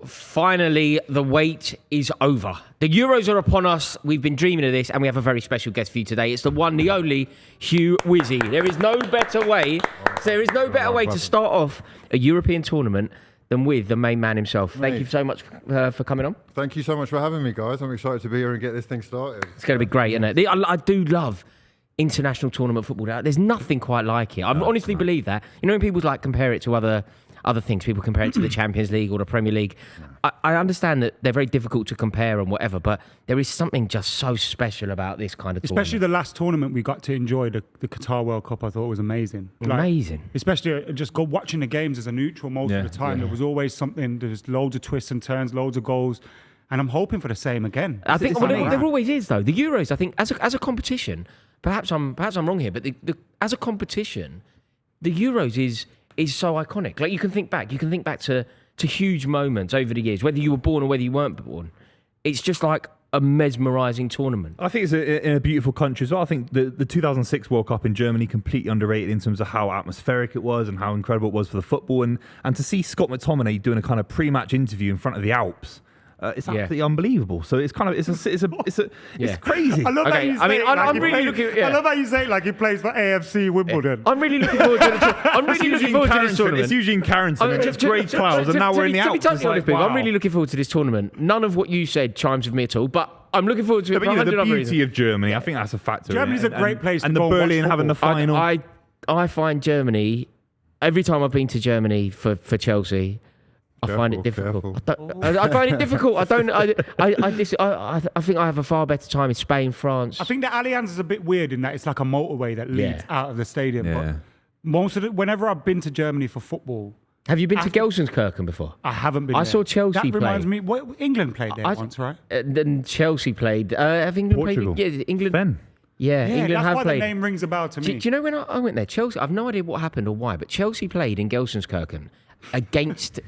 Finally, the wait is over. The Euros are upon us. We've been dreaming of this, and we have a very special guest for you today. It's the one, the only, Hugh Wizzy. There is no better way. There is no better way to start off a European tournament than with the main man himself. Thank you so much for coming on. Thank you so much for having me, guys. I'm excited to be here and get this thing started. It's going to be great, isn't it? I do love international tournament football. There's nothing quite like it. I honestly believe that. You know, when people compare it to other things, people compare it to the Champions League or the Premier League. I understand that they're very difficult to compare and whatever, but there is something just so special about this kind of tournament. Especially the last tournament we got to enjoy, the Qatar World Cup, I thought was amazing. Amazing. Especially just watching the games as a neutral most of the time. There was always something, there's loads of twists and turns, loads of goals. And I'm hoping for the same again. I think there always is, though. The Euros, I think, as a competition, perhaps I'm wrong here, but as a competition, the Euros is so iconic. Like, you can think back to huge moments over the years, whether you were born or whether you weren't born. It's just like a mesmerising tournament. I think it's in a beautiful country as well. I think the 2006 World Cup in Germany, completely underrated in terms of how atmospheric it was and how incredible it was for the football. And to see Scott McTominay doing a kind of pre-match interview in front of the Alps, it's absolutely unbelievable. So it's kind of it's crazy. I love how you say I'm really looking. I love how you say it like he plays for AFC Wimbledon. I'm really looking forward to this tournament. It's Eugene Carrington and it's great clouds, and now we're in the Alps. I'm really looking forward to this tournament. None of what you said chimes with me at all, but I'm looking forward to it. The beauty of Germany, I think that's a factor. Germany's a great place to go. And the Berlin having the final. I find Germany. Every time I've been to Germany for Chelsea, I find it difficult. I find it difficult. I think I have a far better time in Spain, France. I think the Allianz is a bit weird in that it's like a motorway that leads out of the stadium. Yeah. But whenever I've been to Germany for football, have you been to Gelsenkirchen before? I haven't been. I saw Chelsea play. That reminds me. England played there once, right? Then Chelsea played. Have England Portugal. played? Yeah, England. Ben. Yeah, England that's have why played. The name rings a bell to me. Do you know when I went there? Chelsea. I've no idea what happened or why, but Chelsea played in Gelsenkirchen against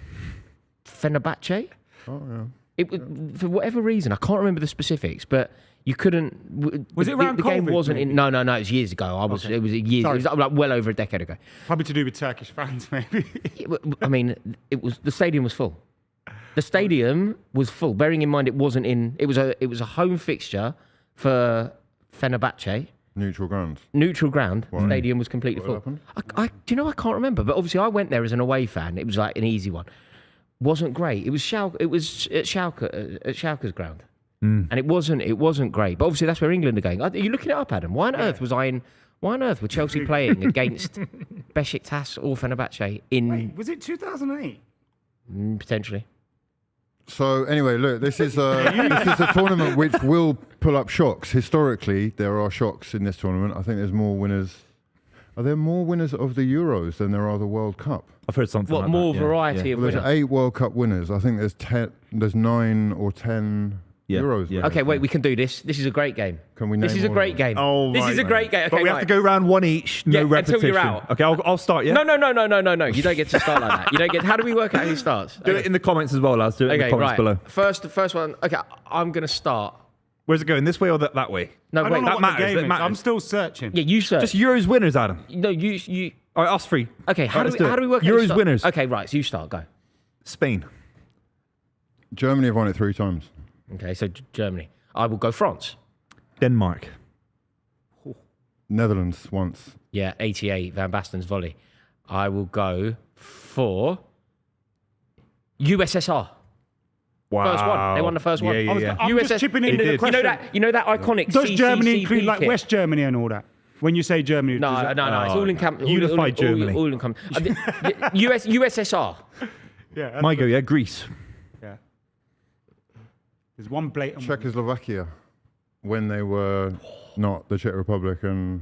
Fenerbahce. Oh yeah. It was, for whatever reason, I can't remember the specifics, but you couldn't. Was it around the game COVID, wasn't maybe? in. No, it was years ago. It was years. Sorry. It was like well over a decade ago. Probably to do with Turkish fans, maybe. I mean, the stadium was full. The stadium was full. Bearing in mind, it wasn't in. It was a home fixture for Fenerbahce. Neutral ground. The stadium was completely full. Happened? Do you know? I can't remember. But obviously, I went there as an away fan. It was like an easy one. Wasn't great. It was at Schalke's ground, and it wasn't great. But obviously, that's where England are going. Are you looking it up, Adam? Why on earth were Chelsea playing against Besiktas or Fenerbahce in? Wait, was it 2008? Potentially. So anyway, look, this is a tournament which will pull up shocks. Historically, there are shocks in this tournament. I think there's more winners. Are there more winners of the Euros than there are the World Cup? I've heard something. What, like more that, variety of Well, winners? there's 8 World Cup winners. I think there's 9 or 10 Euros. Yeah. Okay, wait, we can do this. This is a great game. Can we name This is a all great of them? game. Oh, this is a great game. Okay, but we have to go round one each. No repetition. until you're out. Okay, I'll start. Yeah. No. You don't get to start like that. You don't get. How do we work out who starts? Do it in the comments as well, lads. Do it in the comments below. First one. Okay, I'm gonna start. Where's it going? This way or that way? No, I wait. don't know that what matters, the game it is. matters. I'm still searching. Yeah, you search. Just Euros winners, Adam. No, you. All right, us three. Okay, how Right, do we work out who Euros starts? winners. Okay, right. So you start. Go. Spain. Germany have won it 3 times. Okay, so Germany. I will go France. Denmark. Netherlands once. Yeah, 88 Van Basten's volley. I will go for USSR. Wow. First one. They won the first one. Yeah. I'm just chipping into the question. You know that iconic. Does Germany CCCP include like kit? West Germany and all that? When you say Germany, No. It's all in camp. Unified Germany. All in camp. USSR. Yeah. My go. Yeah, Greece. Yeah. There's one blatant. one. Czechoslovakia, when they were not the Czech Republic and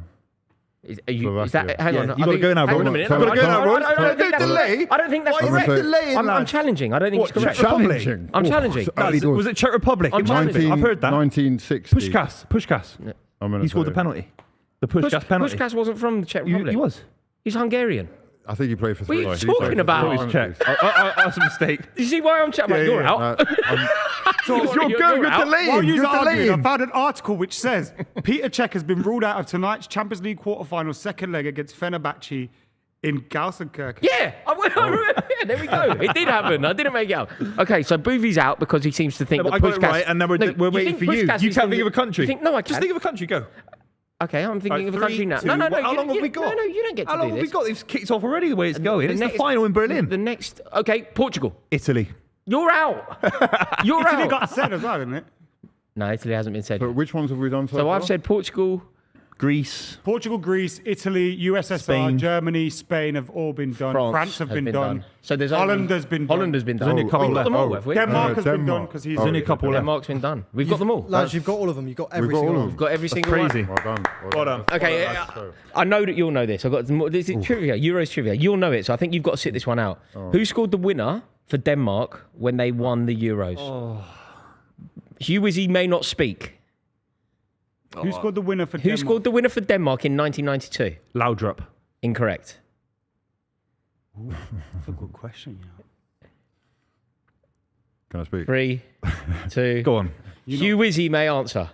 Is that? Slovakia. Hang on. you gotta go now, Hang on a Rob. minute. You gotta go now, Rob. I don't think that's Delay? I don't think that's Why is correct. it delaying, I'm lads? challenging. I don't think it's correct. challenging. I'm challenging. Early doors. Was it Czech Republic? I'm challenging. I've heard that. 1960. Pushkas. I'm gonna He scored say the penalty. The Pushkas penalty. Puskás wasn't from the Czech Republic. He was. He's Hungarian. I think he played for What are 3. you He talking played for about? 3 He was Czech. That's a mistake. Do you see why I'm chatting? You're out. While delaying. you're You're arguing, I delaying. found an article which says Peter Cech has been ruled out of tonight's Champions League quarterfinal second leg against Fenerbahce in Gelsenkirchen. Yeah, yeah, there we go. It did happen. I didn't make it up. Okay, so Buvey's out because he seems to think No, that but I got it Puskás... right, and now we're No, waiting think for you. Puskás You is can't from think of a country. You think, no, I Just can. think of a country. Go. Okay, I'm thinking of a country now. Two, No. How long have we got? No, you don't get to How long do have we this. got? It's kicked off already the way it's going. It's the next- final in Berlin. The next... Okay, Portugal. Italy. You're out. You're Italy out. got said as well, didn't it? No, Italy hasn't been said. But which ones have we done so So far? I've said Portugal... Greece. Portugal, Greece, Italy, USSR, Spain. Germany, Spain have all been done. France have been done. So there's Holland only, has been Holland done. has been There's done. only a couple We've got left. them all, have we? Denmark has been done Denmark. because he's Oh, There's only a couple left. Denmark's been done. We've got them all. Lads, you've got all of them. You've got every got all single of one. them. We've got every single Crazy. one. Well done. Well done. Okay, I know that you'll know this. I've got some more. This is trivia, Euros trivia. You'll know it, so I think you've got to sit this one out. Who scored the winner for Denmark when they won the Euros? Hugh Wizzy may not speak. Who scored the winner for Who Denmark? scored the winner for Denmark in 1992? Laudrup. Incorrect. That's a good question. Yeah. Can I speak? 3, 2. Go on. Hugh Wizzy may answer.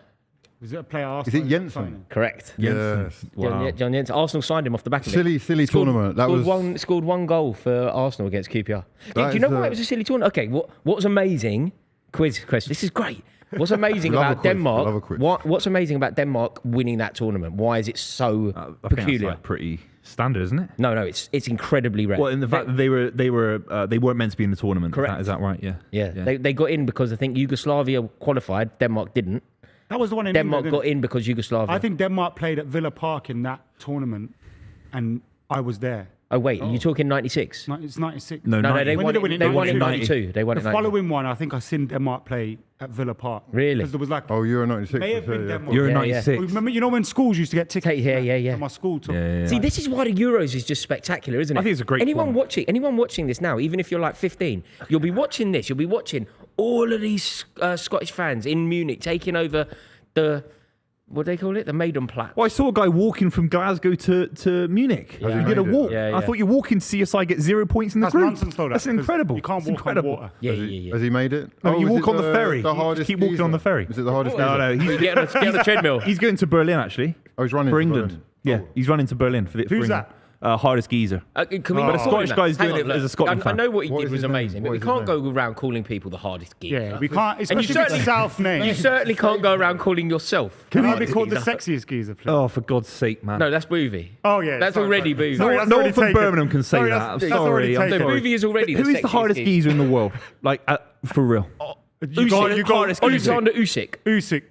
Was it a player Is it Arsenal? Jensen? Correct. Yes. Wow. John Jensen. Arsenal signed him off the back of it. Silly tournament. That Scored one goal for Arsenal against QPR. Do you That know is why a- it was a silly tournament? Okay, what was amazing? Quiz question. This is great. What's amazing We love a about quiz. We love a Denmark? quiz. What's amazing about Denmark winning that tournament? Why is it so I think that's peculiar? like pretty standard, isn't it? No, it's incredibly rare. Well, in the fact that they weren't meant to be in the tournament. Correct. Is that right? Yeah. Yeah. They got in because I think Yugoslavia qualified. Denmark didn't. That was the one in Denmark England, got in because Yugoslavia. I think Denmark played at Villa Park in that tournament, and I was there. Oh wait, are you talking 96? It's 96. No, No, 90. they When won did it. they win it? They won it in 92? 92. They won The it in 92. following one, I think I seen Denmark play at Villa Park. Really? Because there was like, Oh, Euro 96. may have been yeah. Denmark. You're in Yeah, yeah. 96. Remember, you know when schools used to get tickets? Yeah. So my school took. Yeah. See, this is why the Euros is just spectacular, isn't it? I think it's a great anyone tournament. watching this now, even if you're like 15, you'll be watching this. You'll be watching all of these Scottish fans in Munich taking over the what do they call it? The Maidenplatz. Well, I saw a guy walking from Glasgow to Munich. Yeah. He did a Made it. walk. Yeah, I yeah. thought you're walking to see your side get 0 points in the That's group. nonsense, though. that, That's 'cause incredible. You can't It's walk incredible. on water. Yeah. Has he made it? No, you is walk it on the ferry. The You hardest keep walking geezer? on the ferry. Is it the hardest No, geezer? no. Get on the treadmill. He's going to Berlin actually. Oh, he's running For to England. Berlin. Yeah, he's running to Berlin for Who's England. that? Hardest geezer. Can we But a call Scottish him that? guy's Hang doing on, it as a Scotland I fan. know what he What did is was his name? amazing, but What we is his can't name? go around calling people the hardest geezer. Yeah, we can't, you especially if it's certainly- South You name. certainly can't go around calling yourself. Can he hardest be called the geezer. sexiest geezer, please? Oh, for God's sake, man. No, that's Buvey. Oh, yeah. That's already Buvey. Sorry, No, that's no already one from taken. Birmingham can say Sorry, that. that's- I'm that's already sorry. I'm taken. sorry. Buvey is already the Who is the sexiest hardest geezer in the world? Like, for real. You got hardest geezer. Alexander Usyk. Usyk.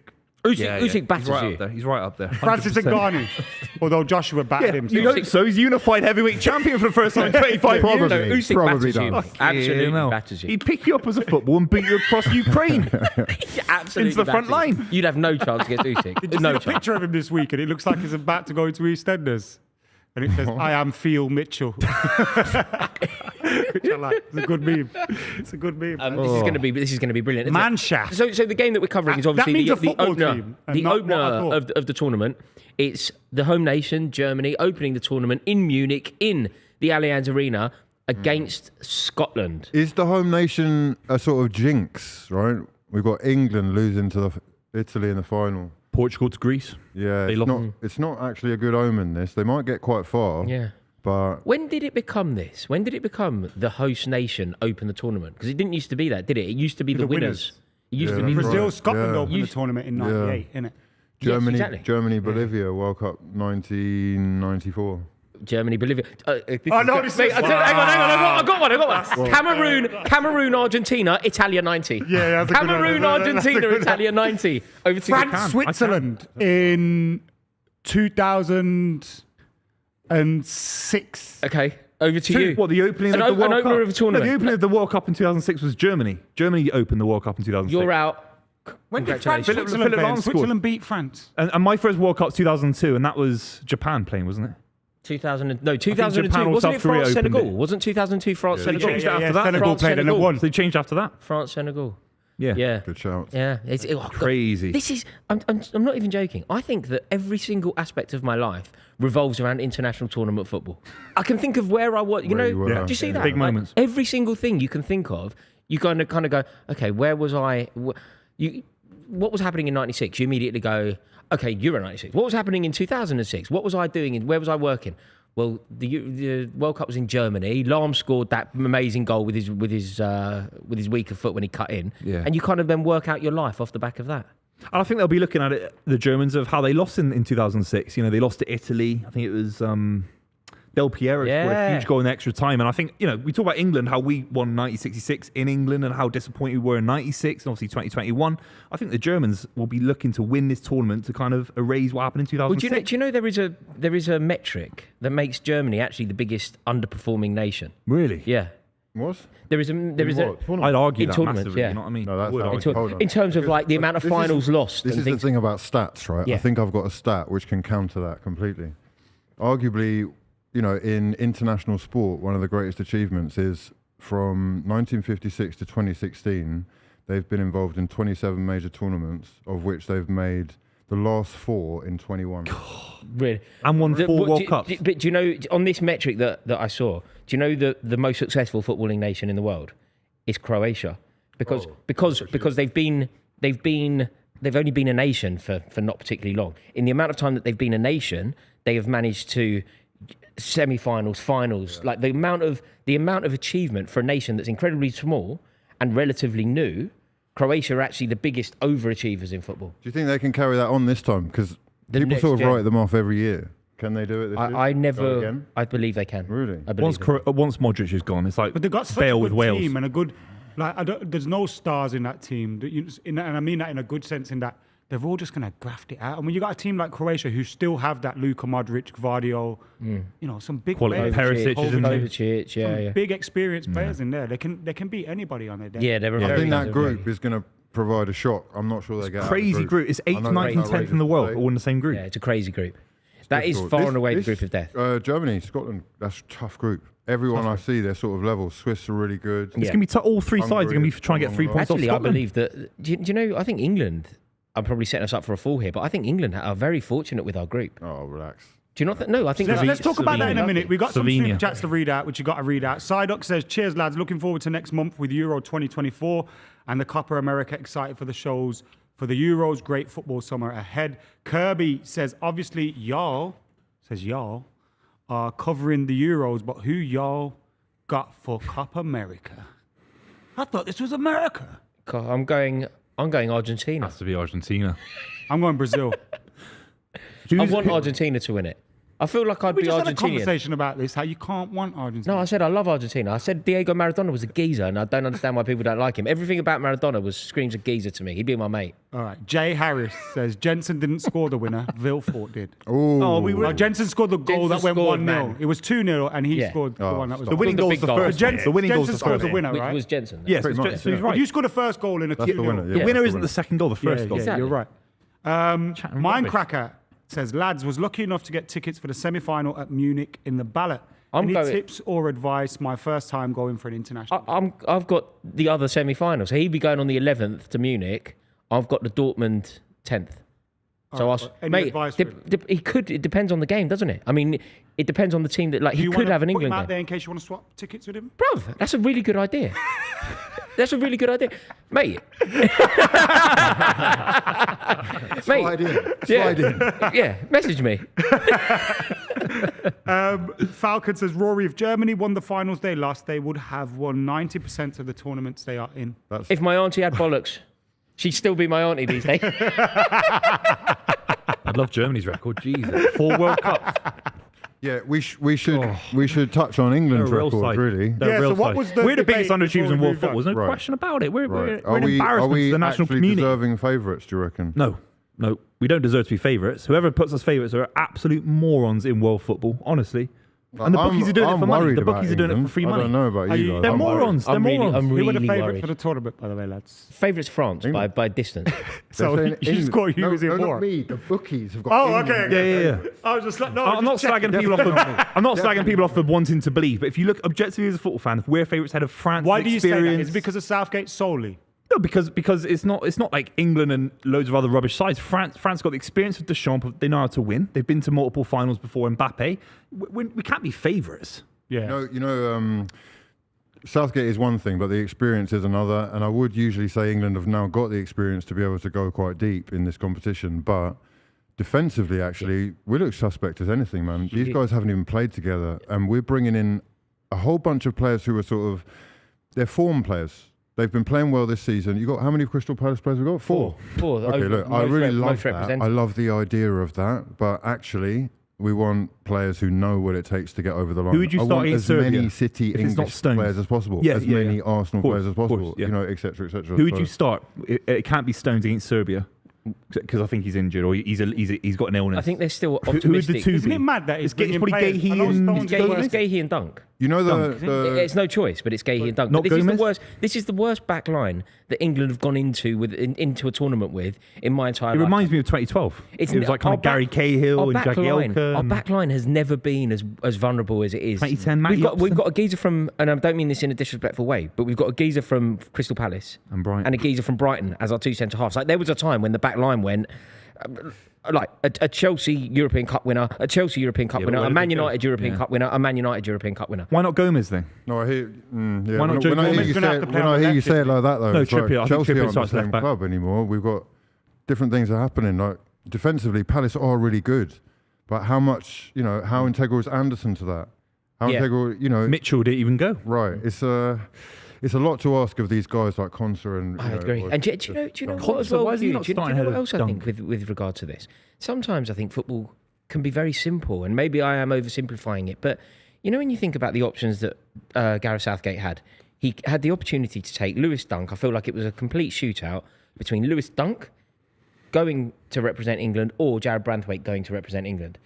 Usyk batters He's right you. up there. He's right up there. Francis 100%. Ngannou. Although Joshua battered him. You hope so. He's unified heavyweight champion for the first time in 25 Probably. years. No, Usyk Probably batters you. done. Absolutely Yeah, no. batters you. He'd pick you up as a football and beat you across Ukraine. Absolutely into the front batters you. line. You'd have no chance against Usyk. Did you No see a chance. picture of him this week? And it looks like he's about to go into EastEnders. And it says, I am Phil Mitchell. Which I like. It's a good meme. It's a good meme. This is going to be brilliant. isn't it? Manshaft. So the game that we're covering is That obviously means the a football opener. team and The not opener what I thought. of the tournament. It's the home nation, Germany, opening the tournament in Munich in the Allianz Arena against Scotland. Is the home nation a sort of jinx, right? We've got England losing to Italy in the final. Portugal to Greece. Yeah, They lost. it's not actually a good omen, this. They might get quite far. Yeah. But When did it become this? When did it become the host nation open the tournament? Because it didn't used to be that, did it? It used to be the winners. It used Yeah, to be that's Brazil, right. Scotland Yeah. opened the tournament in 98, innit? Germany, exactly. Germany, Bolivia, World Cup 1994. Germany, Bolivia. Oh, no, this Mate, is- hang on. I got one. Cameroon, Argentina, Italia 90. Yeah, that's a good one. Cameroon, That's a Argentina, good one. Italia 90. Over to France, Japan. Switzerland in 2006. Okay, over to you. What, the opening An of the o- an World opener Cup? of a tournament. No, the opening of the World Cup in 2006 was Germany. Germany opened the World Cup in 2006. You're out. When did France, Congratulations. Switzerland Philip play? Lahm scored. Switzerland beat France. And my first World Cup was 2002, and that was Japan playing, wasn't it? 2002. Japan or Wasn't South it Korea France, opened Senegal? it. Wasn't 2002 France, They Senegal? changed Yeah, after yeah, that. Senegal France, played in a Senegal. one. So they changed after that. France, Senegal. Yeah. Yeah. Good shout. Yeah, God, Crazy. This is. I'm not even joking. I think that every single aspect of my life revolves around international tournament football. I can think of where I was. You Where know, you were. do you see that? Big moments. Every single thing you can think of, you kind of go, okay, where was I? What was happening in '96? You immediately go, okay, Euro '96. What was happening in 2006? What was I doing? Where was I working? Well, the World Cup was in Germany. Lahm scored that amazing goal with his weaker foot when he cut in, and you kind of then work out your life off the back of that. And I think they'll be looking at it, the Germans, of how they lost in 2006. You know, they lost to Italy. I think it was Del Piero scored a huge goal in extra time. And I think, you know, we talk about England, how we won 1966 in England and how disappointed we were in 96 and obviously 2021. I think the Germans will be looking to win this tournament to kind of erase what happened in 2006. Well, do you know there is a metric that makes Germany actually the biggest underperforming nation? Really? Yeah. What? There is a I'd argue in that tournaments, massively, yeah. you know what I mean? No, that's in, hold on. in terms of like the amount of finals lost. This is the thing about stats, right? Yeah. I think I've got a stat which can counter that completely. Arguably, you know, in international sport, one of the greatest achievements is from 1956 to 2016, they've been involved in 27 major tournaments, of which they've made the last 4 in 21. Really? And won 4 World Cups. But do you know, on this metric that I saw, do you know the most successful footballing nation in the world is Croatia? Because they've only been a nation for not particularly long. In the amount of time that they've been a nation, they have managed to semi-finals, finals. Like the amount of achievement for a nation that's incredibly small and relatively new. Croatia are actually the biggest overachievers in football. Do you think they can carry that on this time? Because people sort of write them off every year. Can they do it this year? I believe they can. Really? Once Modric is gone, it's like But they've got such Bale a with good Wales. team and a good, there's no stars in that team. And I mean that in a good sense, in that they're all just going to graft it out. And when you got a team like Croatia who still have that Luka Modric, Gvardiol, you know, some big Quality. players. Perisic is in there. Kovacic, Big experienced players in there. They can beat anybody on their day. Yeah, they're I very think that good. group is going to provide a shock. I'm not sure they get out of the Crazy group. It's 8th, 9th, and 10th in the world, all in the same group. Yeah, it's a crazy group. That is difficult. far and away the group of death. Germany, Scotland, that's a tough group. Everyone I see, they're sort of level. Swiss are really good. It's going to be all 3 sides are going to be trying to get 3 points Actually, off I Scotland. believe that. Do you know? I think England. I'm probably setting us up for a fall here, but I think England are very fortunate with our group. Oh, relax. Do you not? No, I think. Let's talk about that in a minute. We got some Slovenia. super chats to read out, which you got to read out. Sidoc says, "Cheers, lads! Looking forward to next month with Euro 2024 and the Copa America. Excited for the shows for the Euros. Great football summer ahead." Kirby says, "Obviously, y'all are covering the Euros, but who y'all got for Copa America?" I thought this was America. I'm going Argentina. Has to be Argentina. I'm going Brazil. I want Argentina to win it. I feel like I'd We be just had a Argentinian. conversation about this, how you can't want Argentina. No, I said I love Argentina. I said Diego Maradona was a geezer, and I don't understand why people don't like him. Everything about Maradona screams a geezer to me. He'd be my mate. All right. Jay Harris says Jensen didn't score the winner. Vilfort did. Oh, Well, Jensen scored the goal Jensen that went scored, 1-0. man. It was 2-0, and he Yeah. scored the one that was stop. The winning The goal's big the goal. first. Jensen, The winning goal's Jensen the scored first. the winner, Which right? was Jensen. Yes, Pretty much, so he's yeah. right. You scored the first goal in a That's the 2-0. winner. Yeah, The winner that's isn't the second goal, the first goal. Yeah, you're right. Exactly. Mindcracker says, lads, was lucky enough to get tickets for the semi-final at Munich in the ballot. Any tips or advice? My first time going for an international. I've got the other semi-final. So he'd be going on the 11th to Munich. I've got the Dortmund 10th. So any advice? It depends on the game, doesn't it? I mean, it depends on the team that he could have an England put him out game. there in case you want to swap tickets with him? Bruv, that's a really good idea. That's a really good idea. Mate. Slide in. Yeah, message me. Falcon says, Rory, if Germany won the finals they lost, they would have won 90% of the tournaments they are in. If my auntie had bollocks, she'd still be my auntie these days. I'd love Germany's record. Jesus, 4 World Cups. Yeah, we should touch on England's They're a real record, side. really. They're a Yeah, real so what side. was the We're the debate biggest underachievers in before we world moved on? football. There's no Right. question about it. We're Right. an embarrassment to the national actually community. deserving favourites, do you reckon? No, we don't deserve to be favourites. Whoever puts us favourites are absolute morons in world football, honestly. And the bookies are doing it for money. The bookies are doing it for free money. I don't know about you guys. They're I'm worried. morons. They're morons. I'm Who were the really favourites worried. for the tournament, by the way, lads? Favourites France by distance. So They're saying you just got no, who was in no, war. not me. The bookies have got Oh, England. okay. Yeah. I was just like, no, I'm not slagging people off. I'm not slagging people off for wanting to believe. But if you look objectively as a football fan, if we're favourites ahead of France, Why do you say that? experience- Is it because of Southgate solely? No, because it's not like England and loads of other rubbish sides. France got the experience with Deschamps. They know how to win. They've been to multiple finals before. Mbappe. We can't be favourites. Yeah. Southgate is one thing, but the experience is another. And I would usually say England have now got the experience to be able to go quite deep in this competition. But defensively, actually, we look suspect as anything, man. These guys haven't even played together, and we're bringing in a whole bunch of players who are sort of, they're form players. They've been playing well this season. You got how many Crystal Palace players we got? Four. Okay, look, I really love that. I love the idea of that, but actually, we want players who know what it takes to get over the line. Who would you start against Serbia? As many City English players as possible. As many Arsenal players as possible. You know, etc. etc. Who would you start? It can't be Stones against Serbia. Because I think he's injured or he's got an illness. I think they're still optimistic. Who is the two? Isn't it mad that it's probably Gahey It's Gahey and Dunk. You know it's no choice, but it's Gahey and Dunk. Not Gomez? This is the worst back line that England have gone into into a tournament with in my entire life. It reminds me of 2012. It was like kind of Gary Cahill and Jagielka. Our back line has never been as vulnerable as it is. 2010, we've got a geezer from, and I don't mean this in a disrespectful way, but we've got a geezer from Crystal Palace and Brighton, and a geezer from Brighton as our two centre halves. Like there was a time when the back line went. Like a Chelsea European Cup winner, a Chelsea European Cup winner, a Man United European Cup winner, a Man United European Cup winner. Why not Gomez then? No, I hear. Why not when I hear you say it like that, though, no, it's like Trippier. Chelsea aren't the starts same club anymore. We've got different things are happening. Like defensively, Palace are really good, but how much? You know, how integral is Anderson to that? How integral? You know, Mitchell didn't even go. Right. It's a lot to ask of these guys like Konsa and. I agree. And do you know what as well? Do you know what else I think with regard to this? Sometimes I think football can be very simple, and maybe I am oversimplifying it. But you know, when you think about the options that Gareth Southgate had, he had the opportunity to take Lewis Dunk. I feel like it was a complete shootout between Lewis Dunk going to represent England or Jared Branthwaite going to represent England.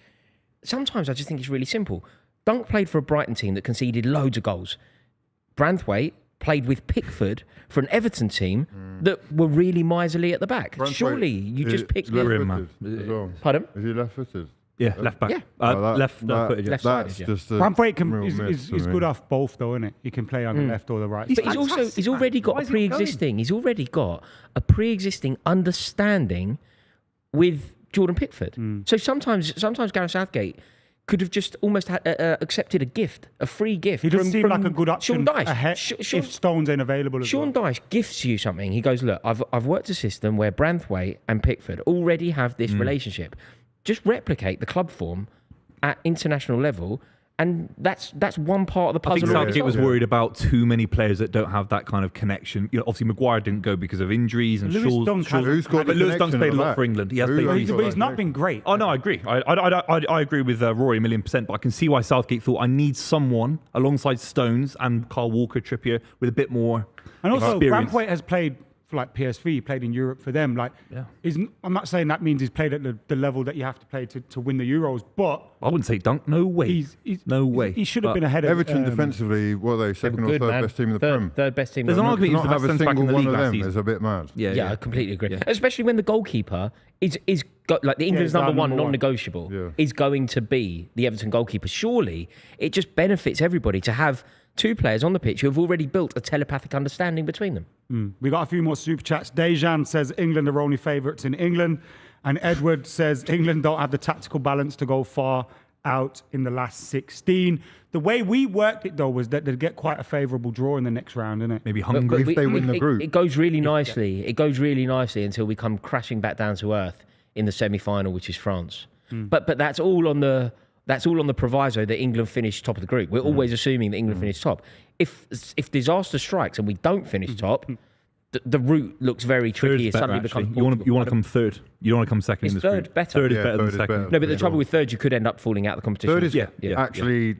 Sometimes I just think it's really simple. Dunk played for a Brighton team that conceded loads of goals. Branthwaite played with Pickford for an Everton team that were really miserly at the back. Surely you just pick the... Pardon? Is he left-footed? Yeah, left back. Yeah. Left-footed. That's just Branthwaite is good off both, though, isn't it? He can play on the left or the right. But he's already got a pre-existing. He's already got a pre-existing understanding with Jordan Pickford. So sometimes Gareth Southgate could have just almost accepted a gift, a free gift. He doesn't seem like a good option Sean Dyche. if Stones ain't available as Sean Dyche gifts you something. He goes, look, I've worked a system where Branthwaite and Pickford already have this relationship. Just replicate the club form at international level, and that's one part of the puzzle. I think Southgate was worried about too many players that don't have that kind of connection. You know, obviously Maguire didn't go because of injuries and Lewis Dunk's played a lot for England. He has played recently. But he's not been great. Oh no, I agree. I agree with Rory 1,000,000%. But I can see why Southgate thought I need someone alongside Stones and Kyle Walker, Trippier with a bit more. And also, experience. Branthwaite has played for like PSV, he played in Europe for them. Like, I'm not saying that means he's played at the level that you have to play to win the Euros, but I wouldn't say Dunk. No way. No way. He should have been ahead of Everton defensively. What are they? Second or third best team in the Prem? Third best team. There's an argument not for have the a best centre back in single the one league of last them season. is a bit mad. Yeah, I completely agree. Especially when the goalkeeper is got, like the England's number one, non-negotiable, is going to be the Everton goalkeeper. Surely it just benefits everybody to have two players on the pitch who have already built a telepathic understanding between them. We got a few more super chats. Dejan says England are only favourites in England, and Edward says England don't have the tactical balance to go far out in the last 16. The way we worked it though was that they'd get quite a favourable draw in the next round, isn't it? Maybe Hungary if they win the group. It goes really nicely. It goes really nicely until we come crashing back down to earth in the semi-final, which is France. But that's all on the proviso that England finish top of the group. We're always assuming that England finish top. If disaster strikes and we don't finish top, the route looks very tricky. It suddenly becomes you want to come third. You don't want to come second in this group. Better. Third is better than second. No, but the trouble with third, you could end up falling out of the competition. Third is actually.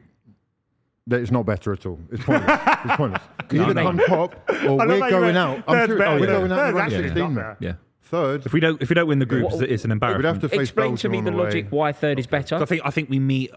It's not better at all. It's pointless. It's pointless. Either come top or we're going out. I'm serious. We're going out in round 16, man. Yeah. Third. If we don't win the group, it's an embarrassment. We'd have to face Explain to me the logic why third is better. I think we meet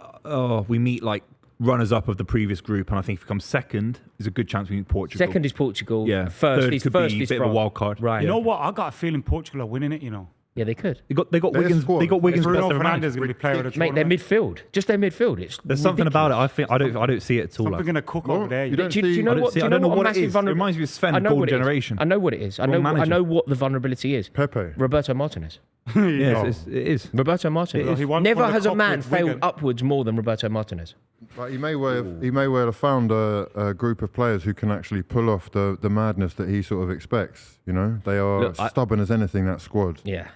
like runners up of the previous group, and I think if we come second, there's a good chance we meet Portugal. Second is Portugal. Yeah. First is a bit of a wild card. Right. You know what? I got a feeling Portugal are winning it. You know. Yeah, they could. They got Wiggins. They got Wiggins. Bruno Fernandes is going to be player of the Mate, their midfield. Just their midfield. There's something about it. I think I don't see it at all. Something going to cook over there. Do you know what? I don't know what it is. It reminds me of Sven, Golden Generation. I know what it is. I know what the vulnerability is. Pepe. Roberto Martinez. Yes, it is. Roberto Martinez. Never has a man failed upwards more than Roberto Martinez. But he may well have found a group of players who can actually pull off the madness that he sort of expects. You know, they are stubborn as anything, that squad. Yeah.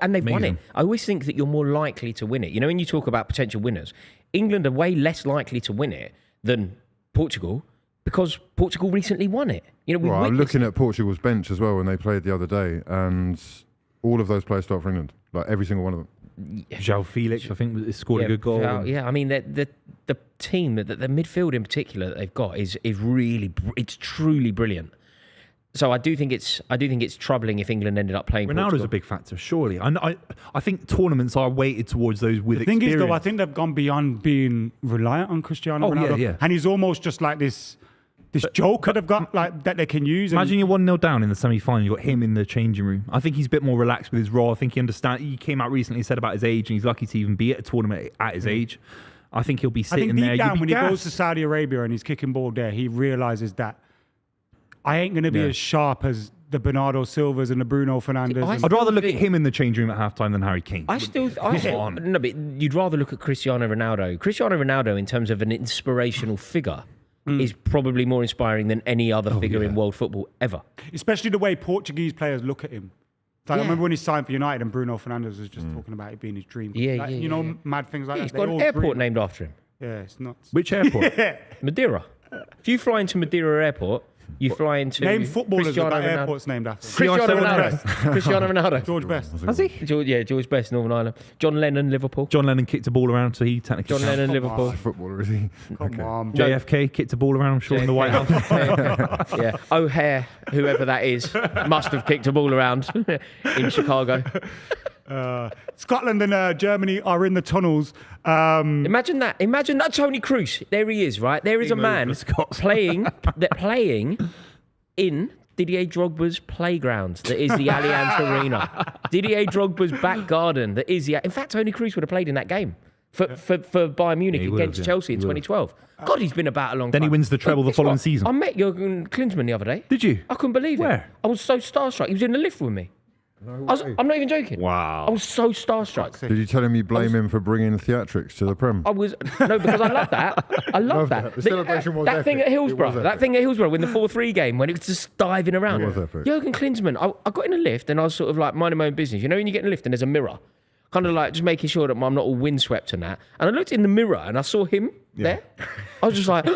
And they've won it. Amazing. I always think that you're more likely to win it. You know, when you talk about potential winners, England are way less likely to win it than Portugal because Portugal recently won it. You know, I'm looking at Portugal's bench as well when they played the other day, and all of those players start for England, like every single one of them. João Felix, I think, scored a good goal. I mean, the team, the midfield in particular that they've got is really, it's truly brilliant. So I do think it's troubling if England ended up playing. Ronaldo's Portugal. a big factor, surely. I think tournaments are weighted towards those with The thing experience. is, though, I think they've gone beyond being reliant on Cristiano Ronaldo. Yeah. And he's almost just like this joker they've got like that they can use. Imagine you're 1-0 down in the semi-final. You've got him in the changing room. I think he's a bit more relaxed with his role. I think he understands. He came out recently and said about his age, and he's lucky to even be at a tournament at his age. I think he'll be I sitting think there. deep down, when gassed. he goes to Saudi Arabia and he's kicking ball there, he realises that I ain't going to be as sharp as the Bernardo Silvas and the Bruno Fernandes. I'd rather look at him in the change room at halftime than Harry Kane. No, but you'd rather look at Cristiano Ronaldo. Cristiano Ronaldo, in terms of an inspirational figure, is probably more inspiring than any other figure in world football ever. Especially the way Portuguese players look at him. Like, I remember when he signed for United and Bruno Fernandes was just talking about it being his dream. Mad things like that. He's got an airport named after him. Yeah, it's nuts. Which airport? Madeira. If you fly into Madeira Airport, you fly into Name footballers Cristiano that Ronaldo. airport's named after. Cristiano Ronaldo. Cristiano Ronaldo. George Best. Has he? George Best, Northern Ireland. John Lennon, Liverpool. John Lennon kicked a ball around, so he technically. John Lennon, Liverpool. Footballer, is he? Come on. JFK kicked a ball around, I'm sure, in the White House. Yeah. O'Hare, whoever that is, must have kicked a ball around in Chicago. Scotland and Germany are in the tunnels. Imagine that. Imagine that Tony Kroos. There he is, right? There is a man playing in Didier Drogba's playground that is the Allianz Arena. Didier Drogba's back garden that is the... In fact, Tony Kroos would have played in that game for Bayern Munich against Chelsea in 2012. God, he's been about a long time. Then he wins the treble the Guess following what? season. I met Jurgen Klinsmann the other day. Did you? I couldn't believe it. Where? I was so starstruck. He was in the lift with me. I'm not even joking. Wow. I was so starstruck. Did you tell him you blame him for bringing theatrics to the Prem? I was because I love that. I love that. The celebration was that thing epic. at It was Hillsborough. That epic. thing at Hillsborough in the 4-3 game when it was just diving around. It was epic. Jurgen Klinsmann. I got in a lift and I was sort of like minding my own business. You know when you get in a lift and there's a mirror, kind of like just making sure that I'm not all windswept and that. And I looked in the mirror and I saw him there. I was just like,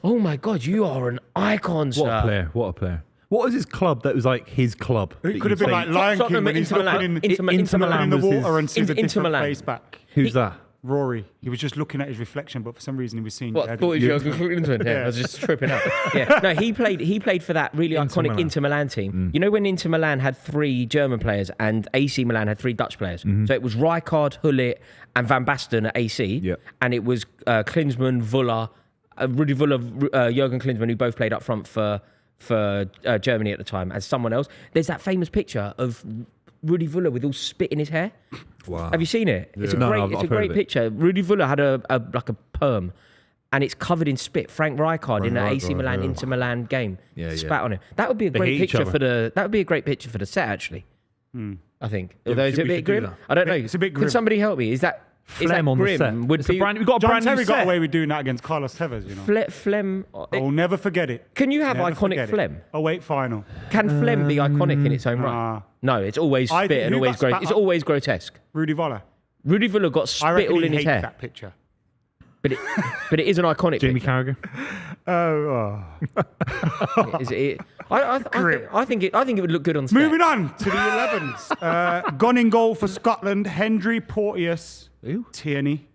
oh my God, you are an icon, sir. What a player. What a player. What was his club that was like his club? It could have been like Lion King when he's looking Inter in the was water and sees a Inter different Milan. face back. Who's that? Rory. He was just looking at his reflection, but for some reason he was seeing... What, I thought it was Jurgen Klinsmann. Yeah, I was just tripping out. Yeah, no, he played for that really iconic Milan. Inter Milan team. You know when Inter Milan had 3 German players and AC Milan had 3 Dutch players? So it was Rijkaard, Gullit and Van Basten at AC. Yep. And it was Klinsmann, Vuller, Rudi Vuller, Jurgen Klinsmann, who both played up front for Germany at the time, as someone else. There's that famous picture of Rudi Vuller with all spit in his hair. Wow. Have you seen it? It's a No, great, I've it's a heard great of it. picture. Rudi Vuller had a perm, and it's covered in spit. Frank Rijkaard in the AC Rijkaard, Milan yeah. Inter Milan game Yeah, spat yeah. on him. That would be a They great hate each picture other. for the. That would be a great picture for the set actually. I think. Although is it a we bit should do grim? that. I don't know. It's a bit Can grim. somebody help me? Is that Phlegm on grim? the set. Would It's a be, brand, we've got a John brand new Terry got set. away with doing that against Carlos Tevez, you know. phlegm. I will never forget it. Can you have Never iconic forget it. phlegm? 08 final. Can phlegm be iconic in its own right? Nah. No, it's always I spit think and who always got spat it's on? always grotesque. Rudy Voller. Rudi Vuller got I spit reckon all he in his hates hair, that picture. but it is an iconic. Jamie picture. Carragher. Is it? I think it would look good on set. Moving on to the 11s. Gone in goal for Scotland, Hendry, Porteous, Who? Tierney,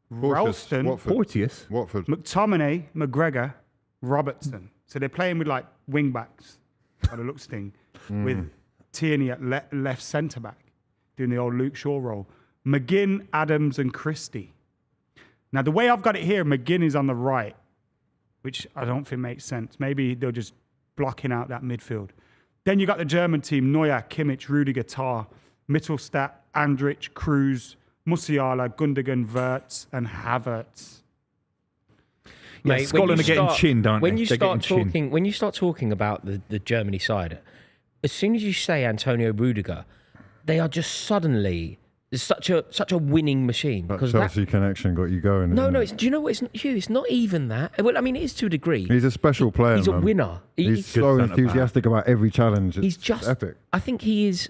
Ralston, Watford. Porteous. Watford. McTominay, McGregor, Robertson. So they're playing with like wing backs, by the looks thing, with Tierney at left centre back, doing the old Luke Shaw role. McGinn, Adams, and Christie. Now the way I've got it here, McGinn is on the right, which I don't think makes sense. Maybe they're just blocking out that midfield. Then you got the German team: Neuer, Kimmich, Rudiger, Tah, Mittelstadt, Andrich, Cruz, Musiala, Gundogan, Wirtz, and Havertz. Yeah, Mate, Scotland are getting chinned, aren't when they? you They're start getting chinned. talking, when you start talking about the Germany side, as soon as you say Antonio Rudiger, they are just suddenly such a winning machine. That Because Chelsea connection got you going. no, isn't no, it? it's, do you know what? It's not, Hugh, it's not even that. Well, I mean, it is to a degree. He's a special player. He's a man. winner. He's so centre-back. enthusiastic about every challenge. He's It's just epic. I think he is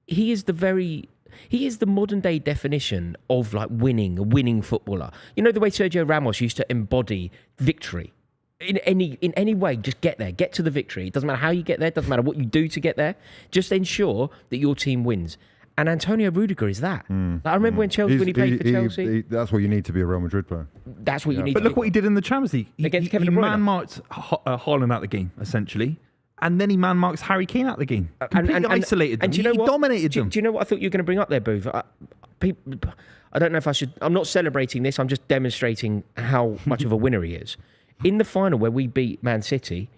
he is the modern day definition of like winning, a winning footballer. You know the way Sergio Ramos used to embody victory. In any way, just get there, get to the victory. It doesn't matter how you get there, it doesn't matter what you do to get there. Just ensure that your team wins. And Antonio Rudiger is that. Like, I remember when he played for Chelsea. That's what you need to be a Real Madrid player. That's what you need. But look what he did in the Champions League. Against Kevin De Bruyne. He man-marked Haaland out the game, essentially. And then he man-marks Harry Kane out the game. Completely isolated them. And do you know he what? dominated them. Do you know what I thought you were going to bring up there, Booth? I don't know if I should. I'm not celebrating this. I'm just demonstrating how much of a winner he is. In the final where we beat Man City,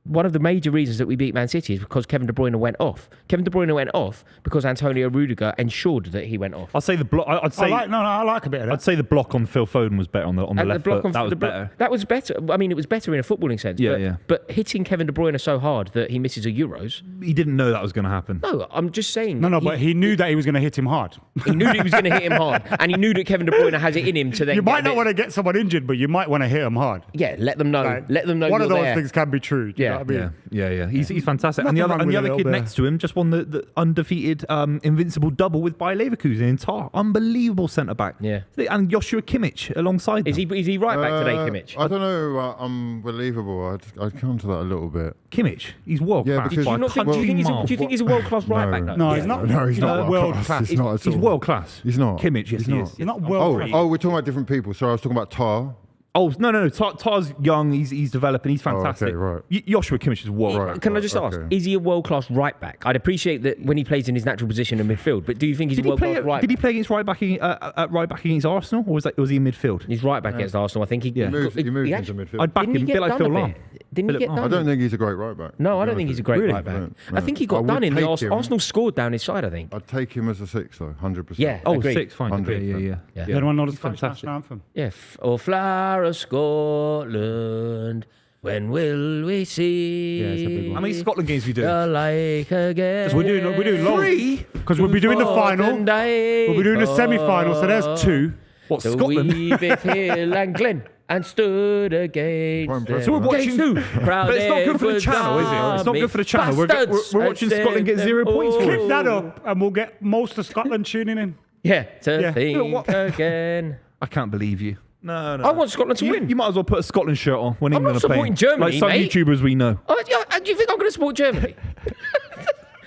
one of the major reasons that we beat Man City is because Kevin De Bruyne went off. Kevin De Bruyne went off because Antonio Rudiger ensured that he went off. I'll say the block. I'd say I like a bit of that. I'd say the block on Phil Foden was better on the left block foot. That was better. That was better. I mean, it was better in a footballing sense. Yeah. But hitting Kevin De Bruyne so hard that he misses a Euros. He didn't know that was going to happen. No, I'm just saying. But he knew that he was going to hit him hard. He knew that he was going to hit him hard, and he knew that Kevin De Bruyne has it in him to then. You might not want to get someone injured, but you might want to hit him hard. Yeah, let them know. Like, let them know. One of you're those there. things can be true. Do you know what I mean? Yeah. He's fantastic. Nothing And wrong the with other a kid little next to him just won the undefeated invincible double with Bayer Leverkusen in Tar. Unbelievable centre back. Yeah. And Joshua Kimmich alongside Is them. he right back today, Kimmich? I don't know. Unbelievable. I'd come to that a little bit. Kimmich, he's world Yeah, class. because- Do you not think? Do you think he's a world class right back? Though? No, he's not. No, he's not world class. class. He's not at He's all. world class. He's not. Kimmich, yes, He's he not. is. He's not world class. Oh, we're talking about different people. Sorry, I was talking about Tar. Oh no! Tar's young. He's developing. He's fantastic. okay, right. Joshua Kimmich is world. Right. Can I just ask, okay. is he a world-class right-back? I'd appreciate that when he plays in his natural position in midfield, but do you think he's a world-class right-back? Did he play against right back against Arsenal, or was he in midfield? He's right-back against Arsenal. I think he He moved into actually- midfield. I'd back Didn't him he a bit get like done Phil a Lahm. bit? Didn't he Philip get Lahm. done? I don't think he's a great right back. No, to I be don't think honest he's a with you. great Really? right-back. No. I think he I got would done in the take Arsenal. him. Arsenal scored down his side, I think. I'd take him as a 6 though, 100%. Yeah. Oh, Agreed. 6, fine. 100%. Yeah. Did anyone know the He's Scottish fantastic. national anthem? Yeah. O flower of Scotland, when will we see? Yeah, it's a big one. How many Scotland games we do? the like again? We're doing loads. 3? Because we'll be doing the final. We'll be doing the semi-final, so there's 2. What, So Scotland? we bit hill and glen and stood against Quite them. impressive, So we're watching- Against who? Proud But it's not good for the Edward's channel, is it? It's not good for the channel. We're bastards. we're watching Scotland get 0 points for Clip it. that up, and we'll get most of Scotland tuning in. Yeah, to Yeah. think What? again. I can't believe you. No. I want Scotland to win. You might as well put a Scotland shirt on when I'm England not are playing. supporting Germany, like some mate. YouTubers we know. Oh, yeah, do you think I'm going to support Germany?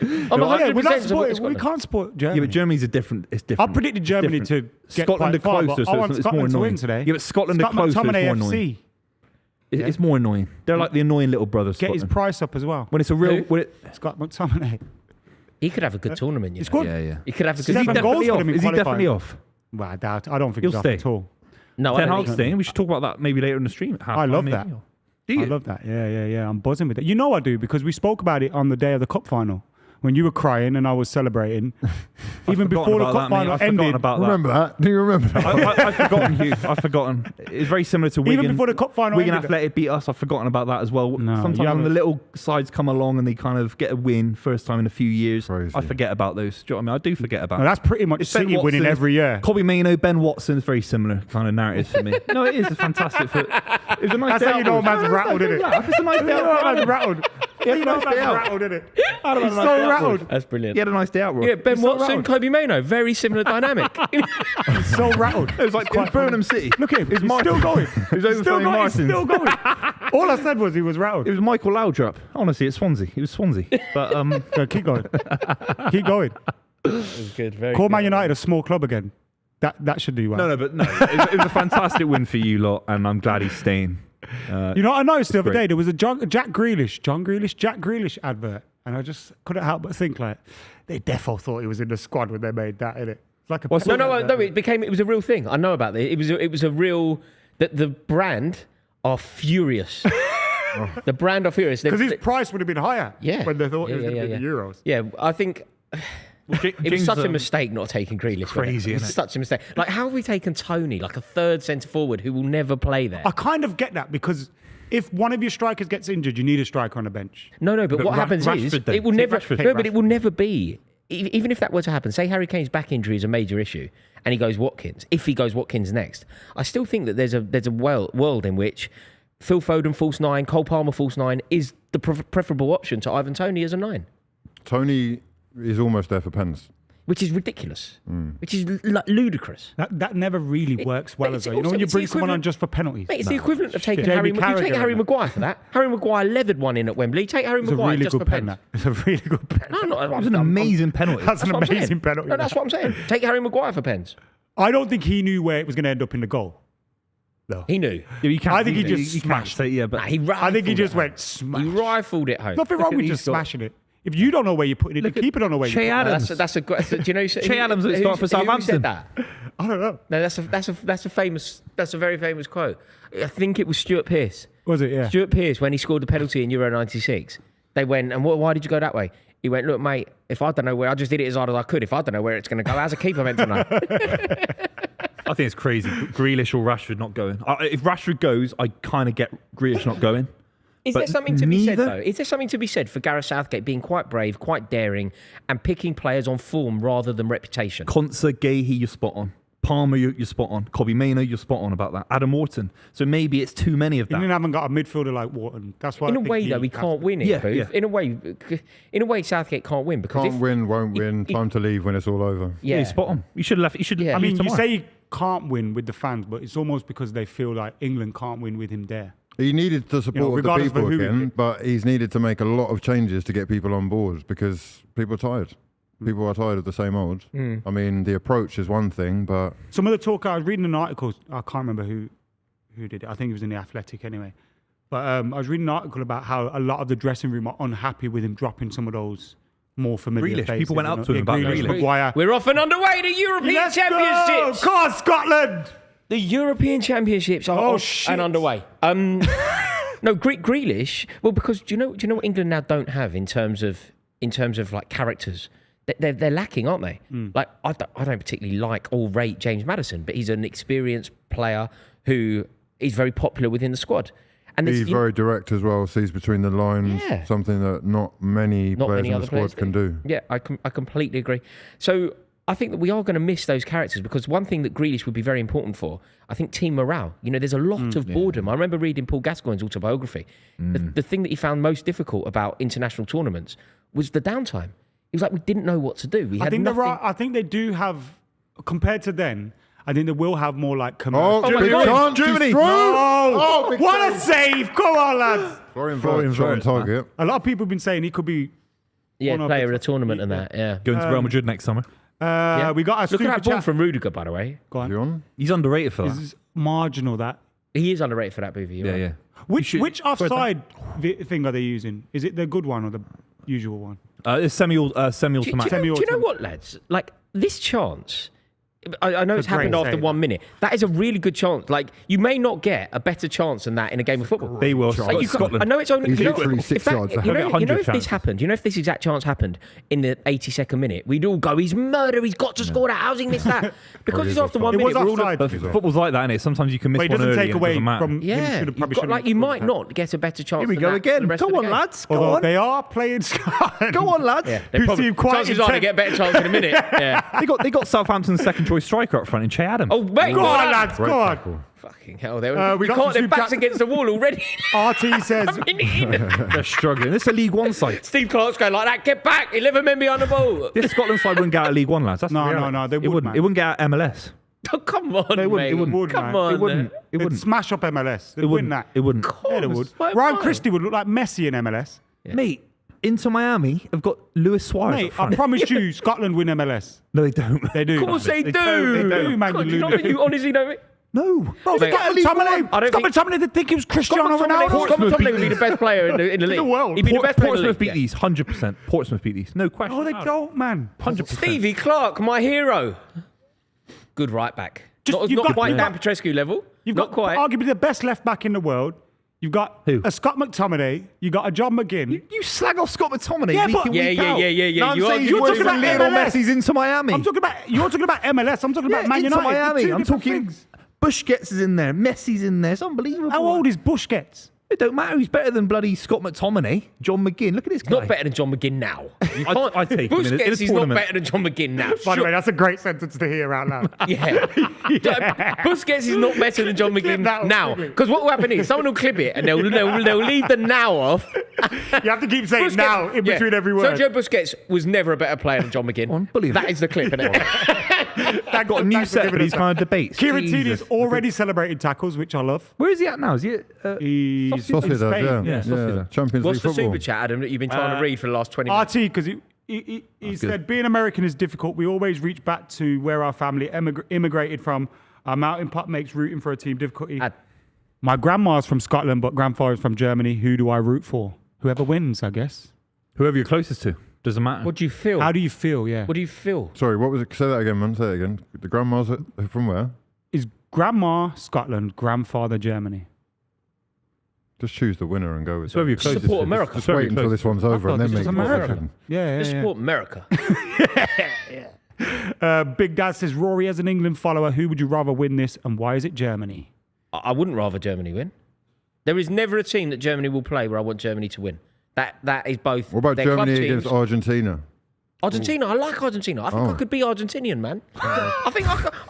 I'm 100% Yeah, we're not supporting supporting. We Scotland. can't support Germany. Yeah, but Germany's it's different. I predicted Germany to get Scotland quite are far, closer, but so I want it's more Scotland to annoying. win today. Yeah, but Scotland are closer, it's more McTominay annoying. FC. It's more annoying. They're like the annoying little brothers. Get his Scotland. price up as well. When it's a real. Who? When it, Scott McTominay. He could have a good tournament, you It's know. good. yeah. He could have a Is good he tournament. goals definitely for off? them in Is he qualifying? definitely off? Well, I doubt. I don't think He'll he's off stay. at all. No, I Ten don't Hag's think staying. We should talk about that maybe later in the stream. At I halftime, love maybe. that. Do you? I love that. Yeah. I'm buzzing with it. You know I do, because we spoke about it on the day of the cup final when you were crying and I was celebrating. Even before the cup final I've forgotten ended. about that. Remember that? Do you remember that? I've forgotten, Hugh. I've forgotten. It's very similar to Wigan. Even before the cup final Wigan ended. Athletic beat us. I've forgotten about that as well. No, you Sometimes when haven't. the little sides come along and they kind of get a win first time in a few years, Crazy. I forget about those. Do you know what I mean? I do forget about No, that's pretty much It's Ben City winning Watson. every year. Kobe Mainoo, Ben Watson is very similar kind of narratives for me. No, it is. It's fantastic. It was a nice That's day how you know a out. man's rattled, innit? It's a nice day You know a out. man's rattled. Yeah, You know a nice man's day out. rattled, innit? I don't know, He's nice so day out, rattled. Roy. That's brilliant. He had a nice day out, Roy. Yeah, Ben He's so Watson, rattled. Kobe Mainoo, very similar dynamic. He's so rattled. It was like Birmingham City. Look at him. It's He's Martin. still going. It was He's still overflowing going. He's Martins. still going. All I said was he was rattled. It was Michael Laudrup. Honestly, it's Swansea. It was Swansea. But Go, keep going. Keep going. Good, very Call Man United a small club again. That should do well. no. But no, it was a fantastic win for you lot, and I'm glad he's staying. You know, I noticed the other great. day there was a Jack Grealish advert, and I just couldn't help but think like they defo thought he was in the squad when they made that, innit? It's like a No. It was a real thing. I know about it. It was a real. That the brand are furious. The brand are furious. because his price would have been higher. Yeah. when they thought Yeah, it was going to yeah, be the Euros. Yeah, I think it was such a mistake not taking Grealish. wasn't crazy, it? It was isn't it? such a mistake. Like, how have we taken Tony, like a third centre forward who will never play there? I kind of get that, because if one of your strikers gets injured, you need a striker on the bench. No, but what happens is Rashford then. it will Take never. Rashford. No, but it will never be. Even if that were to happen, say Harry Kane's back injury is a major issue, and he goes Watkins. If he goes Watkins next, I still think that there's a world in which Phil Foden false 9, Cole Palmer false 9 is the preferable option to Ivan Toney as a 9. Tony he's almost there for pens. which is ridiculous, which is ludicrous. That never really works well as well. You know when you bring someone on just for penalties? Mate, it's the equivalent of taking Jamie Harry. You take Carragher Harry in Maguire for that. Harry Maguire leathered one in at Wembley. Take Harry It's a Maguire really just for good pen. pens. It's a really good pen. No, no, It was an amazing penalty. That's an what I'm saying. amazing penalty. No, that's what I'm saying. Take Harry Maguire for pens. I don't think he knew where it was going to end up in the goal. No. He knew. Yeah, you can't, I think he you just can't smashed say, yeah, but Nah, he I think he rifled just it went home. smash. He rifled it home. Nothing wrong with He's just got- smashing it. If you don't know where you're putting it, the keeper don't know where Che you're putting it. Adams. That's a good. Do you know? Che Adams at the start for Who Southampton. said that? I don't know. No, that's a very famous quote. I think it was Stuart Pearce. Was it? Yeah. Stuart Pearce, when he scored the penalty in Euro '96, they went, and why did you go that way? He went, look, mate, if I don't know where, I just did it as hard as I could. If I don't know where it's going to go, how's a keeper meant to know? I think it's crazy. Grealish or Rashford not going. If Rashford goes, I kind of get Grealish not going. Is But there something to be said, neither- though? Is there something to be said for Gareth Southgate being quite brave, quite daring, and picking players on form rather than reputation? Konsa, Gahey, you're spot on. Palmer, you're spot on. Kobbie Mainoo, you're spot on about that. Adam Wharton. So maybe it's too many of that. England haven't got a midfielder like Wharton. That's why. In I a think way, though, he has can't to- win it. Yeah, Booth. yeah. In a way, Southgate can't win because Can't if, win, won't win. Time to leave when it's all over. Yeah, yeah, he's spot on. You should have left. You should. Yeah. I mean, you tomorrow. say he can't win with the fans, but it's almost because they feel like England can't win with him there. He needed the support of the regardless of people who he again, picked. but he's needed to make a lot of changes to get people on board because people are tired. People are tired of the same old. I mean, the approach is one thing, but Some of the talk I was reading an article. I can't remember who did it. I think it was in the Athletic anyway. But I was reading an article about how a lot of the dressing room are unhappy with him dropping some of those more familiar Grealish. faces. People went you up know? to him Yeah, about Grealish, Grealish. Maguire. we're off and underway to European Let's go! Championships. Come on, Scotland! The European Championships are Oh, off shit. and underway. No, Grealish. Well, because do you know what England now don't have in terms of like characters? They're lacking, aren't they? Like I don't particularly like or rate James Maddison, but he's an experienced player who is very popular within the squad. And he's there's- very direct as well, sees between the lines, Yeah. something that not many not players many in other the squad players can do. Yeah, I completely agree. So I think that we are going to miss those characters because one thing that Grealish would be very important for, I think, team morale. You know, there's a lot of boredom. I remember reading Paul Gascoigne's autobiography. The thing that he found most difficult about international tournaments was the downtime. He was like, we didn't know what to do. We I had think nothing. I think they do have, compared to then, I think they will have more like Oh, commercial. my big God, chance, he's Germany. through! Oh, big what chance. a save! Come on, lads. Florian Florian Wirtz shot on Wirtz, man. target. A lot of people have been saying he could be. yeah, one of player the of the top- tournament and that. Yeah. Going to Real Madrid next summer. Yeah. We got a Look super at that ball chat. from Rudiger, by the way. Go Is he on. on? He's underrated for that. This is marginal. That He is underrated for that, Buvey. you're Yeah, right. yeah. which offside thing are they using? Is it the good one or the usual one? It's semi-automatic. Do you know what, lads? Like this chance, I know it's a great happened after save. 1 minute. That is a really good chance. Like you may not get a better chance than that in a game of football. They will. Like, you can't- Scotland. I know it's only He's you know, literally if 6 that- yards You ahead. know, He'll get you know 100 if this chances. happened, you know if this exact chance happened in the 82nd minute, we'd all go, "He's murder! He's got to score that! How's he missed that?" Because he's it's after offside. 1 It minute. was We're all offside. But football's like that, innit? Sometimes you can miss But it one doesn't early take and it away doesn't matter. from. yeah, like you might not get a better chance. Here we than go that for again. the rest Go of the on, game. lads. Go Although on. they are playing Scotland. Go on, lads. Yeah, Who seem quite chances are they intent. get a better chance in a minute. Yeah. They got Southampton's second choice striker up front in Che Adams. Oh, mate, Go well on, done. lads. Great Go on. tackle. Fucking hell! They We got some can't. Their super backs chat- against the wall already. RT says. They're struggling. This is a League One side. Steve Clark's going like that. Get back! 11 men behind the ball. This Scotland side wouldn't get out of League One, lads. That's the No, reality. no, they it would, wouldn't. man. It wouldn't get out of MLS. Oh, come on, They wouldn't, mate. it wouldn't. Come man. on. It wouldn't. It They'd wouldn't. smash up MLS. They'd It win wouldn't. that. It wouldn't. Yeah, they would. Why- Ryan why? Christie would look like Messi in MLS. Mate, Inter Miami have got Luis Suarez up Mate, I front. promise you, Scotland win MLS. No, they don't. They do. Of course they do. They do, man. God, You you, lose. you honestly don't. No. Bro, Mate, Scott McTominay. I don't Scott think- McTominay did think he was Cristiano Scott Ronaldo. McTominay would be the best player in the league. world. He'd be the best player in the Portsmouth league. beat these, 100%. Portsmouth beat these. No question. No, they about it. don't, man. 100%. Stevie Clark, my hero. Good right back. Just- you've Not got- quite you've Dan got- Petrescu level. You've Not got quite. arguably the best left back in the world. You've got Who? a Scott McTominay. You got a John McGinn. You slag off Scott McTominay Yeah, week but- in, Yeah, week yeah, out. yeah, yeah, yeah. Now I'm You are- saying you're you're talking talking about about Lionel MLS. Messi's into Miami. You're talking about MLS. I'm talking about Man into United. They're Miami. two I'm different talking things. Busquets is in there. Messi's in there. It's unbelievable. How old is Busquets? It don't matter. He's better than bloody Scott McTominay. John McGinn. Look at this guy. Not better than John McGinn now. You I'd- can't- I'd take him in a Busquets is not tournament. better than John McGinn now. By the way, that's a great sentence to hear out loud. Yeah. Busquets is not better than John McGinn that off now. quickly. Because what will happen is someone will clip it and they'll leave the now off You have to keep saying now in between every word. Sergio Busquets was never a better player than John McGinn. Unbelievable. That is the clip, isn't it? Got a new set for these kind of debates. Kieran Jesus. Tierney's already celebrated tackles, which I love. Where is he at now? Is he at, He's in Sociedad, Spain. yeah. Sociedad. Champions What's League the football. super chat, Adam, that you've been trying to read for the last 20 minutes? RT, because he said, being American is difficult. We always reach back to where our family immigrated from. Our mountain pup makes rooting for a team difficulty. My grandma's from Scotland, but grandfather's from Germany. Who do I root for? Whoever wins, I guess. Whoever you're closest to. Doesn't matter. What do you feel? How do you feel? Yeah. What do you feel? Sorry, what was it? Say that again, man. Say it again. The grandma's from where? Is grandma Scotland, grandfather Germany? Just choose the winner and go with Whoever it. you're closest Support to. America. Just wait until this one's over and then this make was your America. decision. Yeah, Just support America. Big Dad says, Rory, as an England follower, who would you rather win this and why is it Germany? I wouldn't rather Germany win. There is never a team that Germany will play where I want Germany to win. That is both. What about their club Germany teams. against Argentina? Argentina? I like Argentina. I think I could be Argentinian, man. I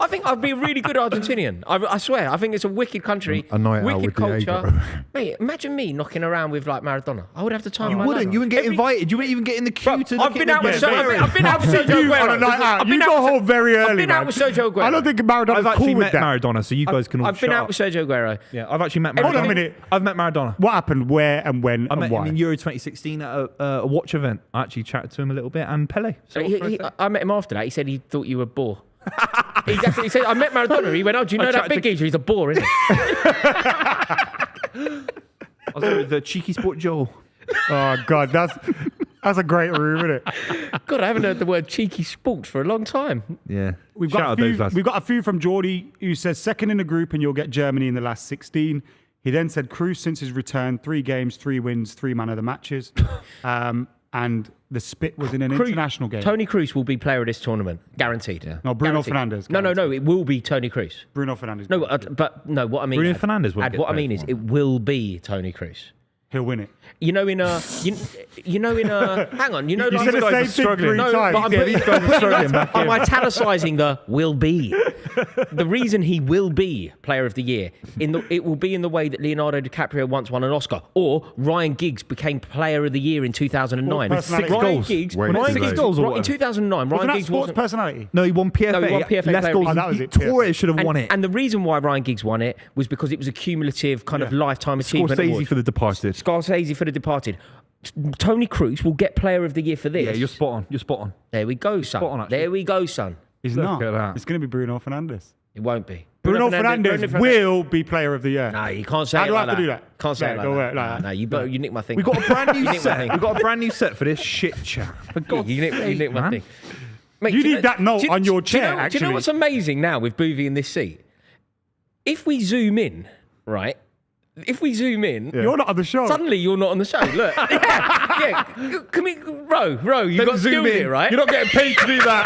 think I'd be a really good Argentinian. I swear. I think it's a wicked country. A night out wicked with culture. Diego. Mate, imagine me knocking around with like Maradona. I would have to time You my wouldn't. life. You wouldn't get Every- invited. You wouldn't even get in the queue Bro, to I've look been at out the with game. I've been out with Sergio You on a Aguero. night out. I've You been go out with- home very early, I've been out man. with Sergio Aguero. I don't think Maradona's I've actually cool with met that. Maradona, so you guys can all I've been shut out up. with Sergio Aguero. Yeah, I've actually met Maradona. Hold on a minute. I've met Maradona. What happened, where and when I and met why? him in Euro 2016 at a watch event. I actually chatted to him a little bit, and Pele. So what can I say? I met him after that. He said he thought you were a bore. He said, I met Maradona. He went, oh, do you know that tried big to- geezer? He's a bore, isn't he? I was there with the cheeky sport Joel. Oh, God, that's a great room, isn't it? God, I haven't heard the word cheeky sport for a long time. Yeah, We've Shout got, out a few, those lads. we've got a few from Geordie who says second in the group and you'll get Germany in the last 16. He then said Cruz since his return, 3 games, 3 wins, 3 man of the matches. And the spit was in an international game. Tony Cruz will be player of this tournament, guaranteed. No, Bruno Guaranteed. Fernandes, No, it will be Tony Cruz. Bruno Fernandes. No, but no, what I mean, Bruno Fernandes will Ad, get what I player mean of is, the it will be Tony Cruz. He'll win it. You know, in a, you know, in a, hang on, you know, You like, said the same thing 3 no, times. but I'm Yeah, these guys are struggling back I'm here. italicizing the will be. The reason he will be Player of the Year, it will be in the way that Leonardo DiCaprio once won an Oscar, or Ryan Giggs became Player of the Year in 2009. With 6 Ryan goals. Giggs, Wait, Ryan 6 Giggs, goals or in whatever. 2009, Wasn't Ryan that Giggs sports wasn't. personality? No, he won PFA. No, he won PFA Less player goals. of the year. Oh, that was it, Torres should have won it. And the reason why Ryan Giggs won it was because it was a cumulative kind of lifetime achievement Scorsese award. for The Departed. Scorsese for The Departed. Tony Cruz will get Player of the Year for this. Yeah, you're spot on. You're spot on. There we go, son. Spot on, actually. There we go, son. He's Look not. at that. It's going to be Bruno Fernandes. It won't be. Bruno Fernandes will be player of the year. No, you can't say How it do I like have to do that? Can't say Yeah, it like don't that. work like that. No, you nick my thing. We got a brand new You nick my set. thing. We got a brand new set for this shit chat. For God's You nick sake, my man. thing. Mate, You do need that note do on your do you chair, know- Do you actually. know what's amazing now with Buvey in this seat? If we zoom in, right? If we zoom in, You're not on the show. suddenly you're not on the show. Look, yeah. Come here, Ro. You got zoom skills in. here, right? You're not getting paid to do that.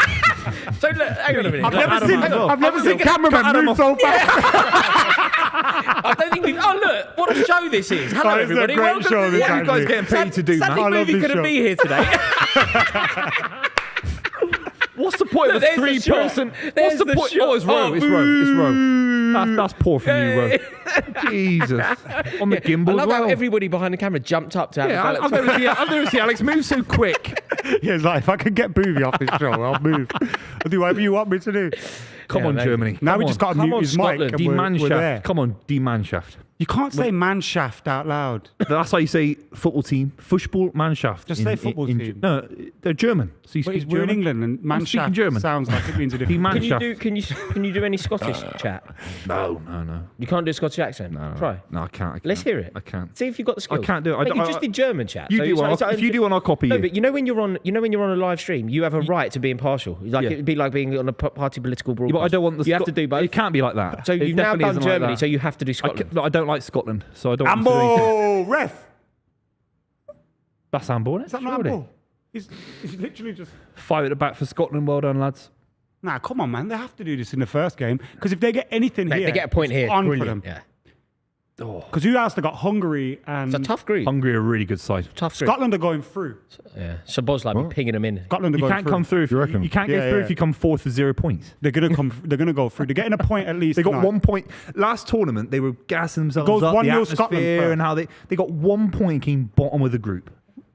So look, hang on a minute. I've never Adam seen, as well. I've never seen cameramen Adam move so fast. I don't think we've. Oh look, what a show this is! Hello Oh, it's a everybody. great Welcome show, to this the- What are you guys getting paid to do, man? I Sadly, love Buvey this couldn't show. be here today. What's the point Look, of a there's the shot. three-person? There's What's the the point? shot. Oh, it's Row. Oh, It's Row. It's Row. That's poor from you, Row. Jesus. On the I gimbal as love how well. everybody behind the camera jumped up to have Yeah, a I've never seen Alex move so quick. Yeah, it's like, if I could get Buvey off this show, I'll move. I'll do whatever you want me to do. Come Yeah, on, mate. Germany. Now Come we on. just got to Come mute on, his mic Scotland. and D we're Manshaft. there. Come on, D Manshaft. You can't say Manshaft out loud. That's how you say football team. Fushball Mannschaft. Just say football team. No, they're German. So you But speak we're in German. England and I'm speaking Manshaft German. sounds like it means a D different Manshaft. Can you do any Scottish chat? No. You can't do a Scottish accent. No. Try. No, I can't. Let's hear it. I can't. See if you've got the skills. can't do it. Mate, you just did German chat. You so do it's- one. it's- If you do one, I'll copy No, you. but you know when you're on a live stream, you have a right to be impartial. Like Yeah. it'd be like being on a party political Yeah, broadcast. but I don't want the. You have to do both. It can't be like that. So It you've now definitely done isn't like Germany, that. so you have to do Scotland. No, I don't like Scotland, so I don't. want to do anything. Ambo, ref. That's handball, isn't Is that it? not Surely. handball? It's literally just. Five at the back for Scotland. Well done, lads. Nah, come on, man. They have to do this in the first game because if they get anything Mate, here, they get a point it's here. on for Brilliant. them. Yeah. Because who else? They got Hungary and It's a tough group. Hungary are a really good side. Tough group. Scotland are going through. Yeah. So Bosley be pinging them in. Scotland are You going can't through. come through. If You reckon? you can't get Yeah, through yeah. if you come fourth with 0 points. They're gonna come. They're gonna go through. They're getting a point at least. They got tonight. 1 point. Last tournament, they were gassing themselves goes up, 1-0 the atmosphere Scotland first. and how they got 1 point, came bottom of the group.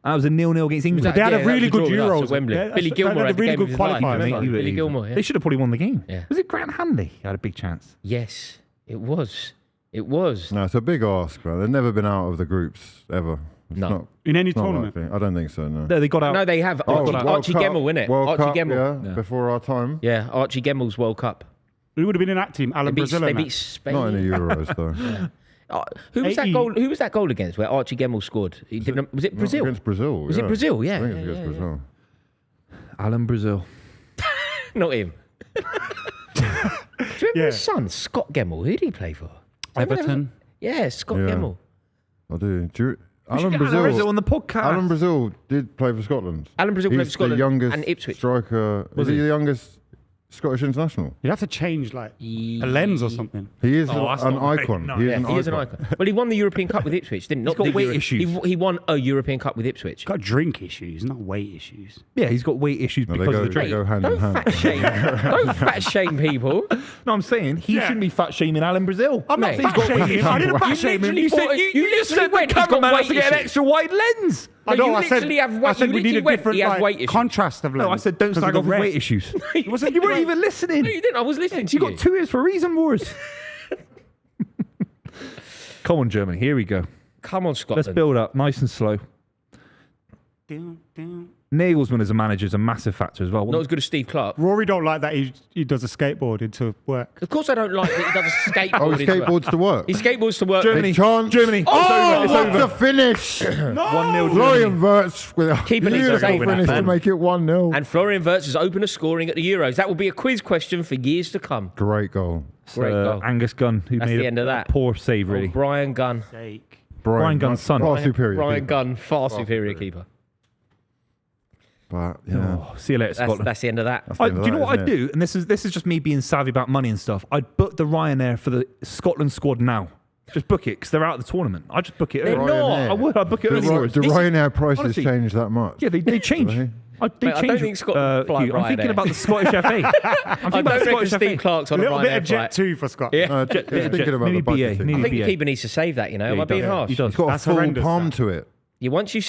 That was a 0-0 against England. They had Yeah, a that really was a good draw with us Euros at Wembley. Yeah, Billy they Gilmore had had a the really game good of his life, qualifier. mate. remember? Billy Gilmore, yeah. They should have probably won the game. Yeah. Was it Grant Hanley? Had a big chance. Yes, it was. It was. No, it's a big ask, man. They've never been out of the groups ever. It's No. not, In any it's not tournament. likely. I don't think so. No. No, they got out. No, they have. Archie, World Archie Cup- Gemmell, innit? World Archie Cup, Gemmell. yeah, before our time. Yeah, Archie Gemmell's World Cup. Who would have been in that team? They Alan beat, Brazil. they and beat that. Spain. Not in the Euros though. Who was that 80. goal? Who was that goal against? Where Archie Gemmell scored? Was it Brazil? Against Brazil. Was it Brazil? Yeah, I think yeah, it's against yeah, Brazil. Alan Brazil. Not him. Do you remember Yeah. his son, Scott Gemmell? Who did he play for? Everton. Yeah, Scott Yeah. Gemmell. I do. We should Alan get Alan Brazil Brazil. on the podcast. Alan Brazil did play for Scotland. Alan Brazil played He's for Scotland the youngest and Ipswich. striker. Was he the youngest Scottish international? You'd have to change like a lens or something. He is Oh, that's an not right. icon. No. He is Yeah, an he is an icon. Well, he won the European Cup with Ipswich, didn't he? He's got weight issues. He won a European Cup with Ipswich. Got drink issues, not weight issues. Yeah, he's got weight issues No, they because go, of the they drink. go hand in Don't hand. fat shame. Don't fat shame people. No, I'm saying he Yeah. shouldn't be fat shaming Alan Brazil. I'm not Mate. fat shaming. I didn't fat You shame him. literally You said thought- you you just literally said the went, he's got cameraman has to weight get an issues. extra wide lens. I No, know. you I said. literally have I weight- said you we need a literally went, different he has like, weight issues. contrast of lens. No, I said don't because slag of off the his rest. weight issues. Wasn't You weren't right. even listening. No, you didn't. I was listening to You got 2 ears for a reason, Boris. Come on, Germany. Here we go. Come on, Scotland. Let's build up nice and slow. Nagelsmann as a manager is a massive factor as well. Not as good as Steve Clark. Rory don't like that he does a skateboard into work. Of course, I don't like that he does a skateboard. Oh, he into work. skateboards to work. He skateboards to work. Germany. Big chance. Germany. Oh, It's what over. a finish! 1-0 Florian Germany. Wirtz with a Keeper needs to beautiful save that, finish to man. make it 1-0. And Florian Wirtz is open to scoring at the Euros. That will be a quiz question for years to come. Great goal. Great goal. Angus Gunn, who That's made the end of that. a poor save, really. Oh, Brian Gunn. Brian Gunn's son. Far superior. Brian keeper. Gunn, far superior keeper. But, yeah. Oh, see you later, Scotland. That's the end of that. That's the end of Do you know that, what I'd isn't it? do? And this is just me being savvy about money and stuff. I'd book the Ryanair for the Scotland squad now. Just book it because they're out of the tournament. I'd just book it They're early. not. I would. I'd book it Do early. Ry- do This is- Ryanair prices honestly- change that much? Yeah, they change. Do they? They Mate, I change. don't think Scotland fly Hugh, I'm thinking Ryanair. about the Scottish FA. I'm I thinking about don't the reckon Scottish Steve FA. Clark's A on a little bit Ryanair of jet flight. too for Scott. Yeah. Just thinking about maybe the budget BA, thing. maybe I think the BA. keeper needs to save that, you know. Am he I being does. harsh? He does. He's got That's a full horrendous, palm that. to it. Yeah, once you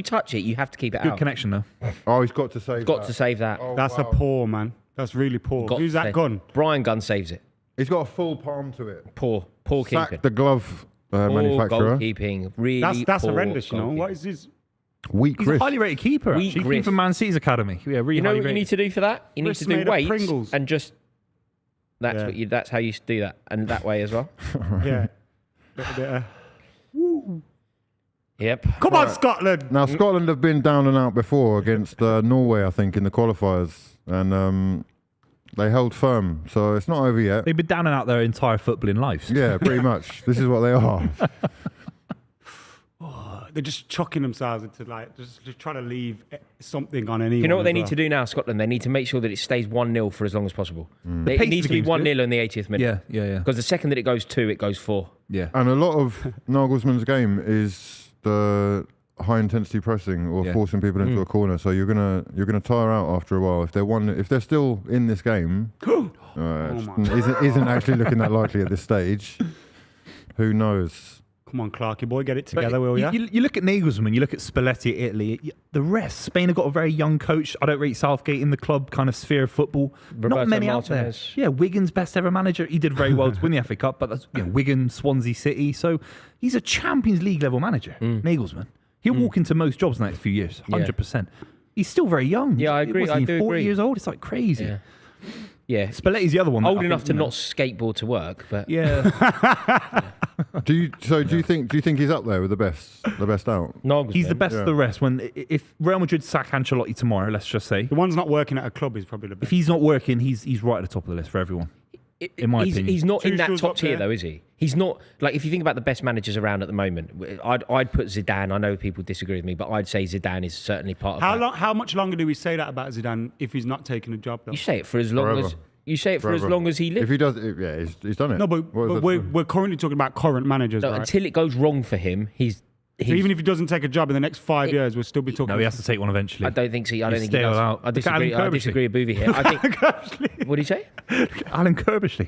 touch it, you have to keep it Good out. connection though. Oh, he's got to save Got that. to save that. Oh, That's wow. a poor man. That's really poor. Got Who's to that save- gun? Brian Gunn saves it. He's got a full palm to it. Poor keeping. Sack the glove Poor manufacturer. goalkeeping. Really That's poor horrendous. You know goalkeeping. what is his? Weak He's a wrist. highly rated keeper. Weak Actually, he came wrist. from Man City's academy. Yeah, really You know highly what you rated. need to do for that? You need Wrists to do made of weights Pringles. and just. Yeah. That's how you do that, and that way as well. Yeah. Little bit of- Yep. Come on, Scotland. Now, Scotland have been down and out before against Norway, I think, in the qualifiers. And they held firm. So it's not over yet. They've been down and out their entire footballing lives. Yeah, pretty much. This is what they are. They're just chucking themselves into like just trying to leave something on anyone. You know what they need to do now, Scotland? They need to make sure that it stays 1-0 for as long as possible. pace It needs of to the be game's 1-0 in the 80th minute. Yeah. Because the second that it goes 2, it goes 4. Yeah. And a lot of Nagelsmann's game is the high intensity pressing or Yeah. forcing people into a corner. So you're gonna tire out after a while. If they're still in this game, isn't actually looking that likely at this stage. Who knows? Come on, Clarky boy, get it But together, will ya? you look at Nagelsmann, you look at Spalletti at Italy, the rest, Spain have got a very young coach. I don't rate Southgate in the club kind of sphere of football. Roberto Not many out Martinez. there. Yeah, Wigan's best ever manager. He did very well to win the FA Cup, but that's Wigan, Swansea City. So he's a Champions League level manager, Nagelsmann. He'll walk into most jobs in the next few years, 100%. He's still very young. Yeah, I agree. What's he, I do 40 agree. years old? It's like crazy. Yeah. Spalletti's the other one. that Old I enough think, to you know- not skateboard to work, but Yeah. Do you think he's up there with the best out? Nagelsmann. He's the best of the rest. If Real Madrid sack Ancelotti tomorrow, let's just say, The one's not working at a club is probably the if best. he's not working, he's right at the top of the list for everyone. in my opinion. He's not in that Tuchel's top up tier, there. though, is he? He's not, like, if you think about the best managers around at the moment, I'd put Zidane. I know people disagree with me, but I'd say Zidane is certainly part of that. How much longer do we say that about Zidane if he's not taking a job, though? You say it for as long Forever. as You say it for as Forever. long as he lives. If he does, he's done it. No, but What is that? we're currently talking about current managers, No, right? until it goes wrong for him, he's So even if he doesn't take a job in the next 5 years, we'll still be talking. No, he has to take one eventually. I don't think so. I don't think he stay does. out. I Look at disagree. Alan I disagree with Buvey here. I think. What did he say? Alan Kirbishley.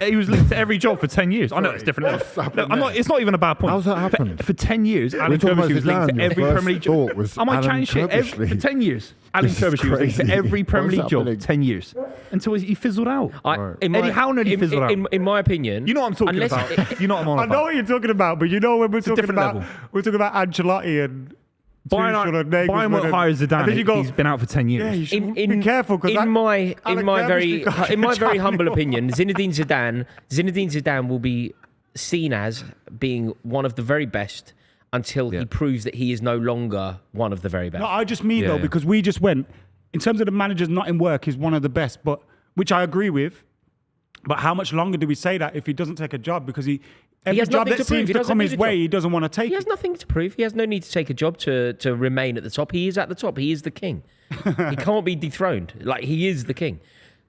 He was linked to every job for 10 years. I know it's different. It's not even a bad point. How's that happened? For 10 years, Alan talking about Kirbishley was linked Zidane. to Your every first Premier League thought job. was Am I Alan chatting shit? Kirbishley. For 10 years, Alan This is Kirbishley was linked to crazy. every Premier What's League job happening? 10 years until he fizzled out. In Howard nearly fizzled out. in my opinion, You know what I'm talking unless- about. You know what I'm on I about. know what you're talking about, but you know when we're talking different about level. Ancelotti and Bayern won't hire Zidane if he's been out for 10 years. Yeah, you should be careful because in my very Champions humble League. opinion, Zinedine Zidane will be seen as being one of the very best until he proves that he is no longer one of the very best. No, I just mean though, Yeah. because we just went, in terms of the managers not in work, he's one of the best, but which I agree with. But how much longer do we say that if he doesn't take a job? Because every has job nothing that to prove. seems He to doesn't come need his a way, job. he doesn't want to take He has it. nothing to prove. He has no need to take a job to remain at the top. He is at the top. He is the king. He can't be dethroned. Like, he is the king.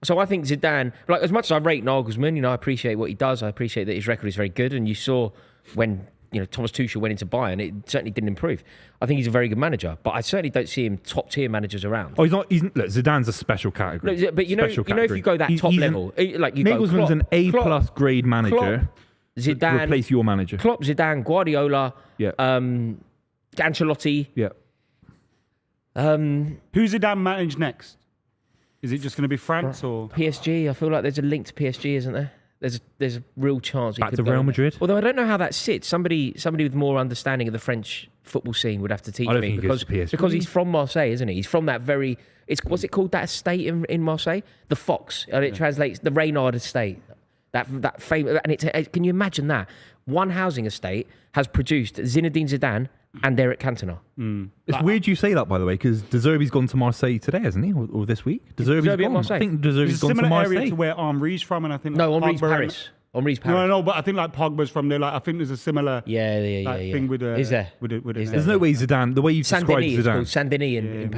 So I think Zidane, like, as much as I rate Nagelsmann, I appreciate what he does. I appreciate that his record is very good. And you saw when, Thomas Tuchel went into Bayern, it certainly didn't improve. I think he's a very good manager, but I certainly don't see him top tier managers around. Oh, he's not. Look, Zidane's a special category. No, but if you go that top level, like you Nagelsmann's go an A+ grade manager. Klopp, to Zidane, replace your manager. Klopp, Zidane, Guardiola, Yeah. Ancelotti. Yeah. Who's Zidane manage next? Is it just going to be France or? PSG. I feel like there's a link to PSG, isn't there? There's a real chance. He Back could to go Real there. Madrid? Although I don't know how that sits. Somebody with more understanding of the French football scene would have to teach I don't me think he goes to PSG. because he's from Marseille, isn't he? He's from that very. What's it called? That estate in Marseille, the Fox, and it translates the Reynard estate. That famous, and can you imagine that one housing estate has produced Zinedine Zidane and Eric Cantona. It's weird you say that, by the way, because De Zerbi's gone to Marseille today, hasn't he? Or this week? De Zerbi's De Zerbi at gone. Marseille? I think De Zerbi's It's a gone to similar area Marseille. to where Henry's from, and I think No, like Henri's Pogba and- Paris. Henri's Paris. No, but I think like Pogba's from there. Like I think there's a similar Yeah. thing with Is there? with Is it. There's no way Zidane, the way you've described Saint-Denis, it's called Zidane,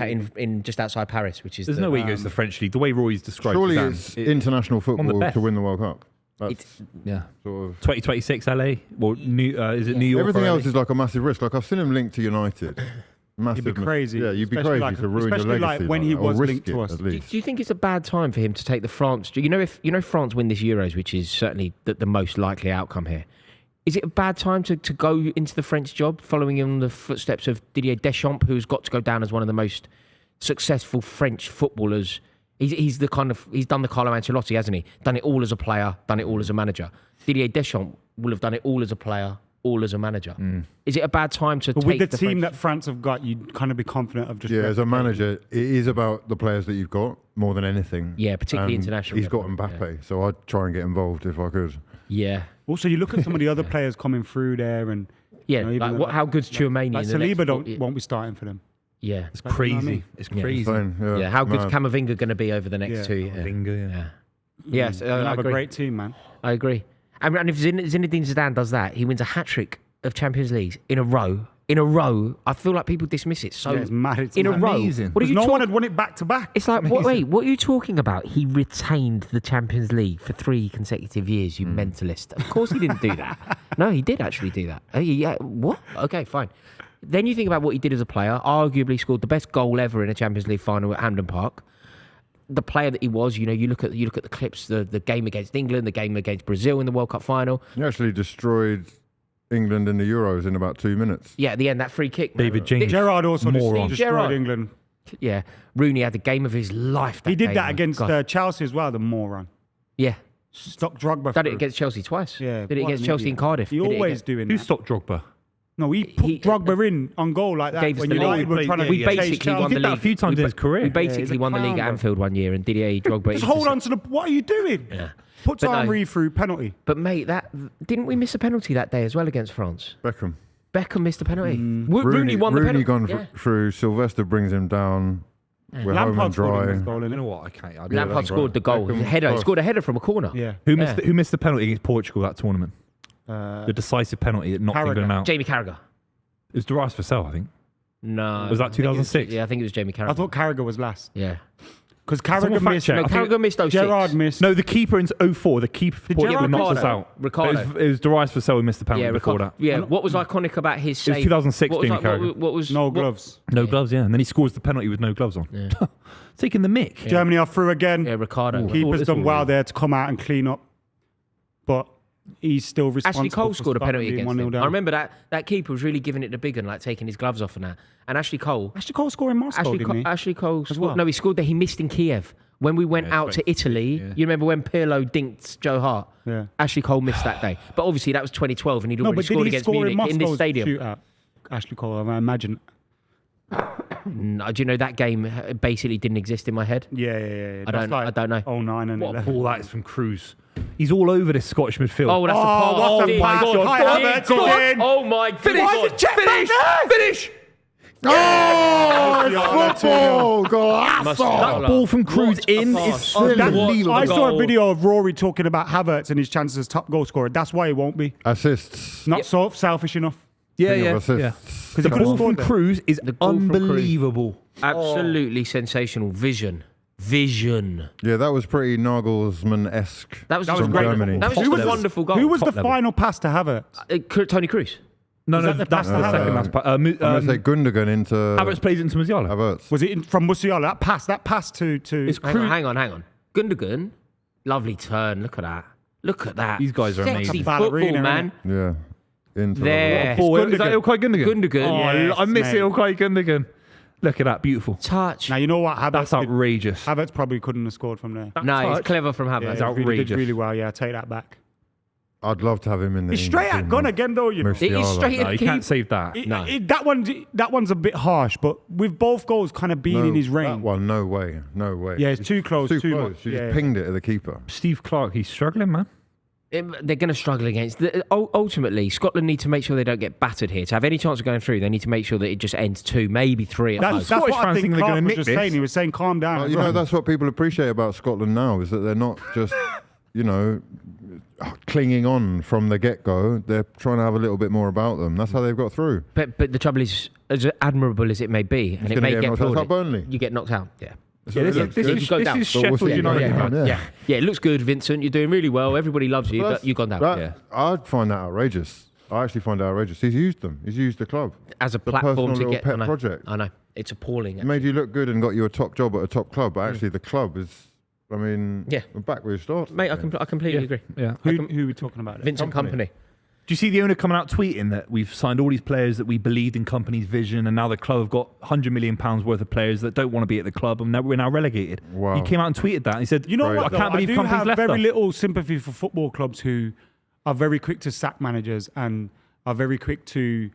Saint-Denis in just outside Paris, which is there's no way he goes to the French league. The way Roy's described Surely Zidane, it's international football best. to win the World Cup. That's It's- yeah. sort of 2026 LA. Well, is it New York? everything or else LA? is like a massive risk. Like I've seen him linked to United. Massive, You'd be crazy. Yeah, you'd be Especially crazy like- to ruin your especially legacy. like when he that, or was risk linked to it, us. At Do least. you think it's a bad time for him to take the France? If France win this Euros, which is certainly the most likely outcome here, is it a bad time to go into the French job, following in the footsteps of Didier Deschamps, who's got to go down as one of the most successful French footballers? He's done the Carlo Ancelotti, hasn't he? Done it all as a player, done it all as a manager. Didier Deschamps will have done it all as a player, all as a manager. Is it a bad time to But take with the team French? that France have got, you'd kind of be confident of just. Yeah, as a replicating. manager, it is about the players that you've got more than anything. Yeah, particularly And international. He's got level, Mbappe, so I'd try and get involved if I could. Yeah. Also, you look at some of the other players coming through there, and Yeah. You know, even Like how good's Tchouameni? like in the next Saliba won't be starting for them. Yeah. It's Like, you know what I crazy. mean? It's Yeah. crazy. Insane, Yeah. How good's mad. Camavinga going to be over the next Yeah. 2 years? Camavinga, Yeah. Yes, You'll I have a agree. great team, man. I agree. And if Zinedine Zidane does that, he wins a hat-trick of Champions Leagues in a row. In a row, I feel like people dismiss it. So Yeah, it's mad. It's in a mad. row. Amazing. What are Because you no one talking? had won it back to back. It's like, wait, what are you talking about? He retained the Champions League for 3 consecutive years, you mentalist. Of course he didn't do that. No, he did actually do that. Yeah, what? Okay, fine. Then you think about what he did as a player, arguably scored the best goal ever in a Champions League final at Hampden Park. The player that he was, you look at the clips, the game against England, the game against Brazil in the World Cup final. He actually destroyed England in the Euros in about 2 minutes. Yeah, at the end, that free kick. David James. Gerrard also Moron. destroyed Gerrard. England. Yeah, Rooney had the game of his life. He did game, that man. against God. Chelsea as well, the moron. Yeah, Stock Drogba. did it through. against Chelsea twice. Yeah, did it what against an Chelsea idiot. in Cardiff. He Did it always against- doing Who that. stopped Drogba? No, he put Drogba in on goal like that Gave us when the United lead. were trying to We chase basically Chelsea. won He the did that league a few times in his career. We he's basically a won the league clown, at bro. Anfield one year, and Didier Drogba. Just hold on to the. What are you doing? Yeah. Puts But no. Henry through penalty. But mate, didn't we miss a penalty that day as well against France? Beckham. Beckham missed a penalty. Rooney won the Rooney penalty. gone Yeah. through. Sylvester brings him down. We're home Lampard and scored dry. his goal, You innit? know what? I can't. Lampard scored the goal. Beckham- Header. He oh. scored a header from a corner. Yeah. Who missed the penalty against Portugal that tournament? Uh, The decisive penalty that knocked Carragher. England out. Jamie Carragher. It was Darius Vassell, I think. No. Was that I think it 2006? Yeah, I think it was Jamie Carragher. I thought Carragher was last. Yeah. Because Someone Carragher fact missed. check. No, I think- Carragher missed 06. Gerrard missed. No, the keeper in 04. The keeper for Portugal Gerrard knocked miss us that? out. Ricardo. It was Darius Vassell who missed the penalty Yeah, before that. Yeah, what was iconic about his It was save? 2006 What was, Jamie Carragher. what was No what- gloves. No gloves, yeah. And then he scores the penalty with no gloves on. Yeah. Taking the mick. Germany are through again. Yeah, Ricardo. Keeper's this done all well right. there to come out and clean up. But he's still responsible. Ashley Cole for scored a Scotland penalty being against 1-0 him. down. I remember that keeper was really giving it the big one, like taking his gloves off and that. And Ashley Cole scored in Moscow, didn't he? Ashley Cole scored. well? No, he scored that he missed in Kiev. When we went Yeah, out to 20. Italy, Yeah. you remember when Pirlo dinked Joe Hart? Yeah. Ashley Cole missed that day. But obviously that was 2012 and he'd No, already but scored did he against score in Munich in Moscow's this stadium. shootout? Ashley Cole, I imagine. No, do you know that game basically didn't exist in my head? Yeah. I don't know. 09 and What a 11. ball that is from Cruz. He's all over this Scottish midfield. Oh, that's the Oh, pass. what a Dear pass. God. Kai God. Havertz God. is in. Oh my God. Finish! Oh, it's football! Must- Golazo! Ball from Cruz What a in pass. is What a unbelievable. I saw a goal. video of Rory talking about Havertz and his chances as top goal scorer. That's why he won't be. Assists. Not so selfish enough. Yeah, King yeah, of yeah. assists. Because The he could have ball from scored there. Cruz is The goal from Cruz. unbelievable. Absolutely sensational. Vision. Yeah, that was pretty Nagelsmann-esque. That was from great. Germany. That was Top just a level. wonderful goal. Who was Top the level. final pass to Havertz? Tony Cruz. No, Was no, that the that's pass to the Havertz? second last pass. I'm going to say Gundogan into Havertz plays into Musiala. Havertz. Was it from Musiala? That pass to It's Hang on. Gundogan. Lovely turn. Look at that. These guys are Sexy amazing. football, Ballerina, man. Yeah. Into There. Ball, is Gundogan. that Ilkay Gundogan? Gundogan. Oh, Yes, I miss mate. Ilkay Gundogan. Look at that, beautiful. Touch. Now you know what Havertz That's did? outrageous. Havertz probably couldn't have scored from there. No, it's touch. clever from Havertz. That's he really did outrageous. really well. Yeah, take that back. I'd love to have him in the He's straight at gun again, though. You know, Mercy. It is straight No, at you the can't keep. save that. No. that one's a bit harsh, but with both goals kind of being in his That range. one, no way. Yeah, it's too close. Too Too close. much. You Yeah. just pinged it at the keeper. Steve Clark, he's struggling, man. They're going to struggle against. Ultimately, Scotland need to make sure they don't get battered here. To have any chance of going through, they need to make sure that it just ends 2, maybe 3 at That's most. what Scottish I fans think think they're Clark gonna was nick just this. saying. He was saying, calm down. You know, that's what people appreciate about Scotland now is that they're not just, clinging on from the get-go. They're trying to have a little bit more about them. That's how they've got through. But the trouble is, as admirable as it may be, and it gonna may get get knocked out. It's like applauded, Burnley. you get knocked out. Yeah. So Yeah, it this, looks this good. is, You go this down. is But we'll Sheffield see. United. Yeah. man. Yeah, it looks good, Vincent. You're doing really well. Everybody loves you, but you've gone down. I'd find that outrageous. I actually find it outrageous. He's used them. He's used the club. As a The platform personal to little get. pet I know. project. I know. It's appalling. It made you look good and got you a top job at a top club. But actually, the club is, Yeah. we're back where we started. Mate, I completely agree. Yeah. Who are we talking about? Vincent Company. Do you see the owner coming out tweeting that we've signed all these players that we believed in company's vision, and now the club have got £100 million worth of players that don't want to be at the club, and now we're now relegated? Wow. He came out and tweeted that. He said, You know Right. what? I though? can't believe do company's have left very us. little sympathy for football clubs who are very quick to sack managers and are very quick to,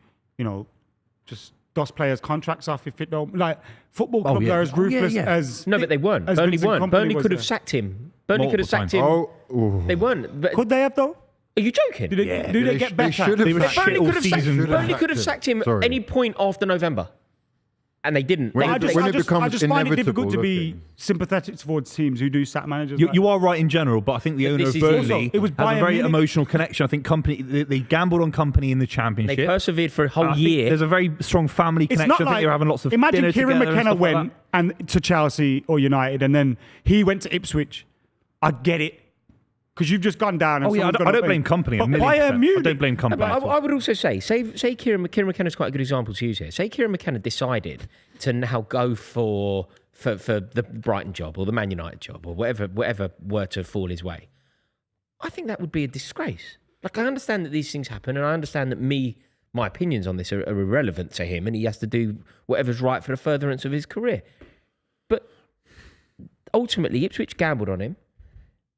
just dust players' contracts off if it don't. Like football clubs yeah. are as Oh, yeah, ruthless yeah. as. No, but they weren't. as Burnley Vincent weren't. Kompany Burnley was could have there. sacked him. Burnley could have Multiple sacked him. Oh, ooh. They weren't. But, Could they have though? are you joking? Do they get They better? should have They were sacked shit Burnley all could have sacked, season. Burnley could have sacked him Sorry. any point after November. And they didn't. When They- it- they- when I it becomes just find it difficult inevitable to be looking. sympathetic towards teams who do sack managers. You are right in general, but I think the owner this of is Burnley also- it was has a Bayern very Munich. emotional connection. I think company they gambled on company in the championship. they persevered for a And whole I think year. There's a very strong family It's connection. not I think like they were having lots of imagine dinner Kieran together and McKenna stuff like went that. and to Chelsea or United, and then he went to Ipswich. I get it because you've just gone down. And Oh yeah, someone's I gonna don't pay. blame company. But a million Bayern percent. I Munich- don't blame No, company. but at all. I would also say Kieran McKenna's quite a good example to use here. Say Kieran McKenna decided to now go for the Brighton job or the Man United job or whatever were to fall his way. I think that would be a disgrace. Like, I understand that these things happen, and I understand that my opinions on this are irrelevant to him, and he has to do whatever's right for the furtherance of his career. But ultimately, Ipswich gambled on him.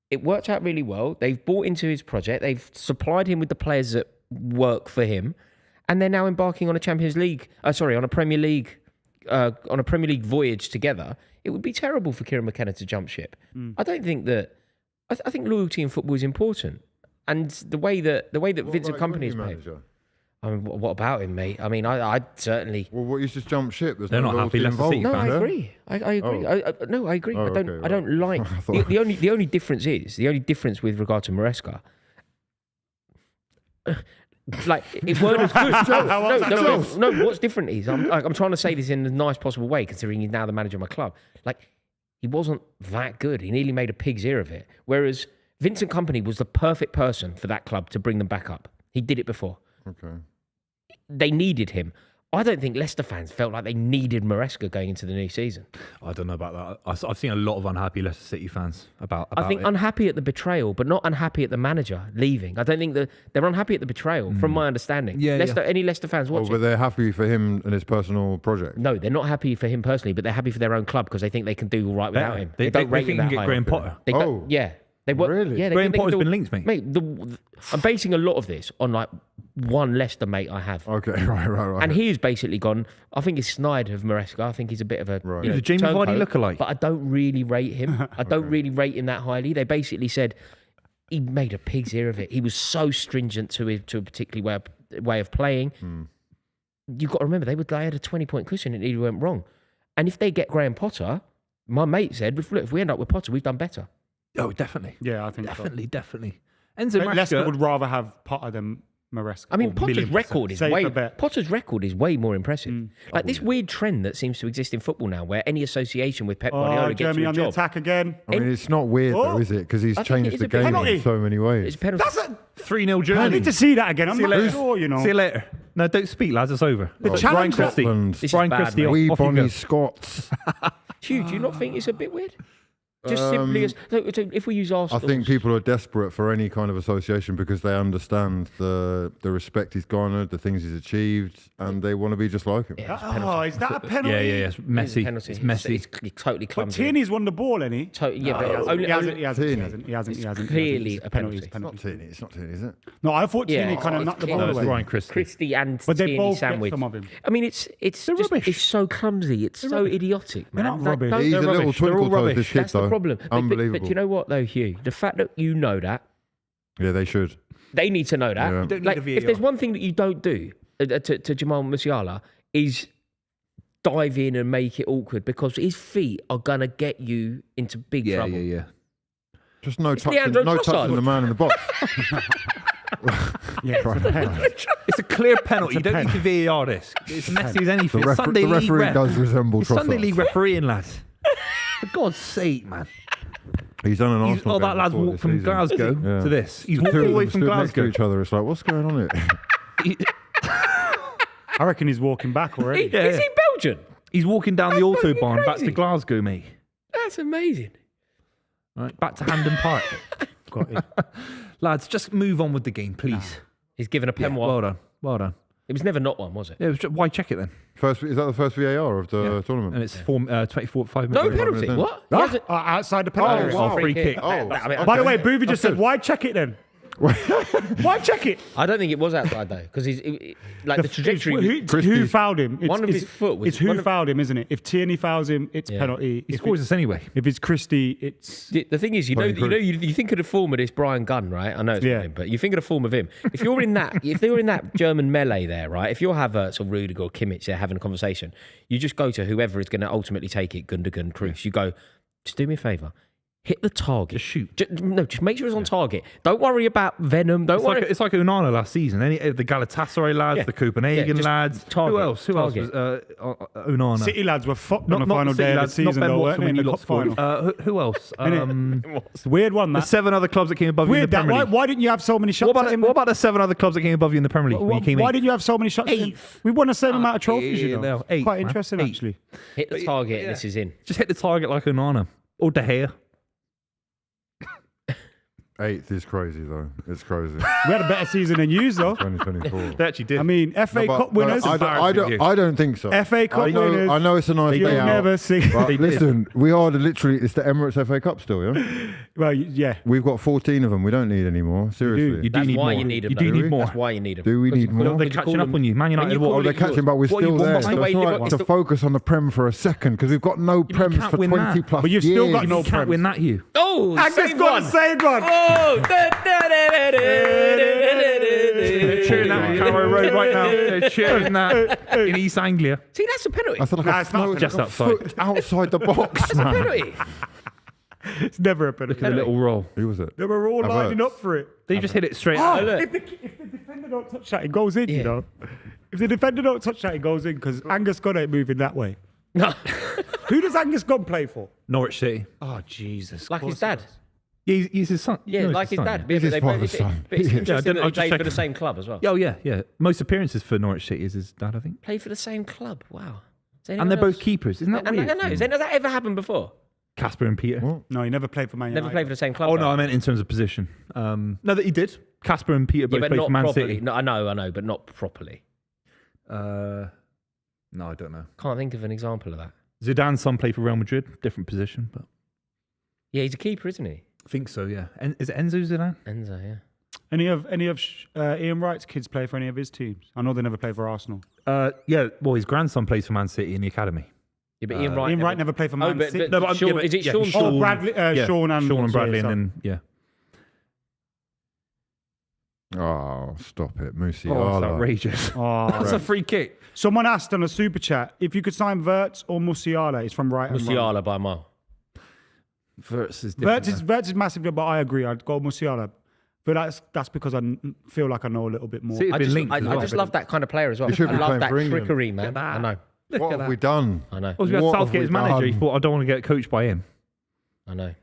It worked out really well. They've bought into his project. They've supplied him with the players that work for him, and they're now embarking on a Champions League. On a Premier League, on a Premier League voyage together. It would be terrible for Kieran McKenna to jump ship. I don't think that. I think loyalty in football is important, and the way that Vincent Kompany's played. manager. I mean, what about him, mate? I mean, I'd certainly. Well, what, you just jump ship? There's They're no not happy, loyalty Leicester City involved. No, I fans, agree. I agree. Oh. No, I agree. Oh, I don't. okay, I don't like. I thought- The only difference is the only difference with regard to Maresca. Like, it weren't as good. No. What's different is I'm trying to say this in the nice possible way, considering he's now the manager of my club. Like, he wasn't that good. He nearly made a pig's ear of it. Whereas Vincent Kompany was the perfect person for that club to bring them back up. He did it before. Okay. They needed him. I don't think Leicester fans felt like they needed Maresca going into the new season. I don't know about that. I've seen a lot of unhappy Leicester City fans about I think it. unhappy at the betrayal, but not unhappy at the manager leaving. I don't think they're unhappy at the betrayal, from my understanding. Yeah, Any Leicester fans Oh, watching? but they're happy for him and his personal project. No, they're not happy for him personally, but they're happy for their own club because they think they can do all right without him. They don't rate think him he that can get high. Graham Potter. They don't- Oh. yeah. They were, Really? Yeah, Graham they Potter's can do- been linked, mate. I'm basing a lot of this on like one Leicester mate I have. Okay, right. And he's basically gone, I think he's snide of Maresca. I think he's a bit of a Right. you know, He's a Jamie turncoat, Vardy lookalike. But I don't really rate him. I don't really rate him that highly. They basically said he made a pig's ear of it. He was so stringent to a particular way of playing. You've got to remember, they had a 20-point cushion and it went wrong. And if they get Graham Potter, my mate said, look, if we end up with Potter, we've done better. Oh, definitely. Yeah, I think Definitely. Enzo Leicester Maresca would rather have Potter than Maresca. I mean, Or Potter's record is Safer bet. Potter's record is way more impressive. Like this weird trend that seems to exist in football now, where any association with Pep Guardiola gets Germany you a on the job. attack again. I mean, it's not weird though, Oh. is it? Because he's I think it changed is the a bit game penalty. in so many ways. It's a penalty. That's a 3-0 I Germany. need to see that again. I'm See you not later. sure, you know. See you later. No, don't speak, lads. It's over. The Brian challenge that- Christie. Scotland. This is Brian bad, Christie. mate. We Off you Bonnie go. Scots. Hugh, do you not think it's a bit weird? Just simply as so if we use I Arsenal, think people are desperate for any kind of association because they understand the respect he's garnered, the things he's achieved, and they want to be just like him. Yeah, it's Oh, is that a penalty? Yeah. It's messy. penalty. It's messy. It's totally But clumsy. Tierney's won the ball, ain't he? Yeah, but only, He hasn't. It's clearly It's a penalty. It's It's not Tierney, is it? No, I thought Yeah, Tierney kind of it's knocked the clear. ball No, it's away. Brian Christie. Christie and But they Tierney both get sandwich. some of him. I mean, it's just rubbish. it's so clumsy. It's so idiotic, man. They're not Like, rubbish. don't- He's a they're little rubbish. They're all twinkle toes, rubbish. this kid, That's the though. problem. But Unbelievable. you know what, though, Hugh? The fact that you know that, Yeah, they should. they need to know that. Yeah. Don't need Like, a VAR. if there's one thing that you don't do to Jamal Musiala is dive in and make it awkward because his feet are gonna get you into big trouble. Yeah. Just no Leandro touching Trossard. the man in the box. Yeah, it's a penalty. It's a clear penalty. You don't need to VAR this. It's messy as anything. The, Sunday the League referee ref. does resemble It's Sunday Trossard. League refereeing, lads. For God's sake, man. He's done an Arsenal That game lad's before walked this from season. Glasgow Yeah. to this. He's The walked two all of the way them from stood next to Glasgow. each other. It's like, what's going on here? I reckon he's walking back already. Is he Belgian? He's walking down the That's fucking autobahn back to crazy. Glasgow, mate. That's amazing. Right, back to Hampden Park. Got it. Lads, just move on with the game, please. He's given a pen one. Well done. It was never not one, was it? Yeah, why check it then? Is that the first VAR of the tournament? And it's 24, 5 No minutes. penalty. then. What? He hasn't- Outside the penalty area. wow. Free kick. Oh, By the way, Buvey just said, why check it then? Why check it? I don't think it was outside though, because like the trajectory. Who fouled him? One of his foot was- It's who one of- fouled him, isn't it? If Tierney fouls him, it's Yeah. penalty. He If scores us anyway. If it's Christie, it's The thing is, you think of the form of this Brian Gunn, right? I know it's Yeah. not him, but you think of the form of him. If you're in that German melee there, right? If you're Havertz or Rudiger or Kimmich there having a conversation, you just go to whoever is going to ultimately take it, Gundogan, Kroos. You go, just do me a favour. Hit the target. Just shoot. Just make sure it's on target. Don't worry about Venom. Don't worry. It's like Onana last season. Any of the Galatasaray lads, Yeah. the Copenhagen Yeah, just lads. target, Who else? Who target. else was Onana? City lads were fucked on the not final City day of the lads, not season, Ben though, weren't Watson they? when In he the got cup final. scored. Who else? It's a weird one. The That 7 other clubs that came above you in weird. the That Premier why, League. why didn't you have so many shots? What at him? about the 7 other clubs that came above you in the Premier League when you came Why in? didn't you have so many shots? Eighth. We won the same amount of trophies, you yeah, know. no, eighth, Quite man. interesting, Eighth. actually. Hit the target. This is in. Just hit the target like Onana or De Gea. 8th is crazy, though. It's crazy. We had a better season than you, though. 2024. They actually did. I mean, FA No, Cup but winners. I don't think so. FA Cup winners. I know it's a nice You'll day out. never see. But They did. listen, we are it's the Emirates FA Cup still, yeah? Well, yeah. We've got 14 of them. We don't need any more. Seriously. You do That's need why more. you need them. You do though. need more. That's why you need them. Do we need more? They're you call catching up them- on you. Man United. you what? call Oh, it they're catching, but we're What, you still there. bombast That's away, right. it's To the- focus on the Prem for a second, because we've got no Prem can't for win 20 that. plus But you've still years. got no You can't win that, you. Oh, Angus same got one. the same one. Oh, They're cheering that on Carrow Road right now. They're cheering that in East Anglia. see, that's a penalty. That's like Nah, a it's not. float- Just a outside. foot outside the box, That's a man. penalty. It's never a penalty. Look at the little roll. Who was it? They were all Havertz. lining up for it. They just hit it straight Oh, out. look. if the defender don't touch that, it goes in, Yeah. you know. If the defender don't touch that, it goes in because Angus got it moving that way. No. Who does Angus Gunn play for? Norwich City. Oh, Jesus. Like his dad. Yeah, he's his son. Yeah, No, he's like his son, dad. yeah. He's his They father's both- son. But it's Yeah. interesting that I'll he just played check for the it. same club as well. Oh, yeah. Most appearances for Norwich City is his dad, I think. Played for the same club. Wow. And they're both keepers. Isn't that I weird? know. Has that ever happened before? Casper and Peter. What? No, he never played for Man United. Never played for the same club. Oh, though. no, I meant in terms of position. No, that he did. Casper and Peter Yeah, both but played not for Man properly. City. No, I know, but not properly. No, I don't know. Can't think of an example of that. Zidane's son played for Real Madrid. Different position, but Yeah, he's a keeper, isn't he? I think so, yeah. Is it Enzo Zidane? Enzo, yeah. Any of Ian Wright's kids play for any of his teams? I know they never played for Arsenal. Yeah, well, his grandson plays for Man City in the academy. Yeah, but Ian Wright. Ian Wright never played for Man City. No, but Sean, yeah, but- is it yeah, Sean? Sean- Oh, Bradley, Yeah, Sean and Bradley, sorry. and then, yeah. Oh, stop it, Oh, that's Musiala. outrageous. Oh, That's a free kick. someone asked on a super chat if you could sign Wirtz or Musiala. It's from right. Musiala by a mile. Wirtz is different. Wirtz is massive, but I agree. I'd go Musiala. But that's because I feel like I know a little bit more. See, it's I been just, linked I, as I well. just love that kind of player as well. He should I be love playing that for England. trickery, man. I know. What have we done? I know. Well, we had What have Southgate we as manager. He done? thought, I don't want to get coached by him. I know.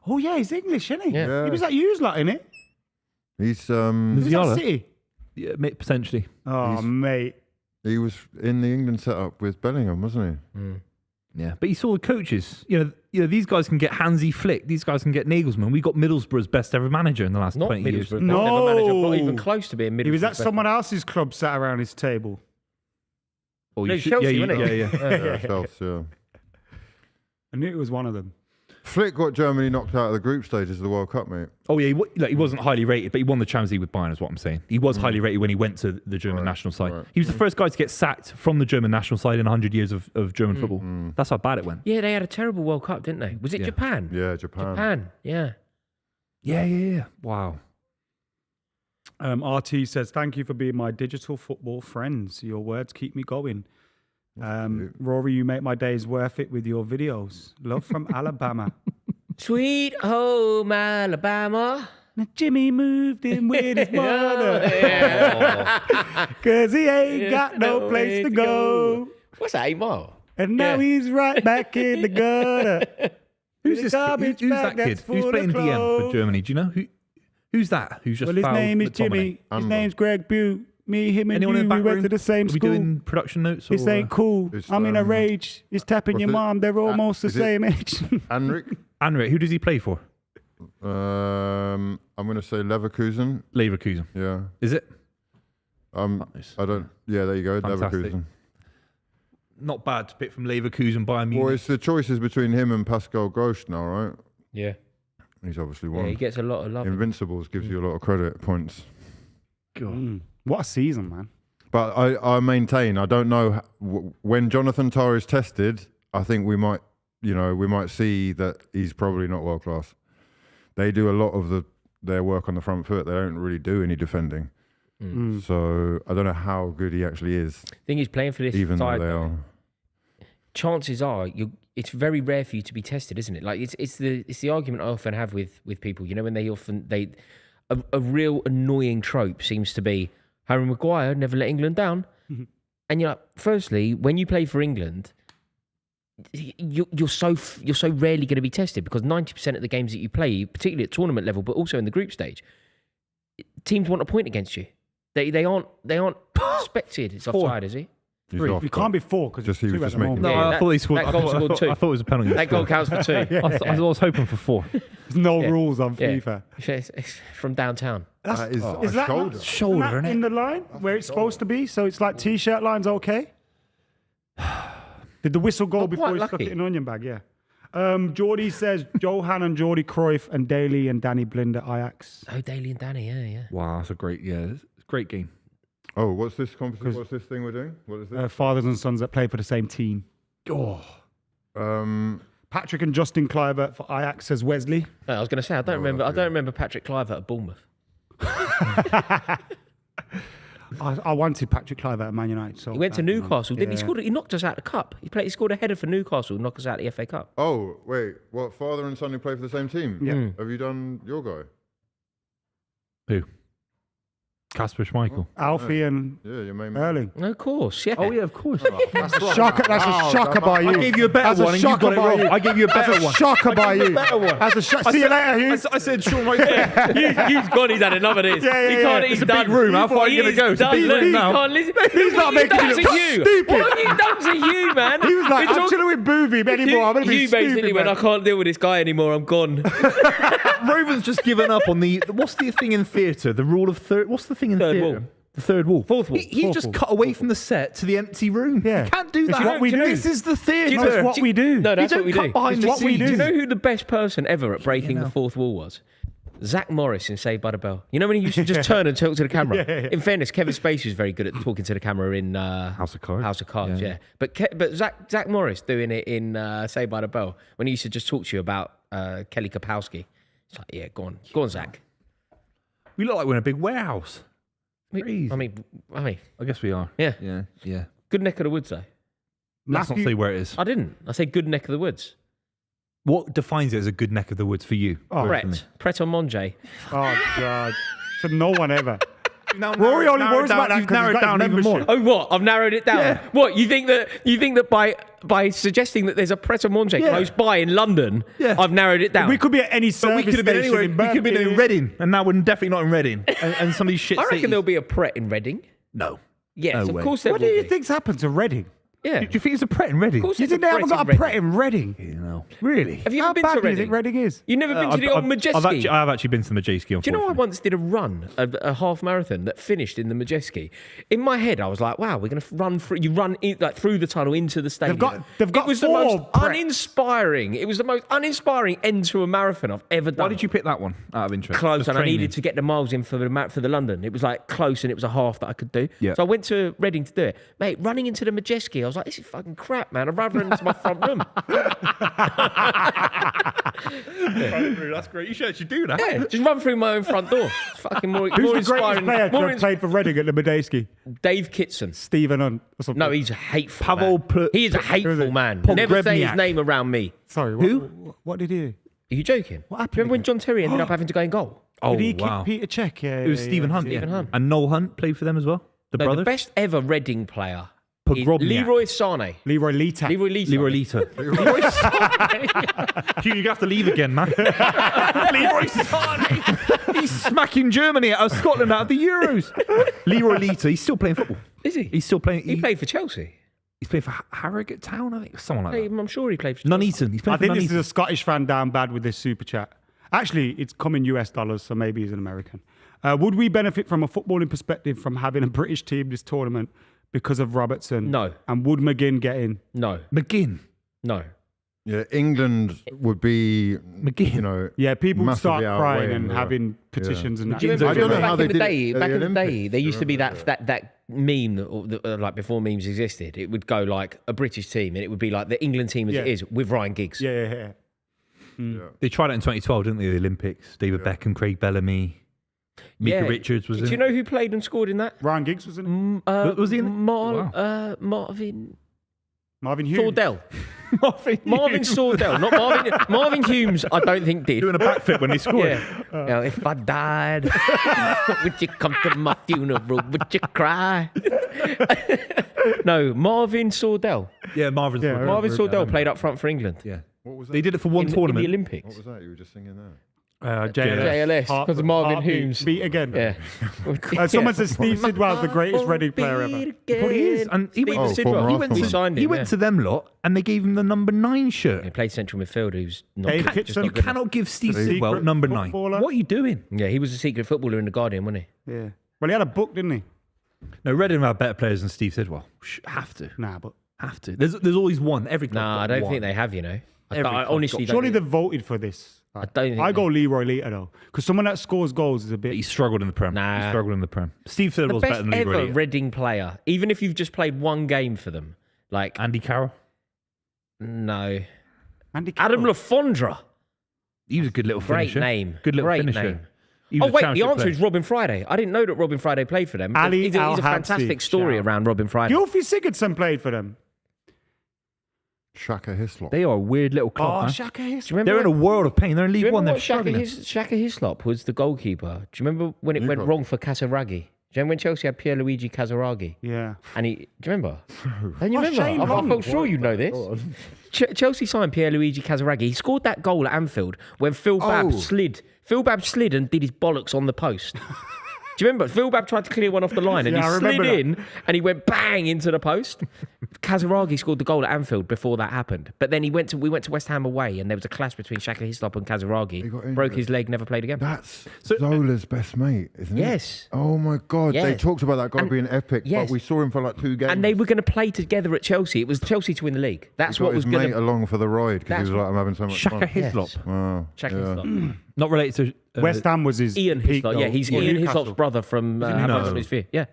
Oh yeah, he's English, isn't he? Yeah. He was at Hughes lot, innit? He's He was at Musiala? City. Yeah, potentially. Oh mate. he was in the England setup with Bellingham, wasn't Yeah, but you saw the coaches. You know, these guys can get Hansi Flick. These guys can get Nagelsmann. We got Middlesbrough's best ever manager in the last Not 20 years. Middlesbrough. No. Never manager, not even close to being Middlesbrough. He was at someone else's club, sat around his table. Oh, No, you should, Chelsea, yeah, wasn't it? yeah. he? Yeah, Chelsea, yeah. I knew it was one of them. Flick got Germany knocked out of the group stages of the World Cup, mate. Oh, yeah. He wasn't highly rated, but he won the Champions League with Bayern, is what I'm saying. He was highly rated when he went to the German national side. right. He was the first guy to get sacked from the German national side in 100 years of German football. That's how bad it went. Yeah, they had a terrible World Cup, didn't they? Was it Yeah. Japan? Yeah, Japan. Japan, yeah. Yeah. Wow. RT says, thank you for being my digital football friends. Your words keep me going. Rory, you make my days worth it with your videos. Love from Alabama. Sweet home Alabama. Now Jimmy moved in with his mother. Yeah. Cause he ain't got no place to go. What's that, 8 Mile? And now Yeah. he's right back in the gutter. Who's With a this? garbage Who's bag that kid? that's Who's full playing of DM for clothes. Germany? Do you know who's that? Who's just Well, his fouled name is McTominay? Jimmy. His Amber. name's Greg Bew. Me, him, and Anyone you, in the we back went room? to the same Are we school. doing production notes? This or, ain't cool. It's, I'm in a rage. He's tapping what's your it? mom. They're almost the is it- same age. Anric? Anric, who does he play for? I'm going to say Leverkusen. Leverkusen. Yeah. Is it? I don't. Yeah, there you go. Fantastic. Leverkusen. Not bad to pick from Leverkusen, Bayern Munich. Well, it's the choices between him and Pascal Grosch now, right? Yeah. He's obviously Yeah, won. he gets a lot of love. Invincibles gives you a lot of credit points. What a season, man. But I maintain, I don't know when Jonathan Tah is tested. I think we might see that he's probably not world class. They do a lot of their work on the front foot. They don't really do any defending. So I don't know how good he actually is, thing is, playing for this even though side, they though, are. chances are it's very rare for you to be tested, isn't it? Like it's the argument I often have with people. You know, when a real annoying trope seems to be Harry Maguire never let England down, and you're like, firstly, when you play for England, you're so rarely going to be tested because 90% of the games that you play, particularly at tournament level, but also in the group stage, teams want a point against you. They aren't expected. It's offside, is he? He's Three. off, You but can't be 4 because just it's he 2 was at just the making- moment. No, Yeah, I thought he scored. that goal scored two. I thought it was a penalty. That goal counts for 2. I was hoping for 4. There's no Yeah. rules on Yeah. FIFA. It's from downtown. That is Is a that shoulder. not- Shoulder, isn't that innit? in the line where it's supposed to be? So it's like t-shirt line's okay? Did the whistle go Not before quite he stuck lucky. it in an onion bag? Yeah. Geordie says Johan and Geordie Cruyff and Daly and Danny Blind at Ajax. Oh, Daly and Danny, yeah. Wow, that's a great great game. Oh, what's this competition? What's this thing we're doing? What is this? Fathers and sons that play for the same team. Oh, Patrick and Justin Kluivert for Ajax, says Wesley. No, I was going to say I don't remember Patrick Kluivert at Bournemouth. I wanted Patrick Kluivert at Man United. So He went to Newcastle, didn't he? Yeah. He knocked us out of the cup. He scored a header for Newcastle, knocked us out of the FA Cup. Oh, wait. What? Father and son who play for the same team? Yeah. Have you done your guy? who? Kasper Schmeichel. Alfie and Yeah, your main man. Erling. No, of course, yeah. Oh yeah, of course. That's a shocker by you. I gave you a better That's a one and you shocker got it by wrong. you. I gave you a better one. Shocker by you. better one. That's a See you later, Hugh. I said Sean right there. You've gone, he's had enough of this. Yeah, He can't, yeah. he's It's a done. big room. How far are you going to go? It's a big room now. Can't listen. He's not making What have it you done look to you? stupid. What have you done to you, man? He was like, We're I'm talking- chilling with Buvey anymore. I'm going to be You basically stupid, went, I man. can't deal with this guy anymore, I'm gone. Roven's just given up on the. What's the thing in theatre? The rule of third. What's the thing in Third theatre? wall. The third wall. Fourth wall. He's Fourth just wall. cut away from the set to the empty room. Yeah. You can't do It's that. what we do. This is the theatre. It's what we do. No, that's You what we don't do. cut behind It's the what we scenes. do. You know who the best person ever at breaking know. the fourth wall was? Zach Morris in Saved by the Bell. You know when he used to just turn and talk to the camera? Yeah. In fairness, Kevin Spacey was very good at talking to the camera in House of Cards. House of Cards, Yeah. yeah. But Zach Morris doing it in Saved by the Bell, when he used to just talk to you about Kelly Kapowski. It's like, yeah, go on, Zach. We look like we're in a big warehouse. Crazy. I mean, I guess we are. yeah. Yeah. Good neck of the woods, though. Let's not say where it is. I didn't. I say good neck of the woods. What defines it as a good neck of the woods for you? Pret on Monje. Oh, God. So no one ever. Now, Rory only worries about that You've because he's narrowed got his down even membership. more. Oh, what? I've narrowed it down. Yeah. What? You think that by suggesting that there's a Pret a Manger Yeah. close by in London, Yeah. I've narrowed it down? We could be at any But service we could have been station anywhere. in We could have been Birmingham. in Reading, and now we're definitely not in Reading. And some of these shit I reckon cities. there'll be a Pret in Reading. No. Yes, No of way. course there What will do you be. think's happened to Reading? Yeah. Do you think it's a Pret in Reading? Of course You there's think they haven't got a Reading. Pret in Reading? You know. Really? Have you How ever been bad to do you think Reading? Reading is? You've never been to the old Majeski? I have actually been to the Majeski, unfortunately. Do you know I once did a run, a half marathon that finished in the Majeski? In my head, I was like, "Wow, we're going to run through." You run like through the tunnel into the stadium. they've got it was the four most Prets. uninspiring. It was the most uninspiring end to a marathon I've ever done. Why did you pick that one out of interest? Close, Just and I training. needed to get the miles in for the London. It was like close, and it was a half that I could do. Yeah. So I went to Reading to do it, mate. Running into the Majeski, I was like, "This is fucking crap, man. I'd rather run into my front room." That's great. You should actually do that. Yeah, just run through my own front door. It's fucking more Who's the greatest inspiring. player to More have played for Reading at the Medeski? Dave Kitson. Stephen Hunt or something. No, he's a hateful Pavel man. He is a hateful man. Never say his Pogrebniak. name around me. Sorry, what did he do? Are you joking? What happened Remember when again? John Terry ended up having to go in goal? Oh, Did he wow. kick Peter Cech? Yeah, It was Stephen Hunt, Stephen yeah. Hunt. And Noel Hunt played for them as well. The No, brothers. the best ever Reading player is Pogrebniak. Leroy Sane. Leroy Lita. Leroy Lee. Leroy Lita. Hugh, you have to leave again, man. Leroy Sane. He's smacking Germany out of Scotland out of the Euros. Leroy Lita. He's still playing football. Is he? He's still playing. He played for Chelsea. He's playing for Harrogate Town, I think, someone like that. I'm sure he played for Chelsea. Nuneaton. He's playing I for think this Nuneaton. is a Scottish fan down bad with this super chat. Actually, it's come in US dollars, so maybe he's an American. Would we benefit from a footballing perspective from having a British team this tournament because of Robertson? No. And would McGinn get in? No. McGinn. No. Yeah, England would be, McGinn. you know, Yeah, people would start massively crying outweighing and the- having petitions and that. Do you remember, I don't know back how in they the did day? it at Back the in the day, Olympics. there used to be Do you remember that meme, like before memes existed. It would go like a British team, and it would be like the England team as Yeah. it is with Ryan Giggs. Yeah. They tried it in 2012, didn't they? The Olympics. David Beckham, Craig Bellamy, Mika Richards was Do in you know who played and scored in that? Ryan Giggs was in it. Was he in it? Marvin Marvin Hughes. Sordell. Marvin Marvin Hughes. Sordell, not Marvin. Marvin Humes, I don't think did. Doing a backflip when he scored. Yeah. Now, if I died, would you come to my funeral? Would you cry? No, Marvin Sordell. Yeah, Marvin. Yeah, Sordell. Marvin Sordell played up front for England. Yeah. What was that? They did it for one in tournament. the Olympics. What was that you were just singing there? JLS, because of Marvin Heartbeat. Humes. Beat again. Yeah. Someone says Steve Sidwell's the greatest Reading player ever. He probably is. And he went, Oh, Sidwell. former He went, Arsenal. we signed him. he went to them lot and they gave him the number 9 shirt. He played central midfield. Who's not Dave good, just Kitson. not You good enough. cannot give Steve Secret Sidwell number 9. footballer. What are you doing? Yeah, he was a secret footballer in the Guardian, wasn't Yeah. Well, he had a book, didn't he? No, Reading have better players than Steve Sidwell. Have to. Nah, but Have to. There's always one. Every he? club's Nah, got I don't one. think they have. You know, Every I club's honestly got- don't. surely they've voted for this. I don't think I go they- Leroy Lita though, because someone that scores goals is a But bit. he struggled in the Prem. Nah. He struggled in the Prem. Steve the Sidwell's better best than Leroy ever Lita. Reading player, even if you've just played one game for them. Like Andy Carroll. no, Andy Adam Carroll. Lafondra. He was a good little Great finisher. name. Good little Great finisher. name. He Oh was a wait, the championship answer player. is Robin Friday. I didn't know that Robin Friday played for them. Ali He's a Al-Hadsi. fantastic story Shout. around Robin Friday. Gylfi Sigurdsson played for them. Shaka Hislop. They are a weird little club, man. Shaka Do you Hislop. remember They're in a world of pain. They're in do you League One. remember They're what struggling. Shaka Hislop was the goalkeeper? Do you remember when it went Newcastle. wrong for Casaraghi? you remember when Chelsea had Pierluigi Casaraghi? Yeah. And do you remember? And you Oh, remember? Shane I Long. felt sure you'd know this. Chelsea signed Pierluigi Casaraghi. He scored that goal at Anfield when Phil Babb slid. Phil Babb slid and did his bollocks on the post. Do you remember? Phil Babb tried to clear one off the line and he slid in and he went bang into the post. Casaraghi scored the goal at Anfield before that happened. But then we went to West Ham away and there was a clash between Shaka Hislop and Casaraghi. Broke his leg, never played again. That's Zola's best mate, isn't it? Yes. Oh my God. Yes. They talked about that guy being epic, yes. but we saw him for like 2 games. And they were going to play together at Chelsea. It was Chelsea to win the league. That's He got what was his going mate to... along for the ride because he was like, I'm having so much Shaka fun. Hislop. Wow. Shaka Yeah. Hislop. Not related to West Ham was his Ian peak, Hislop. though. Yeah, he's Or Ian Newcastle. Hislop's brother from Hammersmith Sphere. Yeah.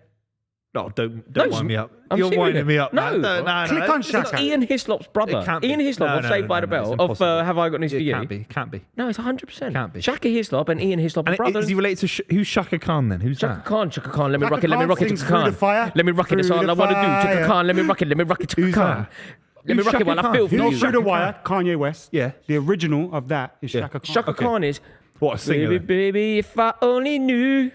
No, don't wind me up. I'm You're serious. winding me up. No. man. No. Click on It's Shaka. Ian Hislop's brother. It can't be. Ian Hislop of Saved by the Bell, of Have I Got News for You? Can't be. No, it's 100%. Can't be. Shaka Hislop and Ian Hislop are And brothers. is he related to who's Shaka Khan then? Who's Chaka that? Khan, Chaka Khan, let me Chaka rock it, let me Khan rock it, sings Chaka Khan. Through the Fire. Let me rock it, that's all Through I the want to do. Chaka fire. Khan, let me rock it, Chaka Who's Khan. that? Let me Who's rock it while Shaka I feel Khan? for You know you. Through the Wire, Kanye West. Yeah. The original of that is Shaka Khan. Shaka Khan is, What a singer. baby, then. baby, if I only knew.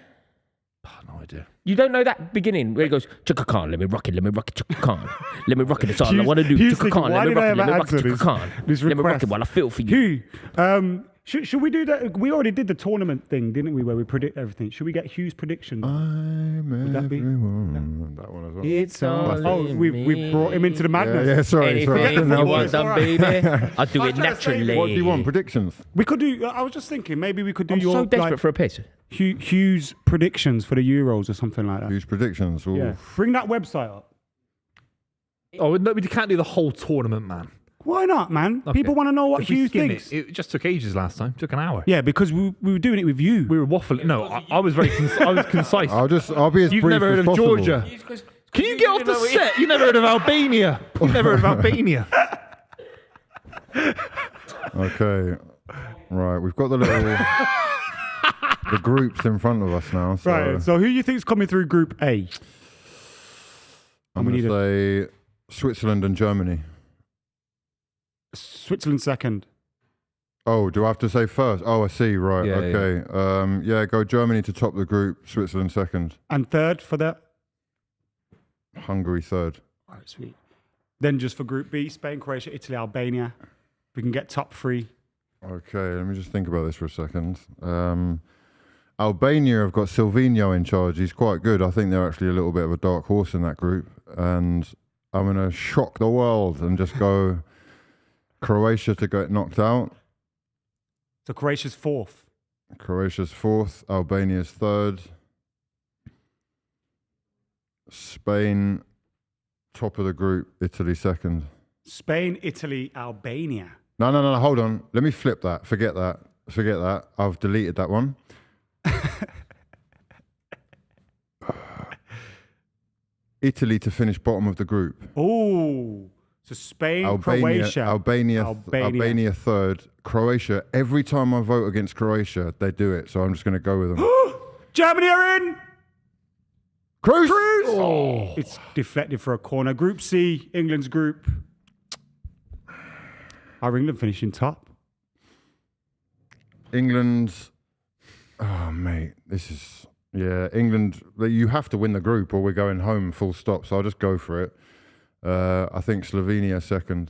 No idea. You don't know that beginning where he goes, Chaka Khan, let me rock it, Chaka Khan. Let me rock it, that's all I Hughes- want to do. Hughes Chaka thinking, Khan, why let me did I rock it, ever Chaka answer Khan. this Let me rock request? it while I feel for you. Hugh, should we do that? We already did the tournament thing, didn't we, where we predict everything? Should we get Hugh's predictions? I'm that be? everyone. That one as well. It's all Oh, in we brought him into the Yeah, madness. yeah, sorry. Anything No, you what- want done, baby. I'll do it naturally. What do you want? Predictions? We could do. I was just thinking, maybe we could do I'm your so desperate like, for a piss. Hugh's predictions for the Euros or something like that. Whose predictions? Ooh. Yeah, bring that website up. Oh, no, we can't do the whole tournament, man. Why not, man? Okay. People want to know what If we Hugh skim thinks. It just took ages last time. It took an hour. Yeah, because we were doing it with you. We were waffling. No, I was very I was concise. I'll be as You've brief never heard as of possible. Georgia. Can you get off the set? You never heard of Albania. You've never heard of Albania. Okay. Right, we've got the little the groups in front of us now. So Right. So who do you think's coming through Group A? I'm we going to say Switzerland and Germany. Switzerland second. Oh, do I have to say first? Oh, I see. Right. Yeah, okay. Yeah, go Germany to top the group. Switzerland second. And third for that? Hungary third. All right, sweet. Then just for Group B, Spain, Croatia, Italy, Albania. We can get top 3. Okay, let me just think about this for a second. Albania have got Silvino in charge. He's quite good. I think they're actually a little bit of a dark horse in that group. And I'm going to shock the world and just go Croatia to get knocked out. So Croatia's 4th. Croatia's 4th. Albania's 3rd. Spain, top of the group. Italy 2nd. Spain, Italy, Albania. No. Hold on. Let me flip that. Forget that. I've deleted that one. Italy to finish bottom of the group. Oh, so Spain, Albania, Croatia. Albania third. Croatia. Every time I vote against Croatia, they do it. So I'm just going to go with them. Germany are in. Cruz! Oh. It's deflected for a corner. Group C, England's group. Are England finishing top? England's. Oh, mate. This is. Yeah, England. You have to win the group or we're going home full stop. So I'll just go for it. I think Slovenia 2nd.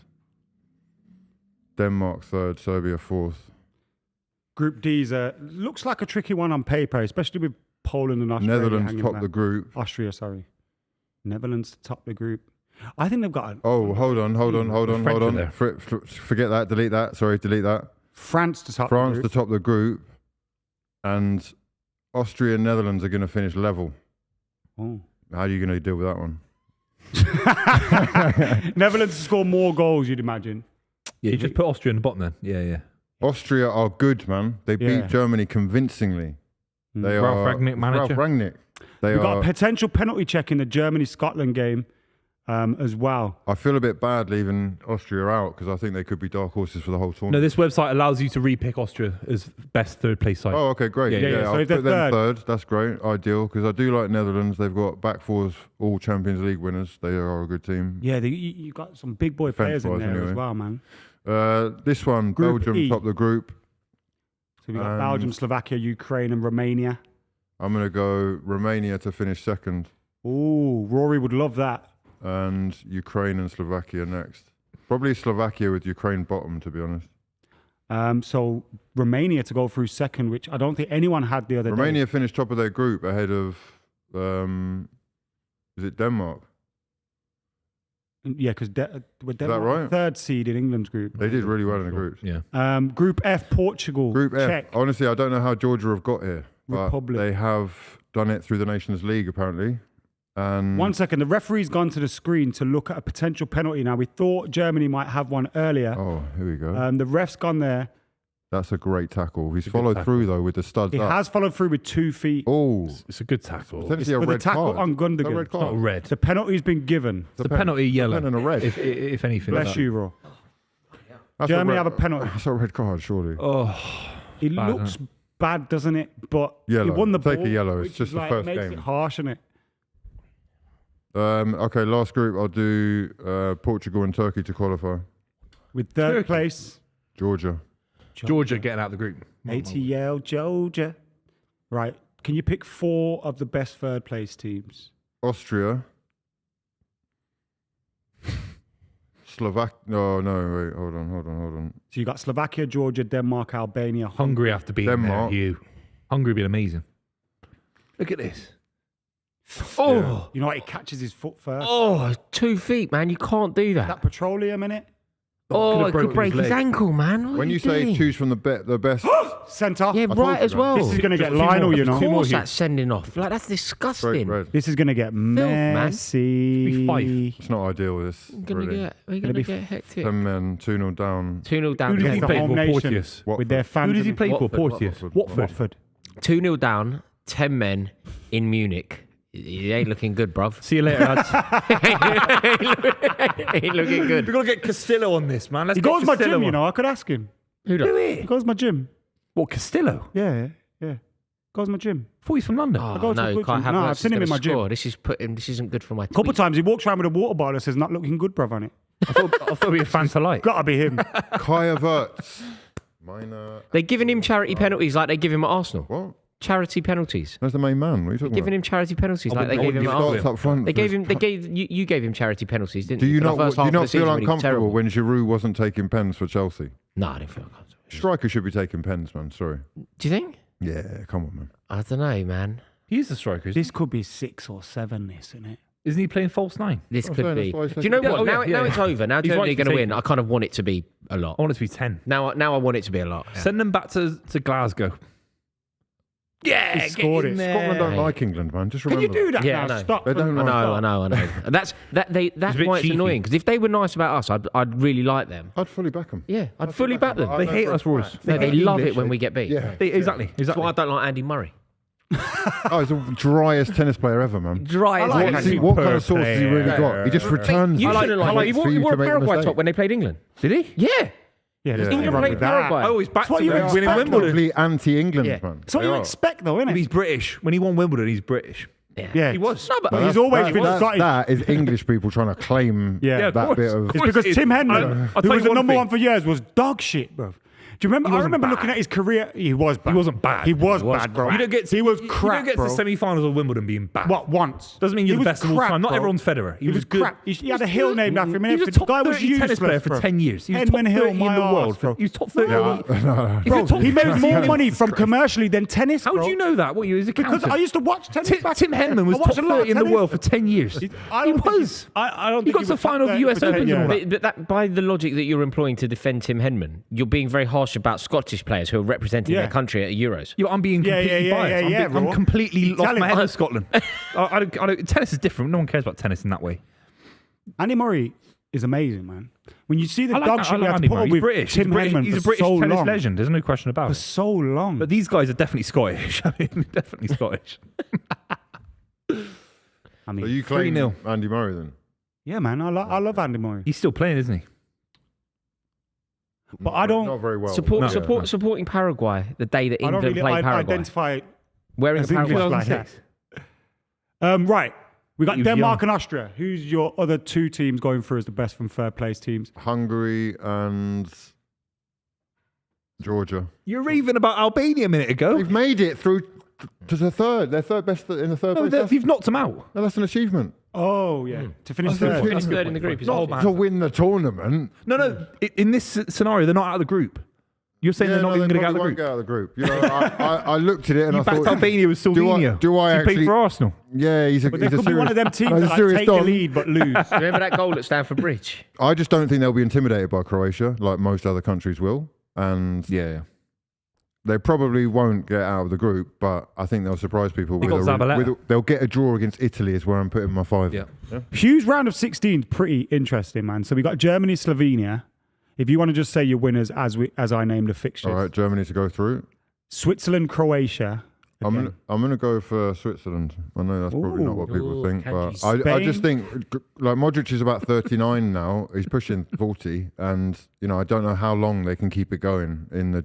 Denmark 3rd. Serbia 4th. Group D's looks like a tricky one on paper, especially with Poland and Australia. Netherlands hanging top back. the group. Austria, sorry. Netherlands to top the group. I think they've got Oh, hold on. French are there. Forget that. Delete that. Sorry, delete that. France to top France the to group. top the group. And Austria and Netherlands are going to finish level. Oh. How are you going to deal with that one? Netherlands to score more goals, you'd imagine. Yeah, you just put Austria in the bottom then. Yeah. Austria are good, man. They Yeah. beat Germany convincingly. They Ralph are Rangnick manager. Ralph Rangnick. They We've got are. a potential penalty check in the Germany-Scotland game as well. I feel a bit bad leaving Austria out because I think they could be dark horses for the whole No, tournament. this website allows you to re-pick Austria as best third place side. Oh, okay, great. Yeah, Yeah, yeah. So I'll if they're put them third. That's great, ideal. Because I do like Netherlands. They've got back fours, all Champions League winners. They are a good team. Yeah, you got some big boy players in Defence-wise, there as anyway. well, man. This one, Group Belgium E. top the group. So we've got Belgium, Slovakia, Ukraine and Romania. I'm going to go Romania to finish second, Ooh, Rory would love that. and Ukraine and Slovakia next. Probably Slovakia with Ukraine bottom, to be honest. So Romania to go through second, which I don't think anyone had the other day. Romania finished top of their group ahead of, is it Denmark? Yeah, because Denmark right? third seed in England's group. They did really well in the groups. Yeah. Group F, Portugal. Group F. Czech. Honestly, I don't know how Georgia have got here, but Republic. they have done it through the Nations League apparently. And 1 second, the referee's gone to the screen to look at a potential penalty. Now, we thought Germany might have one earlier. oh, here we go. The ref's gone there. That's a great tackle. He's followed through though with the studs He up. has followed through with 2 feet. Oh, It's a good tackle. potentially a for the red tackle card. on Gundogan. A red It's card. Not red. The penalty's been given. It's a penalty yellow. pen and a red. If anything. Bless you, Ro. That's Germany red- have a penalty. That's a red card, surely. Oh, It bad, looks bad, doesn't it? But Yellow. he won the Take ball. a yellow. It's which just is the like, first makes game. it harsh, isn't it? Okay, last group. I'll do Portugal and Turkey to qualify. With third Turkey. place, Georgia. Georgia getting out of the group. ATL Georgia. Right. Can you pick 4 of the best third place teams? Austria. Wait, hold on. So you got Slovakia, Georgia, Denmark, Albania, Hungary have to be Denmark. in there. Hungary been amazing. Look at this. Oh, you know what? He catches his foot first. Oh, 2 feet, man. You can't do that. That petroleum in it. Oh, it broken could break his his leg. ankle, man. What When are you say doing? choose from the best, Centre. Yeah, told right you, as man. well. This is going to get Just a few Lionel, more. you Of know. course that's sending off. Like, that's disgusting. red. This is going to get man. messy. Be 5. It's not ideal. This We're going really. to be get hectic. 10 men, 2-0 down. 2-0 down. Who does Yeah, he the play whole for? nation. Porteous. With their fans. Who does he and- play for? Watford, Porteous. Watford. 2-0 down, 10 men in Munich. He ain't looking good, bruv. See you later, lads. He ain't looking good. We've got to get Castillo on this, man. Let's He get goes my Castillo gym, you on. know. I could ask him. Who Do does? He it. goes my gym. What, Castillo? Yeah. Goes my gym. I thought he's from London. Oh, go to a no, good Kai gym. No, Havertz I've is seen him gonna in my gym. score. This isn't good for my A couple tweet. times he walks around with a water bottle that says "not looking good, bruv" on it. I thought he'd be a fan to like. Gotta be him. Kaya Verts. Minor. They're giving him charity penalties like they give him at Arsenal. What? Charity penalties. That's the main man. What are you talking Giving about? him charity penalties like they wouldn't gave him give at it to Arsenal. Starts up front. They gave him. You gave him charity penalties, didn't Do you For the not? first Do you half of not the season feel when he was uncomfortable terrible. when Giroud wasn't taking pens for Chelsea? No, I didn't feel uncomfortable. Striker should be taking pens, man. Sorry. Do you think? Yeah, come on, man. I don't know, man. He's the striker. Isn't This could be 6 or 7, this, isn't it? he playing false 9? This I'm could saying be. that's why he's Do you know taking- what? Yeah, Now, oh, yeah, now yeah. it's over. Now He's Germany right are to going to take win. it. I kind of want it to be a lot. I want it to be 10. Now I want it to be a lot. Yeah. Send them back to Glasgow. Yeah, He scored it. Scotland don't Mate. like England, man. Just Can remember. you do that Yeah, now? I know. Stop. They don't I like know. And that's a bit why it's cheeky. annoying. Because if they were nice about us, I'd really like them. I'd fully back them. Yeah, I'd fully back them. They hate us, Royce. No, they hate love English. it when we get beat. Yeah. Exactly. That's why I don't like Andy Murray. Oh, he's the driest tennis player ever, man. Dry as like well. Andy What kind of sauce has he really player. got? He just returns. You it. shouldn't like Waits him. for He you wore to a make a Paraguay mistake. top when they played England. Did he? Yeah. Yeah, there's Yeah. nothing England wrong played with that. Paraguay. Oh, he's back what to you winning expect, Wimbledon. Actively anti-England, Yeah. man. That's what They you are. expect, though, isn't He's it? British. When he won Wimbledon, he's British. Yeah, He was. No, but But he's always been Scottish. That is English people trying to claim Yeah, of that course. bit of. It's because It's- Tim Henman, I'll who tell was you the one number thing. one for years, was dog shit, bro. Do you remember? I wasn't remember bad. looking at his career. He was bad. He wasn't bad. He was He was bad, bro. You don't get to, he was you crap, don't get bro. to semi-finals of Wimbledon being bad. What, once? Doesn't mean He you're the was best of all crap, time. Not bro. everyone's Federer. He was good. crap. He had a hill named after him. He was a The top guy was 30 tennis useless, player for bro. 10 years. He was Edmund top Hill, 30 in my the arse, world. bro. He was top 30. Bro, he made more money from commercially than tennis, How bro. do you know that? What, you was a Because I used to watch tennis back Tim in the day. Henman was I watched top a lot of 30 in the tennis. world for 10 years. I He don't think was. I don't He think got to the was final top of US 30%, Opens yeah. and all that. But that, by the logic that you're employing to defend Tim Henman, you're being very harsh about Scottish players who are representing Yeah. their country at Euros. Yeah, I'm being completely biased. I'm bro. completely lost tell my him. head with Scotland. I don't, tennis is different. No one cares about tennis in that way. Andy Murray is amazing, man. When you see the I like, dog I shit you like have Andy to put Murray. up He's with British. Tim Henman He's a for British so tennis long. legend. There's no question about For it. so long. But these guys are definitely Scottish. I mean, definitely Scottish. I mean, So you claim 3-0. Andy Murray then? yeah, man. I love Andy Murray. He's still playing, isn't he? But I don't- Not very well. Supporting Paraguay the day that I don't England really play Paraguay. identify Wearing a as English Paraguay. like that. Right. We got He was Denmark young. and Austria. Who's your other two teams going through as the best from third place teams? Hungary and Georgia. You were raving about Albania a minute ago. They've made it through To the third. They're third best in the third No, place. you've knocked them out. No, that's an achievement. Oh, yeah. To finish That's third. Finish third in the group. Is Not all bad. To win the tournament. No. In this scenario, they're not out of the group. You're saying they're not even going to get out of the won't group. get out of the group. You know, I looked at it and You I backed thought, Albania with Slovenia. do I He actually played for Arsenal. Yeah, he's a. But he's there a could be one of them serious- teams no, he's that a serious take the don. lead but lose. Remember that goal at Stamford Bridge? I just don't think they'll be intimidated by Croatia like most other countries will, and Yeah. they probably won't get out of the group. But I think they'll surprise people. They got Zabaleta. They'll get a draw against Italy. Is where I'm putting my 5. Yeah. Hugh's round of 16 is pretty interesting, man. So we got Germany, Slovenia. If you want to just say your winners as I named the fixtures. All right, Germany to go through. Switzerland, Croatia. I'm gonna go for Switzerland. I know that's probably not what people Ooh, think, can but you I just think like Modric is about 39 now. He's pushing 40, and you know I don't know how long they can keep it going in the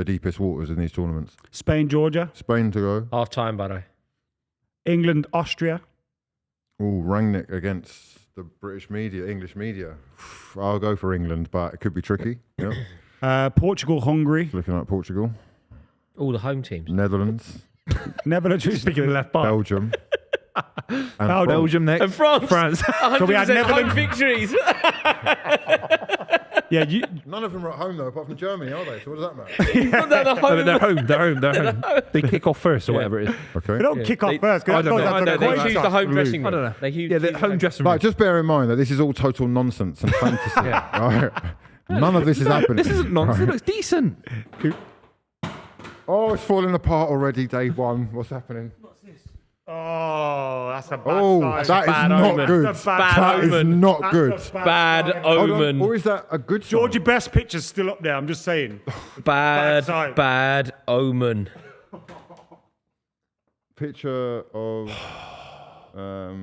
deepest waters in these tournaments. Spain, Georgia. Spain to go. Half time, by the way. England, Austria. Oh, Rangnick against the English media. I'll go for England, but it could be tricky. Yep. Portugal, Hungary. Looking at Portugal, All the home teams. Netherlands, Netherlands. Speaking of left back. Belgium, and Belgium next. And France. France. So we had 100% home Netherlands. victories. Yeah, None of them are at home though, apart from Germany, are they? So what does that matter? Put down the No, home. but they're home. They kick off first or whatever it is. Okay. they don't kick off first. I Because don't that know. goes out to They the choose equation. the home dressing room. I don't know. They Yeah, the home dressing room. Right, just bear in mind that this is all total nonsense and fantasy. Right? None of this is happening. This isn't nonsense. It looks decent. Oh, it's falling apart already, day one. What's happening? Oh, that's a bad Oh, sign. that is bad not omen. good. That's a bad That is omen. not That's good. a Bad sign. Hold on. omen. Or is that a good sign? Georgie, best picture's still up there. I'm just saying. Bad, sign. bad omen. Picture of. Wow.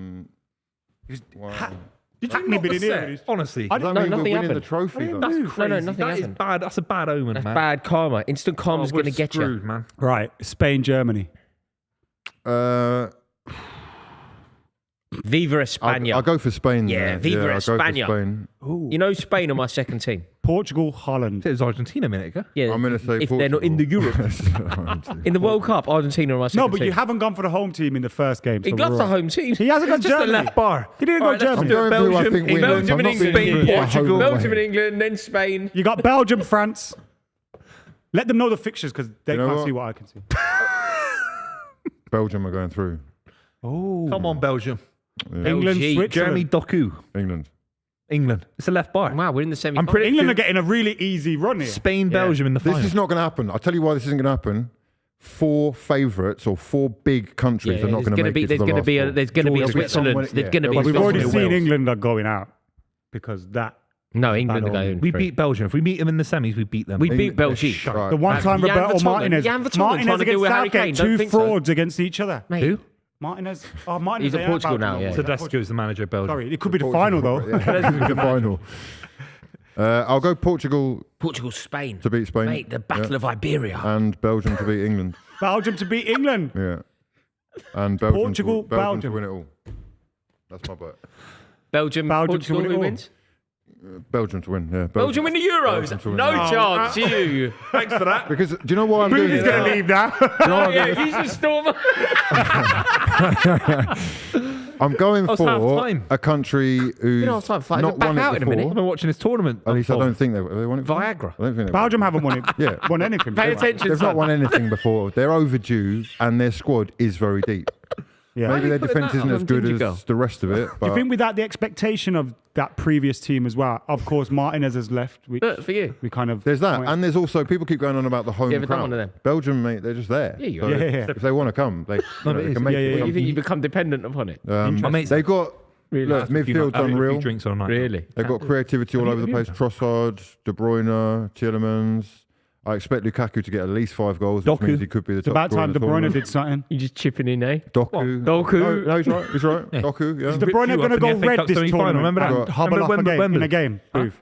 Did Hackney you not been in say- here? Honestly. Does that No, mean we're nothing winning the happened. trophy though? That's crazy. No, nothing That is happened. bad. That's a bad omen, That's man. bad karma. Instant karma's We're going to get screwed, you. man. Right, Spain, Germany. Viva España. I'll go for Spain. Yeah, there. Viva I'll go for España. Spain. You know Spain are my second team. Portugal, Holland. It was Argentina a minute ago. Yeah, I'm going to say if they're not in the Europe. Europe. In the World Cup, Argentina are my second No, but team. you haven't gone for the home team in the first game. He so loves we're the right. home team. He hasn't got Just the Germany. left bar. He didn't All go right, let's Germany. do it. I'm going who I Belgium, think wins. Belgium I'm and not England. being Yeah. rude, but Portugal. home Belgium way. and England, then Spain. You got Belgium, France. Let them know the fixtures because they You know can't what? see what I can see. Belgium are going through. Oh, Come on, Belgium. England, LG. Switzerland. Jeremy Doku. England. England. It's a left bar. Wow, we're in the semi. I'm pretty- England are getting a really easy run here. Spain, Belgium in the final. This is not going to happen. I'll tell you why this isn't going to happen. 4 favourites or 4 big countries are not going to make it to There's the going to last be four. there's going to be a Georgia gets Switzerland. on when it- There's yeah. going to be. Well, We've a already Switzerland. seen Wales. England are going out because that. No, England are Bad going. We through. beat Belgium. If we meet them in the semis, we beat them. We beat England- Belgium. Right. The one time Jan Roberto Vertonghen. Martinez. Jan Vertonghen Martinez trying to deal against with Harry Southgate, Kane. Don't two think so. frauds against each other. Mate, Who? Martinez. Oh, Martinez. He's at they are Portugal about now, to yeah. know. Tedesco's the manager of Belgium. Sorry, it could be the final though. Yeah, the final. I'll go Portugal Portugal, Spain. to beat Spain. Mate, the Battle of Iberia. And Belgium to beat England. Belgium to beat England. Yeah. And Belgium, Portugal, to, Belgium to Belgium. win it all. That's my bet. Belgium, Belgium Portugal, to win it who all. wins? Belgium to win, yeah. Belgium win the Euros. Belgium to win. No Oh. chance, you. Thanks for that. Because do you know why I'm doing He's this? going to leave now. Do you know what I'm Yeah, doing? he's a stormer. I'm going it's for half-time. a country who's half time, fight. not Back won out it in a before. minute. I've been watching this tournament. At least I don't think they won it before. Viagra. I don't think they Belgium haven't won it. Yeah. Won anything. Pay have they? attention, They've not son. won anything before. They're overdue, and their squad is very deep. Yeah. Maybe their you putting defence that isn't up? as good Ginger as girl. the rest of it. Do But you think without the expectation of that previous team as well? Of course, Martinez has left. Which Look, for you. we kind of there's that, and there's also people keep going on about the home You ever done crowd. one of them? Belgium, mate, they're just there. Yeah, you So are. Yeah. If they want to come, they, it they is. can make Yeah, it. yeah, You think you become dependent upon it? My mate's They got Really? look, a few midfield's nights- a few unreal. drinks on a night. Really? They've got creativity all over the place. Trossard, De Bruyne, Tielemans. I expect Lukaku to get at least 5 goals, which Doku. means he could be the It's top about scorer time in De the Bruyne tournament. did something. You just chipping in, eh? Doku. Doku. No, he's right. He's right. Doku, yeah. De Bruyne you going to up in go the FA red Cup this semi-final, tournament remember that? and hobble off Remember again in Wembley? a game? Booth.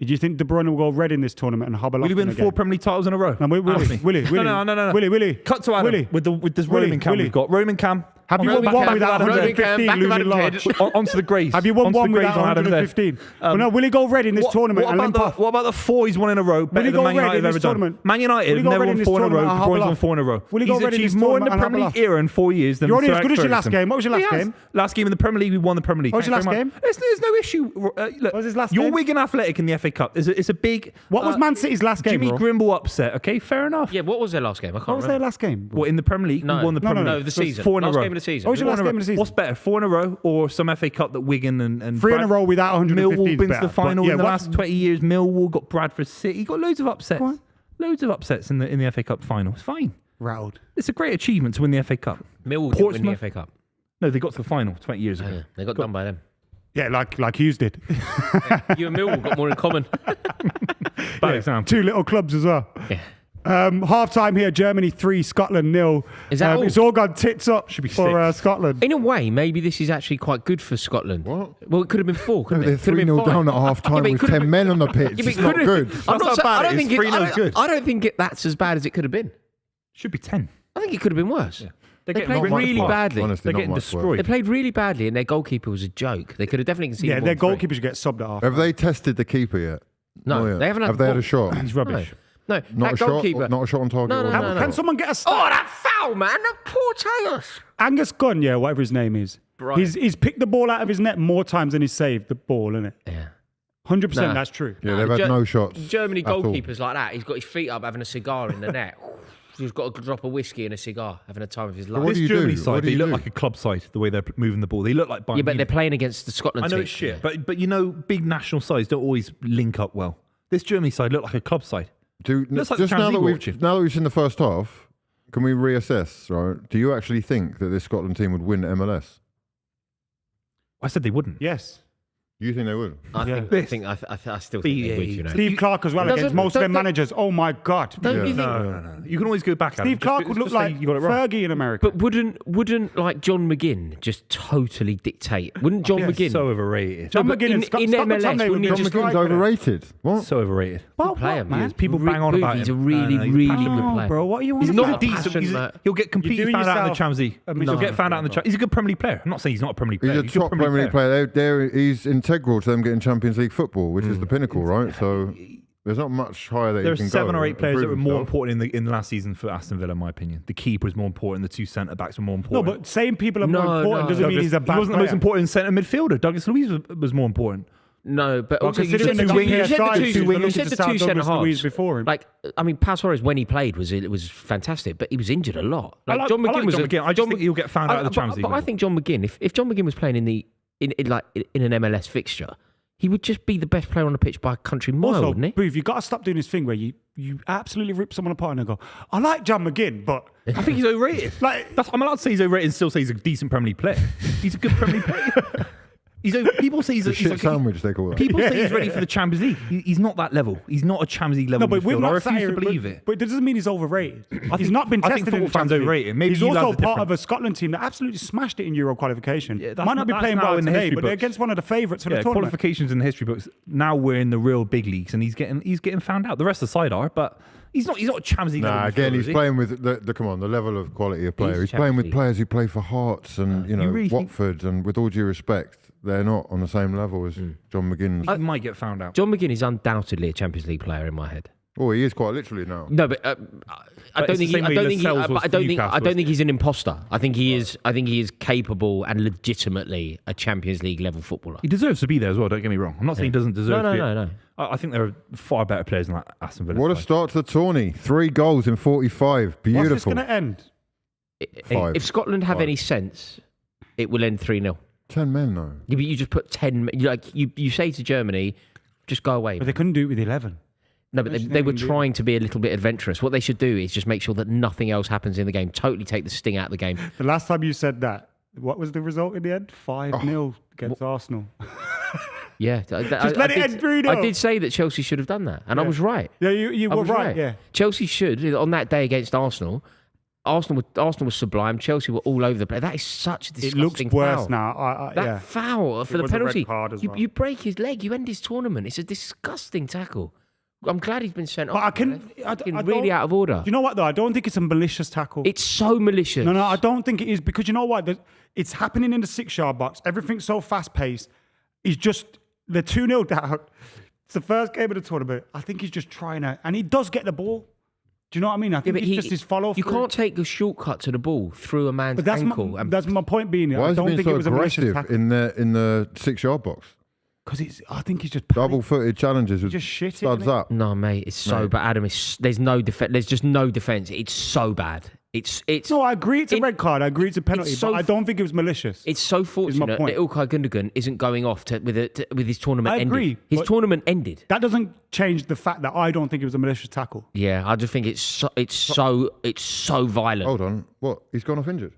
Do you think De Bruyne will go red in this tournament and hobble Will off he in win a 4 game? Premier League titles in a row? No, Willie. No. Willie. No. Willie. Cut to Adam Willie. with this Willie, Roman cam Willie. we've got. Roman cam. Have you won Roby one Cam, without Roby Cam, 115 back of looming Adam's large? head. Onto the Greys. Have you won Onto one the Greys without on Adam's head. 115? Well, no, will he go red in this tournament and limp off? What about the 4 he's won in a row? Better he than go Man red United in have this ever done. tournament? Man Will United he have go never red in won this 4 in a row. tournament and De Bruyne's hobble won off? 4 in a row. Will he go He's red in achieved this more in the tournament and Premier hobble League era in 4 years than You're only Sir as Alex good as your last Ferguson. game. What was your last He has. game? Last game in the Premier League, we won the Premier League. What was your Thanks last very much. game? There's no issue. Look, What was his last you're game? Wigan Athletic in the FA Cup. It's a big. What was Man City's last game, Jimmy bro? Grimble upset. Okay, fair enough. Yeah, what was their last game? I can't What was their remember. last game? Well, in the Premier League, No. we won the No, Premier no, League. the So it's season. 4 in a Last row. game of the season. What was your Four last in a game row. of the season? What's better, 4 in a row or some FA Cup that Wigan and 3 in a row without 115 Millwall is been to better. the final But yeah, in the what- last 20 years. Millwall got Bradford City. Got loads of upsets. Go on. Loads of upsets in the FA Cup final. It's fine. Rattled. It's a great achievement to win the FA Cup. Millwall didn't win the Portsmouth? FA Cup. No, they got to the final 20 years ago. Yeah, they got done by them. Yeah, like Hughes did. You and Millwall got more in common. Bad example. 2 little clubs as well. Yeah. Half time here, Germany 3, Scotland 0. Is that all? It's all gone tits up Should be for 6. Scotland. In a way, maybe this is actually quite good for Scotland. What? Well, it could have been 4, couldn't They're it? Could have been 3-0 5. down at half Yeah, time but it with could have 10 been- men on the pitch. Yeah, but It's it not could have- good. I'm That's not not saying, bad. I don't It's think it, 3-0 is good. I don't think that's as bad as it could have been. Should be 10. I think it could have been worse. They're They getting played knocked right really apart. badly. Honestly, They're not getting much destroyed. worse. They played really badly, and their goalkeeper was a joke. They could have definitely conceded. Yeah, more their than 3. goalkeeper should get subbed at half. Have they tested the keeper yet? No, Not yet. they haven't had Have they had ball. a shot? He's rubbish. No, Not that a shot. goalkeeper. Not a shot on target. No, no, or- no, no. Can someone get a stop? Oh, that foul, man! That poor Taylors. Angus Gunn, yeah, whatever his name is. Brian. He's picked the ball out of his net more times than he's saved the ball, isn't it? Yeah. 100%, Nah. that's true. Yeah, they've had no shots. Germany at all. goalkeepers like that. He's got his feet up, having a cigar in the net. He's got a drop of whiskey and a cigar, having a time of his life. what do This you Germany do? side, What do they you look do? like a club side, the way they're moving the ball. They look like Bayern Yeah, but they're Munich. playing against the Scotland I know team. it's shit, but you know, big national sides don't always link up well. This Germany side looked like a club side. Just Looks like the now Champions that League we've watching. now that we've seen the first half, can we reassess? Right? Do you actually think that this Scotland team would win MLS? I said they wouldn't. Yes. You think they would? I think I still think they would, you know. Steve Clark as well Doesn't- against most of their don't- managers. Oh my God. Don't you think? No. You can always go back at Steve it. Clark would look like you got it wrong. Fergie in America. But wouldn't like John McGinn just totally dictate? Wouldn't John McGinn? So overrated. John No, but McGinn in- and Scott in McTominay MLS, would wouldn't be he John just right McGinn's there. overrated. What? So overrated. But player, what, man. man? People bang on about him. He's a really, No, he's really passionate. good Oh, player. bro, what are you on He's about? not He's a a decent. passion, man. He'll get completely doing found out in the yourself Champions League. a He'll miserable get found out in the bro. Champions League. He's a good Premier League player. I'm not saying he's not a Premier League player. He's a He's a top Premier League player. He's integral to them getting Champions League football, which is the pinnacle, right? So there's not much higher that There you are can go. 7 or 8 players that Improve were more himself. important in the last season for Aston Villa, in my opinion. The keeper was more important. The 2 centre backs were more No, important. but saying people are No, more important no. doesn't mean Douglas- he's a bad he wasn't the most player. important centre midfielder. Douglas Luiz was more important. No, but Well, also you considering said they the got two- you said PSI, the who's two- looking you to said the sell two centre Douglas Luiz halves before him. Like, I mean, Pau Torres when he played was fantastic, but he was injured a lot. I like John McGinn. I just think he'll get found out of the Champions League. But I think John McGinn, if John McGinn was playing in an MLS fixture, he would just be the best player on the pitch by a country mile, Also, wouldn't he? Booth, you've got to stop doing this thing where you absolutely rip someone apart and go, I like John McGinn, but I think he's overrated. I'm allowed to say he's overrated and still say he's a decent Premier League player. He's a good Premier League player. People say he's The a shit sandwich, they call that. People say he's ready for the Champions League. He's not that level. He's not a Champions League level. no, but we're midfielder. not I refuse saying to believe it. But it doesn't mean he's overrated. He's think- not been I think tested in the football fans Champions League. overrate him. Maybe He's you also lads are part of different. a Scotland team that absolutely smashed it in Euro qualification. Yeah, that's Might not be that's playing now well in the today, history but they're books. against one of the favourites for the tournament. Qualifications in the history books. Now we're in the real big leagues, and he's getting found out. The rest of the side are, but he's not a Champions League. Nah, level again, midfielder, he's is he? playing with the level of quality of player. He's playing Champions with League. players who play for Hearts and You really think- Watford, and with all due respect, they're not on the same level as John McGinn. He might get found out. John McGinn is undoubtedly a Champions League player in my head. Oh, he is quite literally now. No, but I But don't it's think. the same way Lascelles was for Newcastle, I don't think he's an imposter. I think he is. I think he is capable and legitimately a Champions League level footballer. He deserves to be there as well. Don't get me wrong. I'm not saying he doesn't deserve to be. No. I think there are far better players than that Aston Villa. What a side. start to the tourney. 3 goals in 45. What's this Beautiful. going to end? Five. If Scotland have Five. any sense, it will end 3-0. 10 men, though. You just put 10. You say to Germany, just go away. But they couldn't do it with 11. No, but they were trying to be a little bit adventurous. What they should do is just make sure that nothing else happens in the game. Totally take the sting out of the game. The last time you said that, what was the result in the end? 5-0 against Arsenal. Yeah, Just let it end 3-0. I did say that Chelsea should have done that, and I was right. Yeah, you I were was right, yeah. Chelsea should on that day against Arsenal. Arsenal was sublime. Chelsea were all over the place. That is such a It disgusting looks worse foul. now. That Yeah. foul for It the was a red penalty. card as well. You break his leg. You end his tournament. It's a disgusting tackle. I'm glad he's been sent But off. I can. Really out of order. Do you know what though? I don't think it's a malicious tackle. It's so malicious. No, I don't think it is because you know what? It's happening in the 6-yard box. Everything's so fast paced. He's just they're 2-0 down. It's the first game of the tournament. I think he's just trying to, and he does get the ball. Do you know what I mean? I think it's just his follow. You can't take a shortcut to the ball through a man's ankle. That's my point being. Why I is he don't being think so it was a malicious aggressive tackle. in the 6-yard box? Because I think he's just Double-footed challenges with just shit it, studs innit? up. No, mate, it's so bad. Adam, there's no defense. There's just no defense. It's so bad. It's. No, I agree it's a red card. I agree it's a penalty, so but I don't think it was malicious. It's so fortunate that point. Ilkay Gundogan isn't going off with his tournament I agree, ended. His but- tournament ended. That doesn't change the fact that I don't think it was a malicious tackle. Yeah, I just think it's so violent. Hold on. What? He's gone off injured?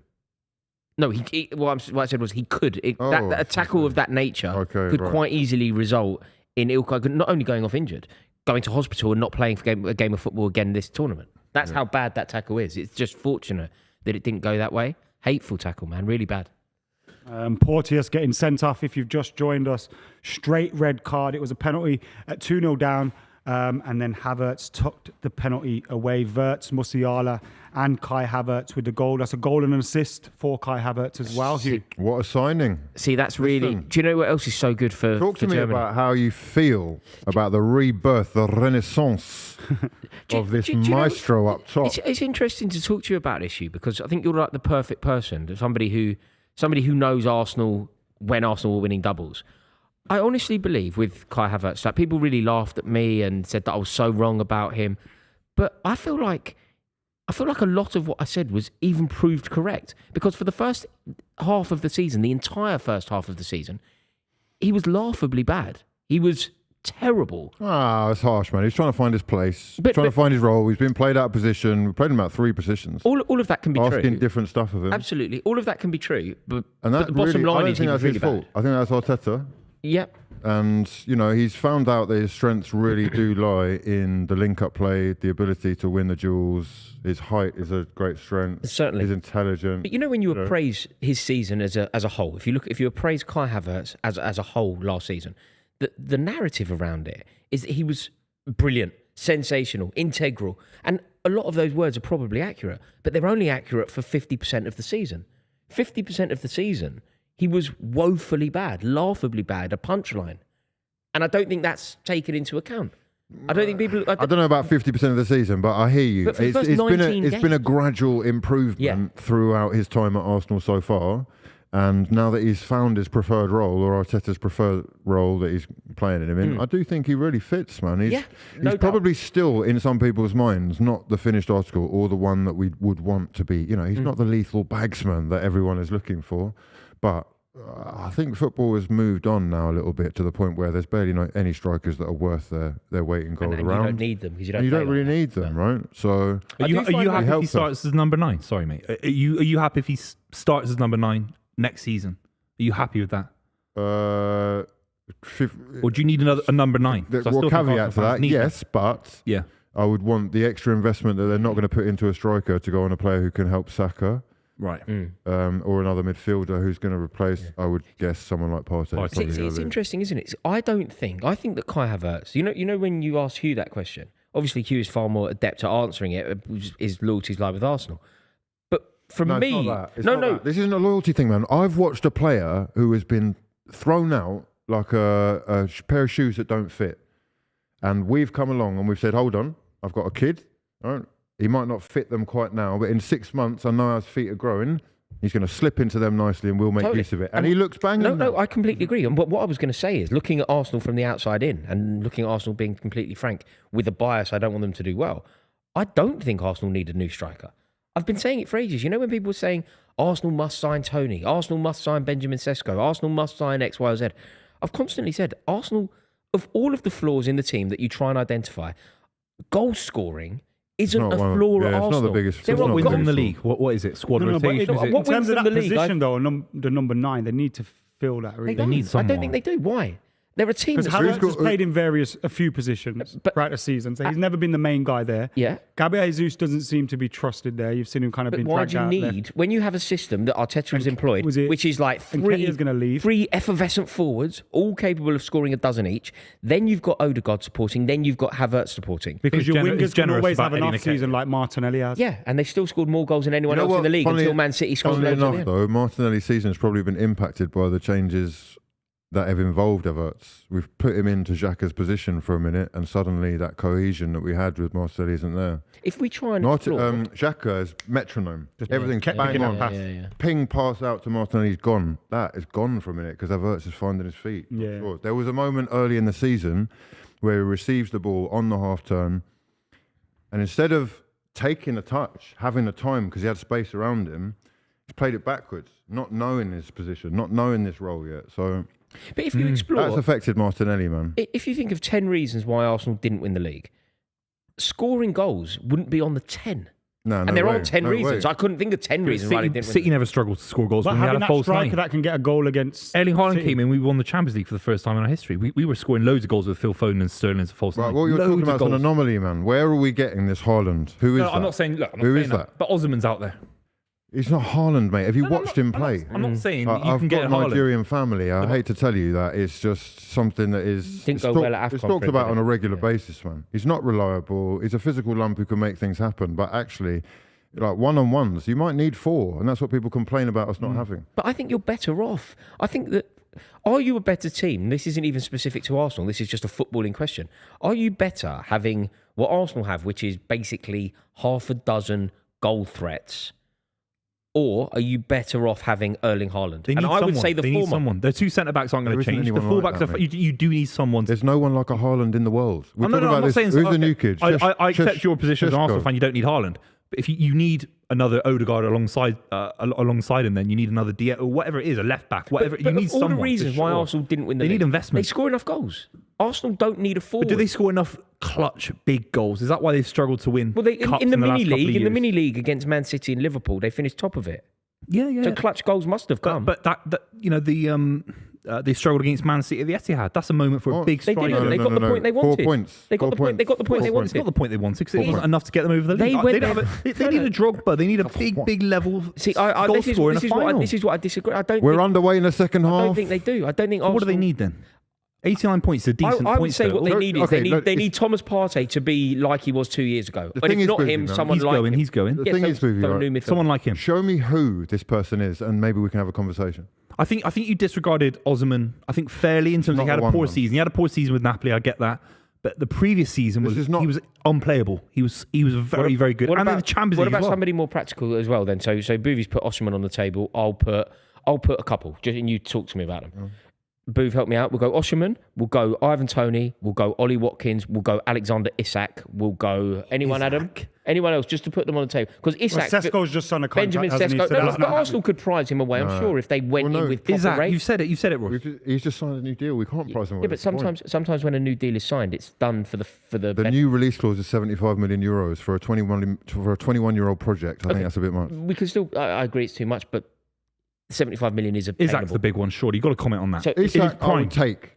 No, what I said was he could. That a tackle of that nature could quite easily result in Ilkay not only going off injured, going to hospital and not playing for a game of football again this tournament. That's how bad that tackle is. It's just fortunate that it didn't go that way. Hateful tackle, man. Really bad. Porteous getting sent off if you've just joined us. Straight red card. It was a penalty at 2-0 down. And then Havertz tucked the penalty away. Wirtz, Musiala and Kai Havertz with the goal. That's a goal and an assist for Kai Havertz as well, Hugh. What a signing. See, that's really... Do you know what else is so good for Talk to me Germany? about how you feel about the rebirth, the renaissance of this maestro up top. It's interesting to talk to you about this, Hugh, because I think you're like the perfect person, somebody who knows Arsenal when Arsenal were winning doubles. I honestly believe with Kai Havertz that people really laughed at me and said that I was so wrong about him, but I feel like a lot of what I said was even proved correct, because for the first half of the season, the entire first half of the season, he was laughably bad. He was terrible. It's harsh, man. He's trying to find his place, trying to find his role. He's been played out of position. We played him about 3 positions. All of that can be true. Asking different stuff of him. Absolutely. All of that can be true, but And the bottom line is he was really bad. I think that's Arteta. Yep. And, he's found out that his strengths really do lie in the link-up play, the ability to win the duels. His height is a great strength. Certainly. He's intelligent. But when you appraise his season as a whole, if you appraise Kai Havertz as a whole last season, the narrative around it is that he was brilliant, sensational, integral. And a lot of those words are probably accurate, but they're only accurate for 50% of the season. 50% of the season, he was woefully bad, laughably bad, a punchline. And I don't think that's taken into account. I don't think people... I don't know about 50% of the season, but I hear you. But for the first 19 it's been a gradual improvement throughout his time at Arsenal so far. And now that he's found his preferred role, or Arteta's preferred role that he's playing him in, I do think he really fits, man. He's probably still, in some people's minds, not the finished article or the one that we would want to be. He's not the lethal bagsman that everyone is looking for. But I think football has moved on now a little bit to the point where there's barely any strikers that are worth their weight in gold and around. you don't need them because you don't. You don't really need them, right? So Are you happy if he starts as number 9? Sorry, mate. Are you happy if he starts as number 9 next season? Are you happy with that? Or do you need a number 9? Well, caveat to that, yes, but I would want the extra investment that they're not going to put into a striker to go on a player who can help Saka. Right. Or another midfielder who's going to replace, I would guess, someone like Partey. It's interesting, isn't it? I think that Kai Havertz, you know when you asked Hugh that question, obviously Hugh is far more adept at answering it, his loyalties lie with Arsenal. But for me... It's not that. This isn't a loyalty thing, man. I've watched a player who has been thrown out like a pair of shoes that don't fit. And we've come along and we've said, hold on, I've got a kid, all right? He might not fit them quite now, but in 6 months, I know how his feet are growing. He's going to slip into them nicely and we'll make use of it. And he looks banging. No, I completely agree. And what I was going to say is, looking at Arsenal from the outside in and looking at Arsenal being completely frank, with a bias, I don't want them to do well. I don't think Arsenal need a new striker. I've been saying it for ages. When people were saying, Arsenal must sign Tony, Arsenal must sign Benjamin Sesko, Arsenal must sign X, Y, or Z. I've constantly said, Arsenal, of all of the flaws in the team that you try and identify, goal scoring isn't a flaw at Arsenal. It's not the biggest. So what wins them the league? What is it? Squad rotation? In terms of that position, though, the number 9, they need to fill that. Really. They need someone. I don't think they do. Why? They're a team Because that's... Havertz has played in a few positions throughout the season, so he's never been the main guy there. Yeah. Gabriel Jesus doesn't seem to be trusted there. You've seen him kind of been Why dragged do you out need, when you have a system that Arteta has employed, which is like three effervescent forwards, all capable of scoring a dozen each, then you've got Odegaard supporting, then you've got Havertz supporting. Because your wingers can always have an off-season like Martinelli has. Yeah, and they still scored more goals than anyone else in the league until Man City scored loads. Funnily enough, though, Martinelli's season has probably been impacted by the changes that have involved Havertz. We've put him into Xhaka's position for a minute, and suddenly that cohesion that we had with Martinelli isn't there. If we try and Xhaka is metronome. Everything bang on. Yeah. Ping pass out to Martinelli's gone. That is gone for a minute because Havertz is finding his feet. Yeah. Sure. There was a moment early in the season where he receives the ball on the half turn, and instead of taking a touch, having the time because he had space around him, he's played it backwards, not knowing his position, not knowing this role yet. So. But if you explore... That's affected Martinelli, man. If you think of 10 reasons why Arsenal didn't win the league, scoring goals wouldn't be on the 10. No, and there aren't 10 reasons. I couldn't think of 10 reasons why they didn't City win. never struggled to score goals But when we had having a that false striker nine. that can get a goal against Erling Haaland City. came in, we won the Champions League for the first time in our history. We were scoring loads of goals with Phil Foden and Sterling as a false Right, nine. what you're Loads talking of about is an goals. anomaly, man. Where are we getting this Haaland? Who is that? I'm not saying, look, I'm not Who saying is that. But Osman's out there. He's not Haaland, mate. Have you watched him play? I'm not saying you I've can get got a Haaland. Nigerian family. I hate to tell you that. It's just something that is Didn't go well at AFCON it's talked for about him, on a regular basis, man. He's not reliable. He's a physical lump who can make things happen. But actually, like one-on-ones, you might need 4. And that's what people complain about us not having. But I think you're better off. I think that... Are you a better team? This isn't even specific to Arsenal. This is just a footballing question. Are you better having what Arsenal have, which is basically half a dozen goal threats? Or are you better off having Erling Haaland? They need I would say the they former. Need someone. Their 2 centre-backs aren't going to There isn't change. The anyone like fullbacks, that, mate. you do need someone. There's no one like a Haaland in the world. We're I'm talking about not this. saying Who's so. the new kid? I accept your position as an Sheshko. Arsenal fan. You don't need Haaland. But if you need another Odegaard alongside him, then you need another Diaz or whatever it is, a left back, whatever. But you need all someone. the reasons why Arsenal didn't win the They league. need investment. They score enough goals. Arsenal don't need a forward. But do they score enough clutch big goals? Is that why they've struggled to win? Well, cups in the last mini couple of league, years? league against Man City and Liverpool, they finished top of it. Yeah. So clutch goals must have come. But they struggled against Man City at the Etihad. That's a moment for a big They striker. didn't. They got the point they wanted. 4 points. They got the point. They got the point they It's wanted. not the point they wanted because it 4 wasn't points. enough to get them over the league. They went They need a Drogba. They need a big level See, goal scorer in a final. this is what I disagree. I don't. We're think, underway in the second I half. don't think they do. I don't think. So what do they Arsenal- need then? 89 points is a decent I would point say what they total. need is Okay, they look, need it's- Thomas Partey to be like he was 2 years ago. The But thing if is, not Buvey, him, man, someone He's like going. him. He's going. The thing is, Buvey, so right? new midfielder. Someone like him. Show me who this person is, and maybe we can have a conversation. I think you disregarded Osman. I think fairly in terms of Not he had the a one, poor man. season. He had a poor season with Napoli. I get that. But the previous season This is not- he was unplayable. He was very good. What And about, in the Champions what League about as well. somebody more practical as well? Then, so Buvey's put Osman on the table. I'll put a couple. And you talk to me about them. Booth, help me out. We'll go Osman. We'll go Ivan Toney. We'll go Ollie Watkins. We'll go Alexander Isak. We'll go anyone, Adam? Anyone else? Just to put them on the table. Because Isak... Sesko's just on a contract, Benjamin hasn't he? Sesko. So No, that's but not Arsenal happening. could prize him away, I'm sure, if they went Well, no. in with proper Isak, rates. you said it, Ross. He's just signed a new deal. We can't price him away. Yeah, but sometimes when a new deal is signed, it's done for the The new release clause is 75 million euros for a 21-year-old project. I think that's a bit much. We can still... I agree it's too much, but 75 million is Isak's obtainable. the big one, surely. You've got to comment on that. So- In his Isak, I prime. would take.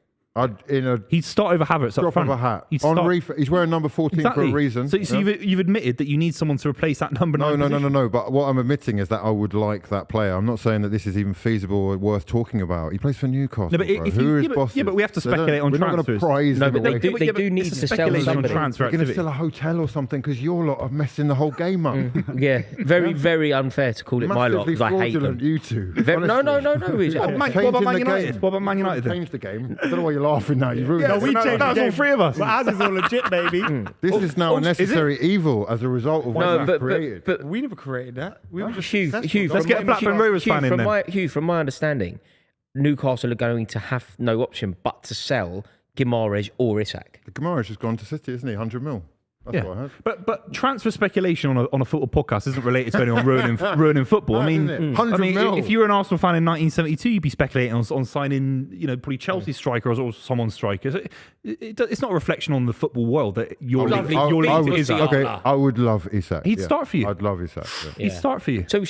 In a He'd start over Havertz up drop front. of a hat. He'd start, He's wearing number 14 for a reason. So Yeah? you've admitted that you need someone to replace that number 9 position. No. But what I'm admitting is that I would like that player. I'm not saying that this is even feasible or worth talking about. He plays for Newcastle. No, but bro. if Who you- is yeah, but- bosses? yeah, but we have to They don't- speculate on We're not going to transfers. prize No, them but they away. do- Yeah, but need it's to a sell speculation on somebody. transfer You're going to activity. sell a hotel or something because your lot are messing the whole game up. Yeah, very unfair to call it my lot Massively because I hate them. fraudulent, you two. No. Honestly. What about Changing Man the United? game. What about Man United then? Changed the game. I don't know why you're laughing now. You ruined Yeah, it. we changed the That's all game. 3 of us. But ours is all legit, baby. This is now a is it? necessary evil as a result of what No, you've created. but We never created that. We were just Hugh, successful. Let's get a Blackburn Rovers fan in then. Hugh, from my understanding, Newcastle are going to have no option but to sell Guimaraes or Isak. The Guimaraes has gone to City, isn't he? 100 mil. That's what I heard. But transfer speculation on a football podcast isn't related to anyone ruining football. I mean, Isn't it? 100 mil. if you were an Arsenal fan in 1972, you'd be speculating on signing, probably Chelsea strikers or someone's strikers. It's not a reflection on the football world that your Lovely. league is Isak. Okay, I would love Isak. He'd start for you. I'd love Isak. Yeah. He'd start for you. So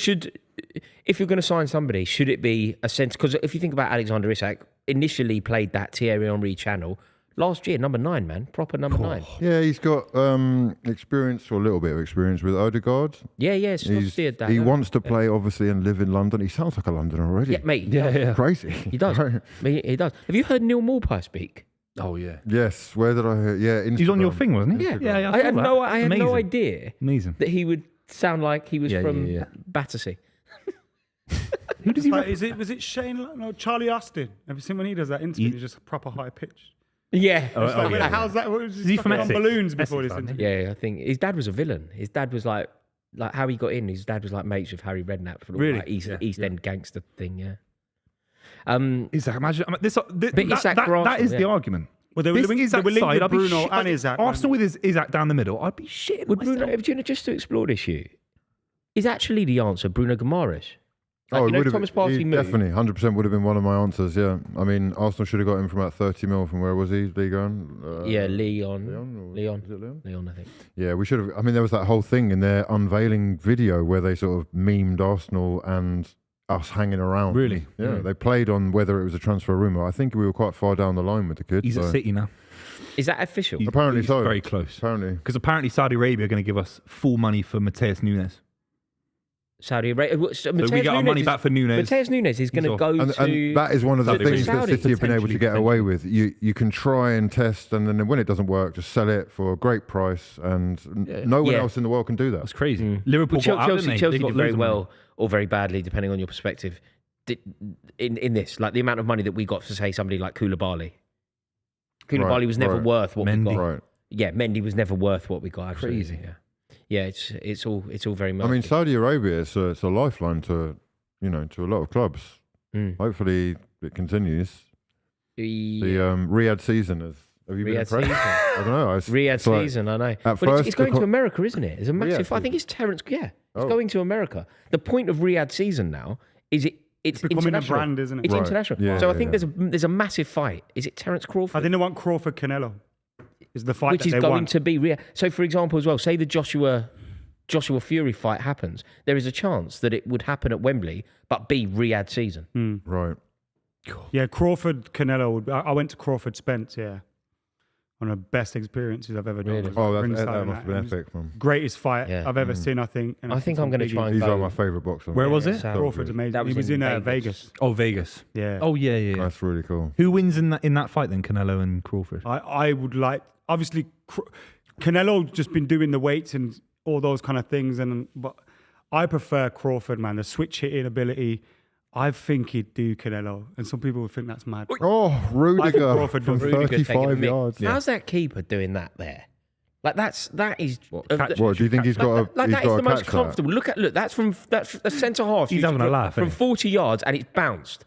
if you're going to sign somebody, should it be a sense? Because if you think about Alexander Isak, initially played that Thierry Henry channel last year, number 9, man, proper number 9. Yeah, he's got experience, or a little bit of experience with Odegaard. Yeah, He wants to play, obviously, and live in London. He sounds like a Londoner already. Yeah, mate. Yeah. Crazy. He does. He does. Have you heard Neil Maupay speak? Oh yeah. Yes. Where did I hear? Yeah, Instagram. He's on your thing, wasn't he? Yeah. I I had saw no that. idea Amazing. that he would sound like he was from yeah. Battersea. Who does he? Was it Shane? No, Charlie Austin. Have you seen when he does that interview? He's just proper high pitch. Yeah. How's that? Is he from on Essex? balloons before Essex, this isn't interview? Yeah, I think his dad was a villain. His dad was like how he got in. His dad was like mates with Harry Redknapp for the Really? like East End gangster thing. Yeah. Isak, imagine But Isak for that is Arsenal, the argument. Well, they were This linked Isak with side, I'd be Bruno shit- and Isak. Arsenal with his Isak down the middle, I'd be shitting Would myself. Bruno, just to explore this issue, is actually the answer Bruno Guimaraes? Like, Oh, you know, it would Thomas have Partey been. moved. Definitely, 100% would have been one of my answers. Yeah, I mean, Arsenal should have got him from about 30 mil from where was he? League on. Yeah, Leon. Leon. Is it Leon? Leon, I think. Yeah, we should have. I mean, there was that whole thing in their unveiling video where they sort of memed Arsenal and us hanging around. Really? Yeah, they played on whether it was a transfer rumour. I think we were quite far down the line with the kid. He's so. at City now. Is that official? Apparently He's so. very close. Apparently. Because apparently Saudi Arabia are going to give us full money for Mateus Nunes. Saudi Arabia. So we get our money back for Nunes. Mateus Nunes is going to go And to. that is one of the Saudi things Arabia. that City have been able to Potentially, get away with. You can try and test, and then when it doesn't work, just sell it for a great price, and no one Yeah. else in the world can do that. That's crazy. Liverpool Well, got out, didn't they? Chelsea They got did very loads of money. well or very badly, depending on your perspective. In this, like the amount of money that we got for, say, somebody like Koulibaly. Koulibaly was never right. worth what Mendy. we got. Right. Yeah, Mendy was never worth what we got. Absolutely. Crazy. Yeah, it's all very much. I mean, Saudi Arabia it's a lifeline to a lot of clubs. Hopefully, it continues. The Riyadh season is. Have you been Riyadh impressed? season. I don't know. Riyadh like, season, I know. at But first it's going the to America, isn't it? It's a massive. Riyadh I think it's Terence. Yeah, it's Oh. going to America. The point of Riyadh season now is it's becoming a international. brand, isn't it? It's Right. international. Yeah, so I yeah, think yeah. there's a massive fight. Is it Terence Crawford? I think they want Crawford Canelo. Is the fight Which that is they going want. to be Riyadh. So, for example, as well, say the Joshua Fury fight happens, there is a chance that it would happen at Wembley, but be Riyadh season. Right. Yeah, Crawford Canelo. I went to Crawford Spence. Yeah, one of the best experiences I've ever done. Really? Oh, that Ringside must and have been It was epic. Man. Greatest fight Yeah. I've ever seen. I think. And I think I'm going to try and He's go. like my favourite boxer. Where was it? So- Crawford's amazing. That He was in Vegas. Vegas. Oh, Vegas. Yeah. Oh, yeah. That's really cool. Who wins in that fight then, Canelo and Crawford? I would like, obviously, Canelo just been doing the weights and all those kind of things, but I prefer Crawford, man. The switch hitting ability, I think he'd do Canelo, and some people would think that's mad. Oh, Rudiger Crawford from does. Rudiger taking a 35 mick. yards. How's that keeper doing that there? Like that is. What do you think he's got? Like He's that is got the to most catch comfortable. Look, that's a centre half. He's having a laugh, from isn't he? 40 yards, and it's bounced.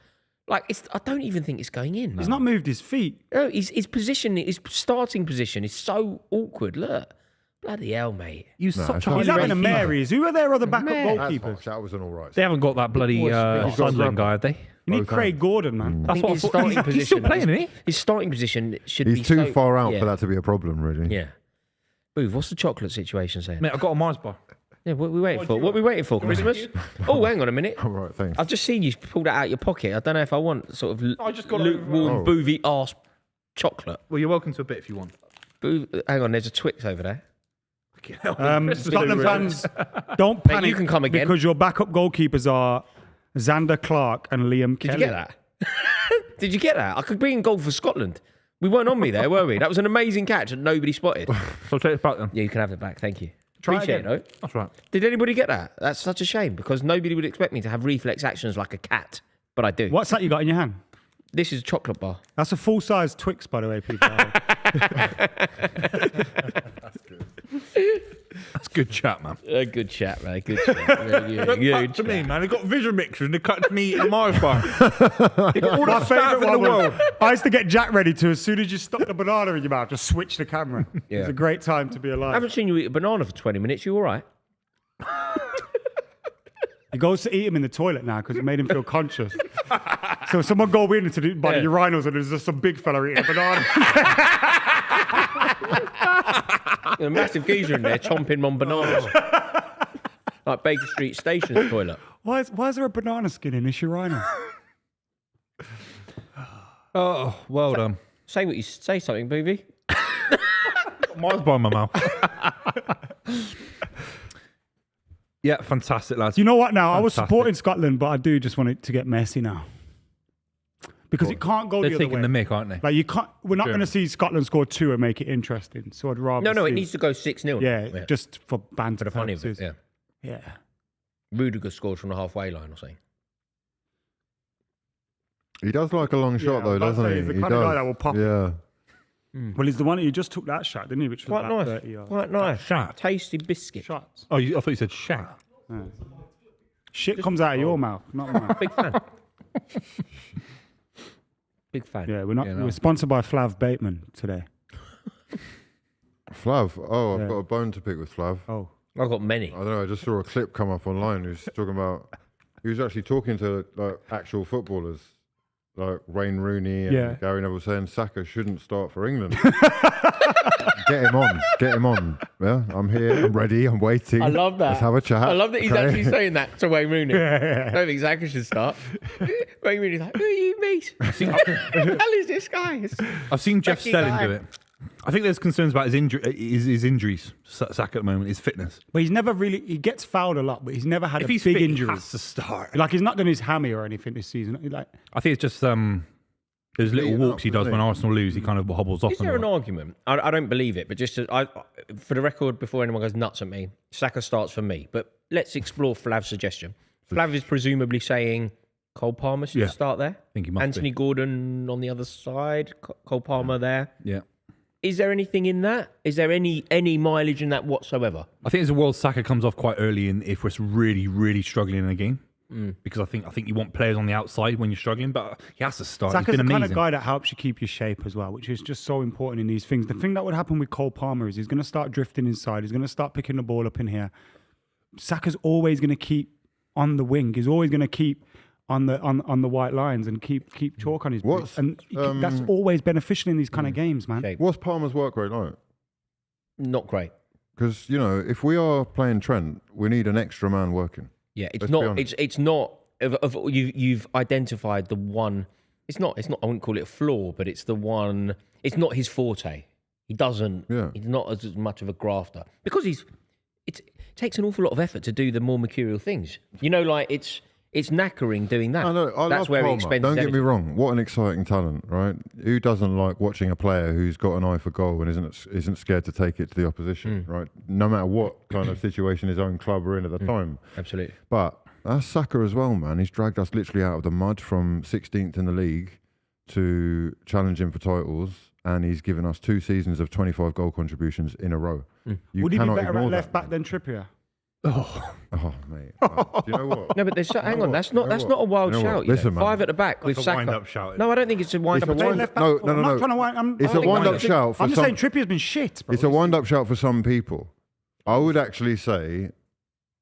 Like I don't even think it's going in. He's not moved his feet. No, his position, his starting position is so awkward. Look, bloody hell, mate. You it's such a not. He's highly having a rated keeper. Marys. Who are their other backup Mare. That's goalkeepers? harsh. That was an all right. They haven't got that bloody He's got Sunderland guy, have they? You need Craig Gordon, man. That's what I his thought. starting He's still position playing, isn't he? His starting position should be He's too so- far out yeah. for that to be a problem, really. Yeah. Booth, what's the chocolate situation saying? Mate, I got a Mars bar. Yeah, what are we waiting for? What are we waiting for? Christmas? Oh, hang on a minute. All right, thanks. I've just seen you pull that out of your pocket. I don't know if I want sort of I just got it lukewarm, over. boovy arse chocolate. Well, you're welcome to a bit if you want. Hang on, there's a Twix over there. Scotland fans, don't Mate, panic. you can come again. Because your backup goalkeepers are Xander Clark and Liam Did Kelly. you get that? Did you get that? I could bring in goal for Scotland. We weren't on me there, were we? That was an amazing catch that nobody spotted. So I'll take it back then. Yeah, you can have it back. Thank you. Try Appreciate again. it, though. That's right. Did anybody get that? That's such a shame because nobody would expect me to have reflex actions like a cat, but I do. What's that you got in your hand? This is a chocolate bar. That's a full-size Twix, by the way, people. good chat, man. Good chat, man. Good chat. Good to me, chat. man. They got vision mixers and they cut to me and Mars bar. They got all My the staff favourite in the one world. was, I used to get Jack ready to, as soon as you stuck the banana in your mouth, just switch the camera. It was a great time to be I alive. haven't seen you eat a banana for 20 minutes. You all right? He goes to eat him in the toilet now because it made him feel conscious. So someone go in to by the urinals and there's just some big fella eating a banana. A massive geezer in there chomping on bananas. Like Baker Street Station's toilet. Why is there a banana skin in this urinal? Oh, well done. Say something, Buvey. Mars bar in my mouth. Yeah, fantastic, lads. You know what now? I was Fantastic. supporting Scotland, but I do just want it to get messy now. Because it can't go They're the other taking way. the mick, aren't they? Like you can't. We're not going to see Scotland score 2 and make it interesting. So I'd rather. No, it see- needs to go 6-0. Yeah, just for banter for the funny of it. purposes. Yeah. Yeah. Rudiger scored from the halfway line or something. He does like a long shot, I though, was about to doesn't say, he? he's the He kind of does. guy that will pop. Yeah. Well, he's the one who just took that shot, didn't he? Which was Quite about nice. 30 yards. Quite nice. Shot. Tasty biscuit. Shots. Oh, I thought you said shat. Shit comes out of your mouth, not mine. Big fan. Big fan. Yeah, we're not. Yeah, no. We're sponsored by Flav Bateman today. Flav. Oh, I've Yeah. got a bone to pick with Flav. Oh, I've got many. I don't know. I just saw a clip come up online. He was talking about. He was actually talking to like actual footballers, like Wayne Rooney and Yeah. Gary Neville, saying Saka shouldn't start for England. Get him on. Get him on. Yeah, I'm here. I'm ready. I'm waiting. I love that. Let's have a chat. I love that he's okay? actually saying that to Wayne Rooney. I don't think Zaka should start. Wayne Rooney's like, who are you, mate? Who the hell is this guy? I've seen Jeff Becky Stelling guy. do it. I think there's concerns about his injuries, Saka at the moment, his fitness. but he's never really. He gets fouled a lot, but he's never had If a he's big fit, injury. he has to start. Like he's not done his hammy or anything this season. Like I think it's just those little Beaten walks up, he does isn't when he? Arsenal lose. He kind of hobbles off. Is there an argument? I don't believe it, but just for the record, before anyone goes nuts at me, Saka starts for me. But let's explore Flav's suggestion. Flav is presumably saying Cole Palmer should Yeah. start there. I think he must Anthony be. Gordon on the other side. Cole Palmer there. Yeah. Is there anything in that? Is there any mileage in that whatsoever? I think as a world, Saka comes off quite early in if we're really, really struggling in a game. Because I think you want players on the outside when you're struggling, but he has to start. Saka's He's the been kind amazing. of guy that helps you keep your shape as well, which is just so important in these things. The thing that would happen with Cole Palmer is he's going to start drifting inside. He's going to start picking the ball up in here. Saka's always going to keep on the wing. He's always going to keep on the white lines and keep chalk on his What's, boots. And that's always beneficial in these kind of games, man. Shape. What's Palmer's work rate like? Not great. Because if we are playing Trent, we need an extra man working. Yeah, it's Let's be not. honest. It's not. You've identified the one. It's not. I wouldn't call it a flaw, but it's the one. It's not his forte. He doesn't. Yeah. He's not as much of a grafter because it takes an awful lot of effort to do the more mercurial things. Like it's knackering doing that. I know. I That's love where Palmer. he expends. Don't his get me energy. wrong. What an exciting talent, right? Who doesn't like watching a player who's got an eye for goal and isn't scared to take it to the opposition, right? No matter what kind of situation his own club are in at the time. Absolutely. But that's Saka as well, man. He's dragged us literally out of the mud from 16th in the league to challenging for titles, and he's given us 2 seasons of 25 goal contributions in a row. You Would he be cannot better ignore at that, left back man. than Trippier? Oh, mate. Do you know what? No, but hang on. That's You know not. That's what? not a wild You know what? shout. Listen, man. 5 at the back with a Saka. wind-up shout. No, I don't think it's a wind It's up. a wind- Left back. No, I'm no, not no. trying to wind. It's a wind-up shout for I'm just some. saying Trippier's been shit, bro. It's a wind-up shout for some people. I would actually say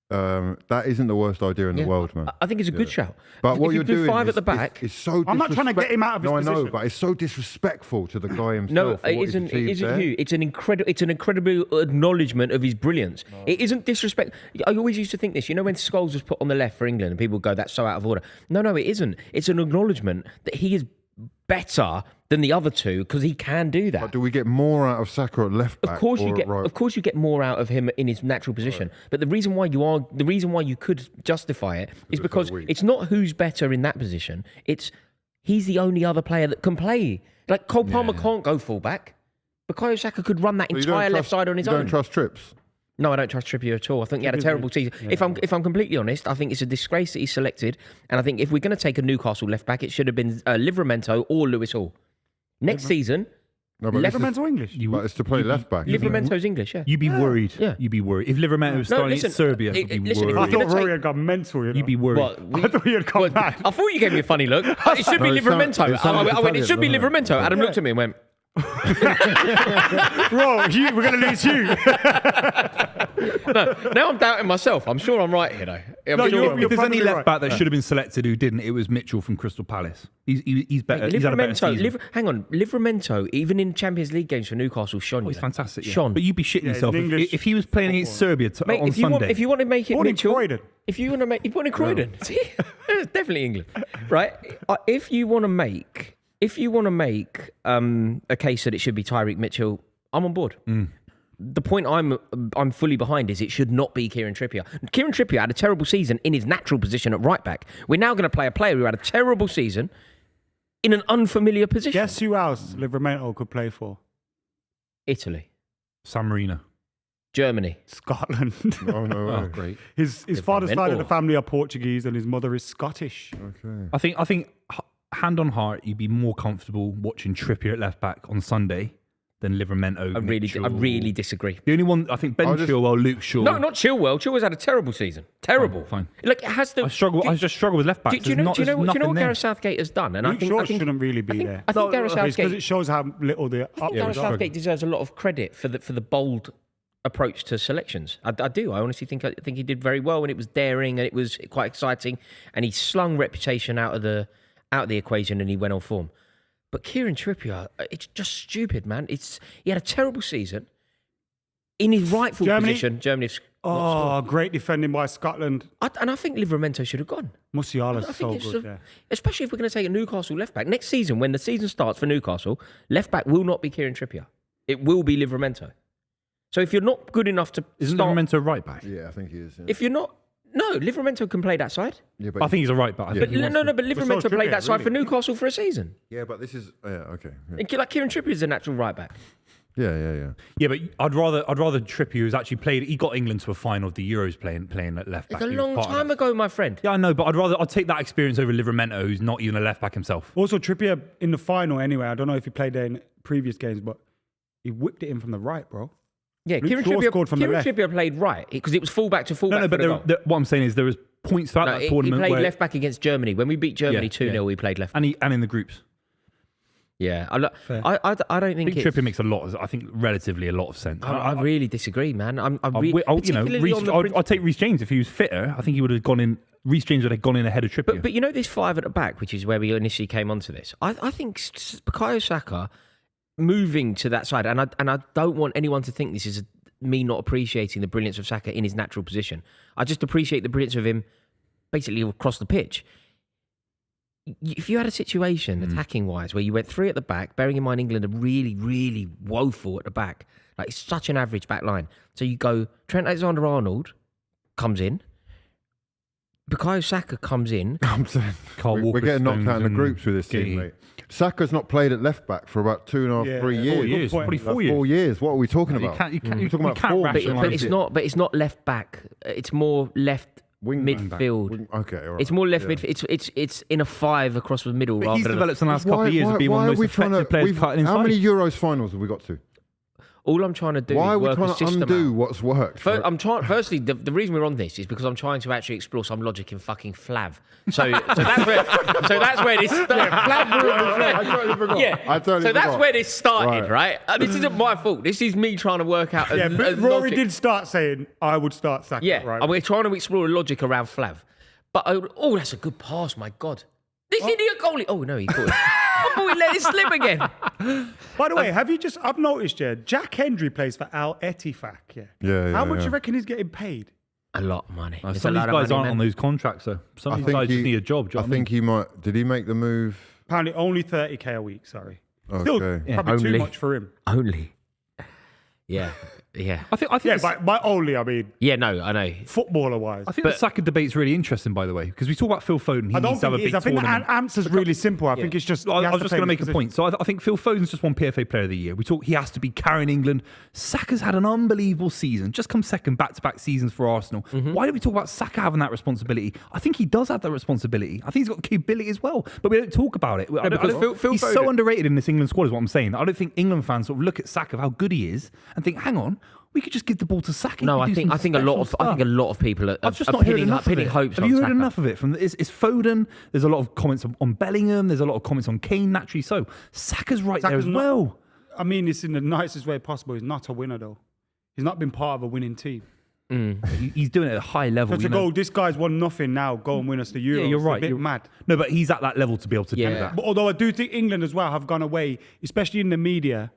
that isn't the worst idea in the world, man. I think it's a good shout. But If what you you're do doing 5 is, at the back. is so I'm not trying to get him out of his No, I know, position. but it's so disrespectful to the guy himself. No, for it what he's isn't. It achieved isn't there. you. It's an incredible acknowledgement of his brilliance. It isn't disrespect. I always used to think this. When Scholes was put on the left for England, and people go, "That's so out of order." No, it isn't. It's an acknowledgement that he is better than the other two because he can do that. But do we get more out of Saka at left back? Of course or you at get. right? Of course you get more out of him in his natural position. But the reason why you could justify it is because weak. it's not who's better in that position. It's he's the only other player that can play. Like Cole Palmer can't go fullback. Bukayo Saka could run that So you don't entire left trust- side on his you own. don't trust Trips? No, I don't trust Trippier at all. I think he had a terrible season. If I'm completely honest, I think it's a disgrace that he's selected. And I think if we're going to take a Newcastle left back, it should have been Livramento or Lewis Hall. Next season, No, but this is- Livramento English. but it's to play left back. isn't it? Livramento's English, yeah. You'd be worried. Yeah. You'd be worried. If Livramento was starting listen, at Serbia, you'd be listen, if I worried. you're thought gonna Rory had gone mental. You know? You'd be worried. I thought you had gone mad. I thought you gave me a funny look. It should be No, it sound- Livramento. it sounded I went, it should be Italian, Livramento. Adam looked at me and went, Bro, we're going to lose you. no, now I'm doubting myself. I'm sure I'm right here, though. I'm No, sure- you're If there's any probably left right. back that should have been selected who didn't, it was Mitchell from Crystal Palace. He's better. He's had a better season. Hang on, Livramento, even in Champions League games for Newcastle, shone. Oh, he's fantastic. Yeah. Shone. But you'd be shitting Yeah, yourself he's an English if he was playing against Serbia Mate, on if you Sunday. want to make it Born in Mitchell, Croydon. if you want to make, you born in Croydon. See, it's definitely England, right? If you want to make a case that it should be Tyreek Mitchell, I'm on board. The point I'm fully behind is it should not be Kieran Trippier. Kieran Trippier had a terrible season in his natural position at right back. We're now going to play a player who had a terrible season in an unfamiliar position. Guess who else Livramento could play for? Italy, San Marino. Germany. Scotland. Oh, no way. Great. His father's side of the Livramento. family are Portuguese and his mother is Scottish. Okay. I think hand on heart, you'd be more comfortable watching Trippier at left back on Sunday than Livramento. I Mitchell. really disagree. The only one I think Ben I'll just- Chilwell, Luke Shaw. No, not Chilwell. Chilwell's had a terrible season. Terrible. Fine. Like it has to. I just struggle with left backs. Do you know what nothing there. Gareth Southgate has done? And Luke Shaw shouldn't really be there. I think Gareth It's because Southgate. it shows how little the Gareth Southgate deserves a lot of credit for the bold approach to selections. I do. I honestly think he did very well, and it was daring and it was quite exciting, and he slung reputation out of the equation, and he went on form. But Kieran Trippier, it's just stupid, man. He had a terrible season in his rightful Germany? position. Germany's. Oh, great defending by Scotland. And I think Livramento should have gone. Musiala's I so think it's good there. especially if we're going to take a Newcastle left back next season. When the season starts for Newcastle, left back will not be Kieran Trippier. It will be Livramento. So if you're not good enough to Isn't start, Livramento right back? Yeah, I think he is. Yeah. if you're not, no, Livramento can play that side. Yeah, but I think he's a right back. I Yeah. think he No, wants no, to. but so is Livramento played Trippier, that side for really. Newcastle for a season. yeah, but this is okay. Yeah, Like Kieran Trippier is a natural right back. yeah. Yeah, but I'd rather Trippier, who's actually played. He got England to a final of the Euros playing at left back. It's a He was long part of time that. ago, my friend. Yeah, I know, but I'd take that experience over Livramento, who's not even a left back himself. Also, Trippier in the final anyway. I don't know if he played there in previous games, but he whipped it in from the right, bro. Yeah, Luke Kieran Shaw scored from the Kieran left. Trippier played right because it was fullback to fullback. No, but for the goal. what I'm saying is there was points throughout No, that he tournament played where, left back against Germany. When we beat Germany Yeah, 2-0, yeah. he played left. and in the groups. Yeah, I Fair. don't I think think Trippier makes relatively a lot of sense. I really disagree, man. I'd take Reece James if he was fitter. I think he would have gone in. Reece James would have gone in ahead of Trippier. But you know this five at the back, which is where we initially came onto this. I think Bukayo Saka moving to that side, and I don't want anyone to think this is me not appreciating the brilliance of Saka in his natural position. I just appreciate the brilliance of him basically across the pitch. If you had a situation attacking-wise where you went three at the back, bearing in mind England are really, really woeful at the back, like it's such an average back line. So you go, Trent Alexander-Arnold comes in, Bukayo Saka comes in. I'm saying Carl we're Walker, getting knocked Stones out in the and groups with this team, Giddy. mate. Saka's not played at left back for about 2.5, 3 years. 4 years, point. probably Like 4 Like years. 4 years. What are we talking You about? can't. We're talking about form. But it's not left back. It's more left Wing back. midfield. Okay, all right. It's more left Yeah. midfield. It's in a five across the middle But rather he's than developed in the last couple of years of being one of the most effective players cutting inside. How many Euros finals have we got to? all I'm trying to do Why is are we work a trying to system undo out. what's worked? Firstly, the reason we're on this is because I'm trying to actually explore some logic in fucking Flav. So that's where this started. I totally forgot. Yeah. I totally so that's forgot. where this started, Right. right? This isn't my fault. This is me trying to work out. Yeah, but Rory did start saying, I would start Saka, Yeah, right? and we're trying to explore the logic around Flav. But oh, that's a good pass. My God, this idiot goalie. Oh no, he caught it. I thought we let it slip again. By the way, I've noticed, Jack Hendry plays for Al Ettifaq, Yeah, How much yeah. you reckon he's getting paid? A lot of money. It's Some a of these lot guys money, aren't man. on those contracts, though. Some of these guys just need a job. Do you I know what think he might. Did he make the move? Apparently only 30k a week, sorry. Okay. Still, Yeah. probably Only. too much for him. Only. Yeah. Yeah. I think Yeah, the- by only, I mean, Yeah, no, I know. footballer-wise. I think the Saka debate's really interesting, by the way, because we talk about Phil Foden. He I don't needs to have think a it is. big I think the tournament. answer's really simple. I think it's just... I he has was to just play going to the make a position. point. So I think Phil Foden's just won PFA Player of the Year. He has to be carrying England. Saka's had an unbelievable season. Just come second back-to-back seasons for Arsenal. Why don't we talk about Saka having that responsibility? I think he does have that responsibility. I think he's got the capability as well, but we don't talk about it. He's so underrated in this England squad, is what I'm saying. I don't think England fans sort of look at Saka of how good he is and think, hang on, we could just give the ball to Saka. No, He could do I some think a lot special of people are I've just not heard pinning enough of it. hopes Have on you heard Saka. enough of it? It's Foden. There's a lot of comments on Bellingham. There's a lot of comments on Kane, naturally so. Saka's right there Saka's as not- well. I mean, it's in the nicest way possible. He's not a winner, though. He's not been part of a winning team. He's doing it at a high level. So to go, this guy's won nothing now, go and win us the Euros. Yeah, you're right. It's a bit You're mad. No, but he's at that level to be able to do Yeah. that. But although I do think England as well have gone away, especially in the media,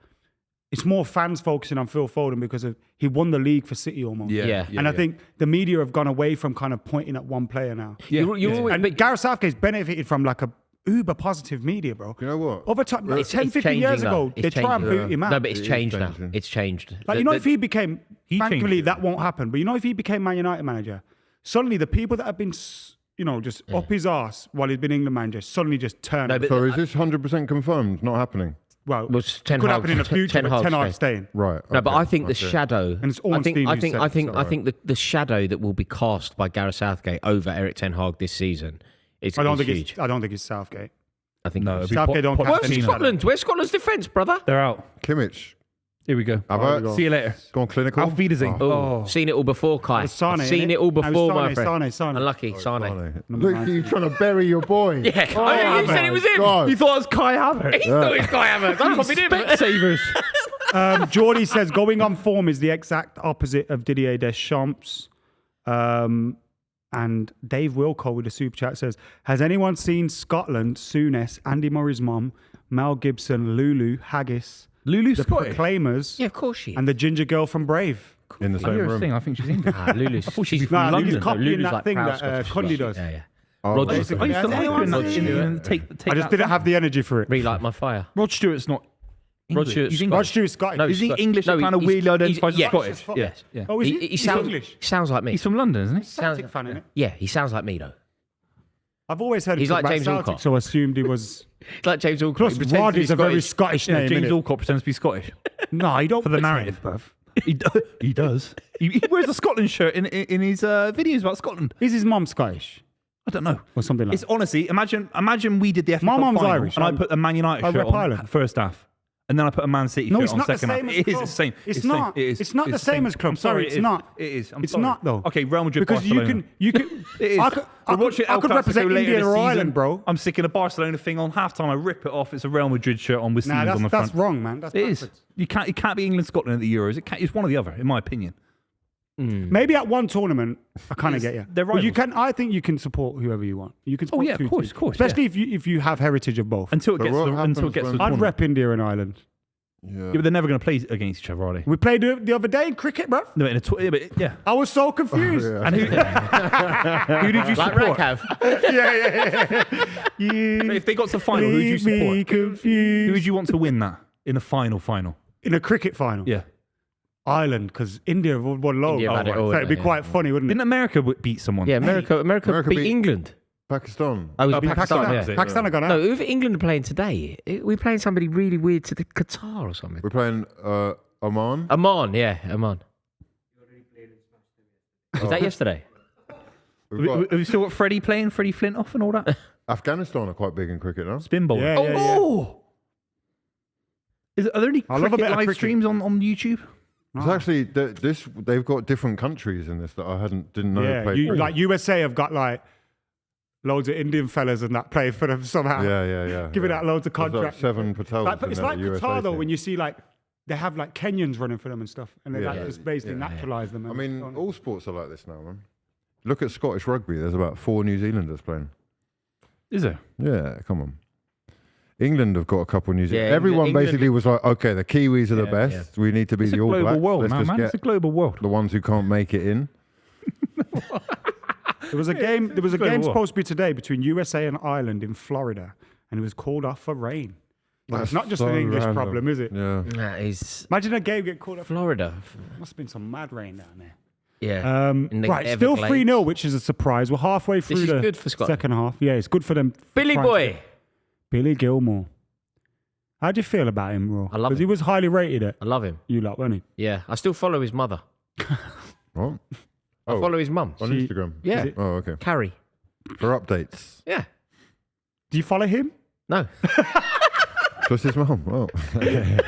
it's more fans focusing on Phil Foden because of he won the league for City almost. Yeah. And I think the media have gone away from kind of pointing at one player now. You're always, And Gareth Southgate's benefited from like a uber positive media, bro. You know what? Over time, like It's 10, 15 changing years now. ago, It's they try and changing. boot him out. no, but it's It is changed now. changing. It's changed. Like, you know, if he became, thankfully, changed. that won't happen. But you know, if he became Man United manager, suddenly the people that have been, just up his arse while he's been England manager, suddenly just turn. No, but- So is this 100% confirmed? Not happening? well, Well, it Ten could Hag- happen in the future, but Ten Hag staying. staying. Right. No, but okay, I think the okay. shadow. And it's I think. Ornstein I who think. said I it, think. I sorry. think the shadow that will be cast by Gareth Southgate over Eric Ten Hag this season is I don't think huge. it's. I don't think it's Southgate. I think. No, it's- it'd be Southgate don't cast Where's any Scotland? Where's Scotland's defence, brother? They're out. Kimmich. Here we go. Havertz. See you later. Gone clinical. Auf Wiedersehen. Oh, seen it all before, Kai. was Sane, I've seen innit? it all No, it was before, my Sane, friend. Sane. Unlucky, Sane. Sane. Look at you trying to bury your boy. Yeah, you said it was him. God. You thought it was Kai Havertz? He thought it was Kai Havertz. I copied him. Specsavers. Geordie says going on form is the exact opposite of Didier Deschamps. And Dave Wilco with the super chat says, has anyone seen Scotland, Souness, Andy Murray's mum, Mel Gibson, Lulu, Haggis, Lulu the Scottish. Proclaimers, Yeah, of course she is. and the ginger girl from Brave? In the same You're a room. thing. I think she's English. Lulu's. I thought she'd be from Nah, London. Lulu's copying Lulu's that like thing proud that Scottish Cundy bloke. does. Yeah, yeah. Oh, Rod okay. Stewart. I used to Has like anyone doing that seen and take I just that didn't back. have the energy for it. Really like my fire. Rod Stewart's not Rod English. Stewart's He's Scottish. Rod English. Stewart's Scottish. No, Is he Scot- English no, and kind of he's- weirdly identifies as yeah. Scottish? Fuck. Yes. Yeah. Oh, is he? He He's sounds, English. sounds like me. He's from London, isn't he? Celtic fan, innit? Yeah, he sounds like me though. I've always heard He's he like talked James about Celtic, Alcott. so I assumed he was. It's like James Alcott. Plus, He pretends to Rod be is a very Scottish. Scottish Yeah, name. James innit? Alcott pretends to be Scottish. No, he don't. For the pretend, narrative. bruv. He does. He wears a Scotland shirt in his videos about Scotland. Is his mum Scottish I don't know. or something like It's that? honestly, imagine we did the FA My Cup mum's final Irish. and I put a Man United I shirt rep on Ireland. first half, and then I put a Man City No, shirt it's on not the second half. same as It is club. the same. It's the not. same. It is. It's not the same as club. I'm Sorry, it it's is. not. It is. I'm It's sorry. not, though. Okay, Real Madrid. Because Barcelona. you can. It is. I could We're watching El Clasico represent later India this or season. Ireland, bro. I'm sticking a Barcelona thing on halftime. I rip it off. It's a Real Madrid shirt on with Nah, seams on the front. that's wrong, man. That's It is. backwards. You can't be England, Scotland at the Euros. It's one or the other, in my opinion. Maybe at one tournament, I kind of get you. they're But you rivals. can. I think you can support whoever you want. You can. Support yeah, of two course, teams. of course, Especially if you have heritage of both. Until it But gets what to the happens when- tournament. I'd rep India and Ireland. Yeah. Yeah, but they're never going to play against each other, are they? We played the other day in cricket, bro. No, yeah. I was so confused. yeah. And who did you Like support? Raghav. You If they got to the final, who would you leave me support? Who confused. would you want to win that in the final? In a cricket final? Yeah. Ireland, because India have won low. India have had it all, so it'd be yeah. quite funny, wouldn't it? Didn't America beat someone? Yeah, America beat beat- England. Pakistan. Oh, it was Oh, Pakistan. Pakistan, Yeah. yeah. Pakistan have gone out. No, who England are playing today? We're playing somebody really weird to the Qatar or something. We're playing Oman. Oman, yeah, Oman. Was that yesterday? We've got Have you still got Freddie playing? Freddie Flintoff and all that? Afghanistan are quite big in cricket now. Spin bowler. Yeah, yeah, yeah. Oh! Are there any I love a cricket bit of live cricket. streams on YouTube? It's actually they've got different countries in this that I didn't know. Yeah, played. like USA have got like loads of Indian fellas and that play for them somehow. yeah. Giving out loads of There's like contracts. 7 Patels. Like, in it's that like USA Qatar though, team. when you see like they have like Kenyans running for them and stuff, and they Yeah. like just basically Yeah. naturalise them. I and mean, so on. all sports are like this now, man. Look at Scottish rugby. There's about 4 New Zealanders playing. Is there? Yeah, come on. England have got a couple of New Zealanders. Yeah, Everyone England- basically was like, okay, the Kiwis are the Yeah, best. We need to be It's a the All global Blacks. world, Let's man. just It's a get global world. the ones who can't make it in. There was a game. There was a Global game war. supposed to be today between USA and Ireland in Florida, and it was called off for rain. It's not just an English random. problem, is it? Yeah. That is Imagine a game get caught up. Florida. Must have been some mad rain down there. Yeah. In the Right, still Everglades. 3-0, which is a surprise. We're halfway through is the good for Scotland. second half. Yeah, it's good for them. Billy trying to Boy. get- Billy Gilmore. How do you feel about him, Raw? I love Because he him. was highly rated at I love him. you lot, wasn't he? Yeah. I still follow his mother. What? I follow his mum. On She- Instagram. Yeah. Oh, okay. Carrie. For updates. Yeah. Do you follow him? No. Just his mum. Oh.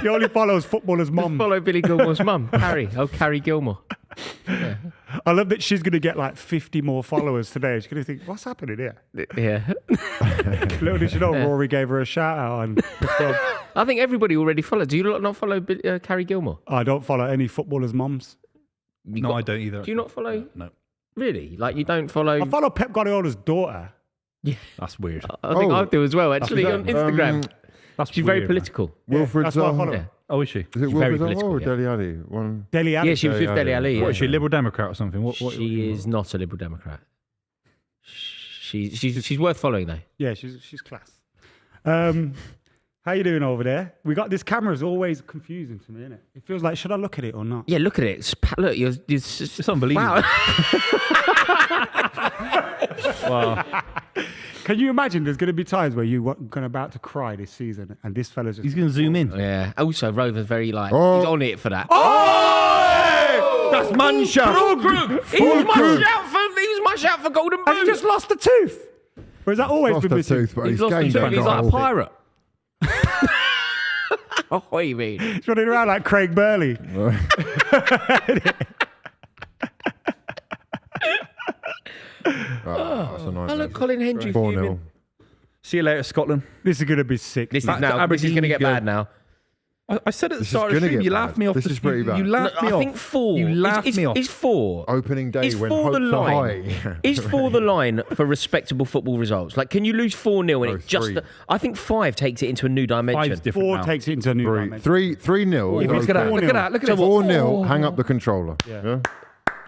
He only follows footballers' mum. Follow Billy Gilmore's mum. Carrie. Oh, Carrie Gilmore. I love that she's going to get like 50 more followers today. She's going to think, what's happening here? Yeah. Little did you know, Rory gave her a shout out. And I think everybody already follows. Do you not follow Carrie Gilmore? I don't follow any footballers' mums. You No, got- I don't either. Do you not follow? No, Really? Like you don't follow? I follow Pep Guardiola's daughter. that's weird. I think Oh. I do as well. Actually, on Instagram, That's she's weird, very man. political. Wilfred that's why I Zaha. follow Yeah. her. Oh, is she? Is it She's very Wilfred Zaha political, or yeah. Dele Alli? One. Dele Alli. Yeah, she was with Dele Alli. What Yeah. is she? A Liberal Democrat or something? What She is not a Liberal Democrat. She's worth following though. Yeah, she's class. How you doing over there? We got this camera is always confusing to me, isn't it? It feels like should I look at it or not? Yeah, look at it. Look, It's unbelievable. Wow. Wow. Can you imagine? There's going to be times where you're about to cry this season, and this fella's just He's going to zoom in. Yeah. Also, Rover's very like Oh. he's on it for that. That's Mancha. He was my shout for Golden Boot. Has he just lost a tooth? Or has that always Lost been a missing? tooth, but He's he's lost his gained tooth. back He's the like a whole thing. pirate. Oh, what do you mean? He's running around like Craig Burley. That's a I nightmare. look Colin Hendry 4-0. fuming. See you later, Scotland. This is going to be sick. This is Back to now. This is going to get Aberdeen, bad now. I said at the This is start of the gonna stream, get you bad. laughed me off. This is pretty bad. You laughed me I off. think 4. You laughed me off. It's 4. Opening day It's when for hopes the are line. high. Is 4 the line for respectable football results? Like, can you lose 4-0 and No, it just? 3. I think 5 takes it into a new dimension. 5's different 4 now. takes it into a new dimension. 3-0. Look at that. Look at that. Look at that. 4-0. Hang up the controller. Yeah.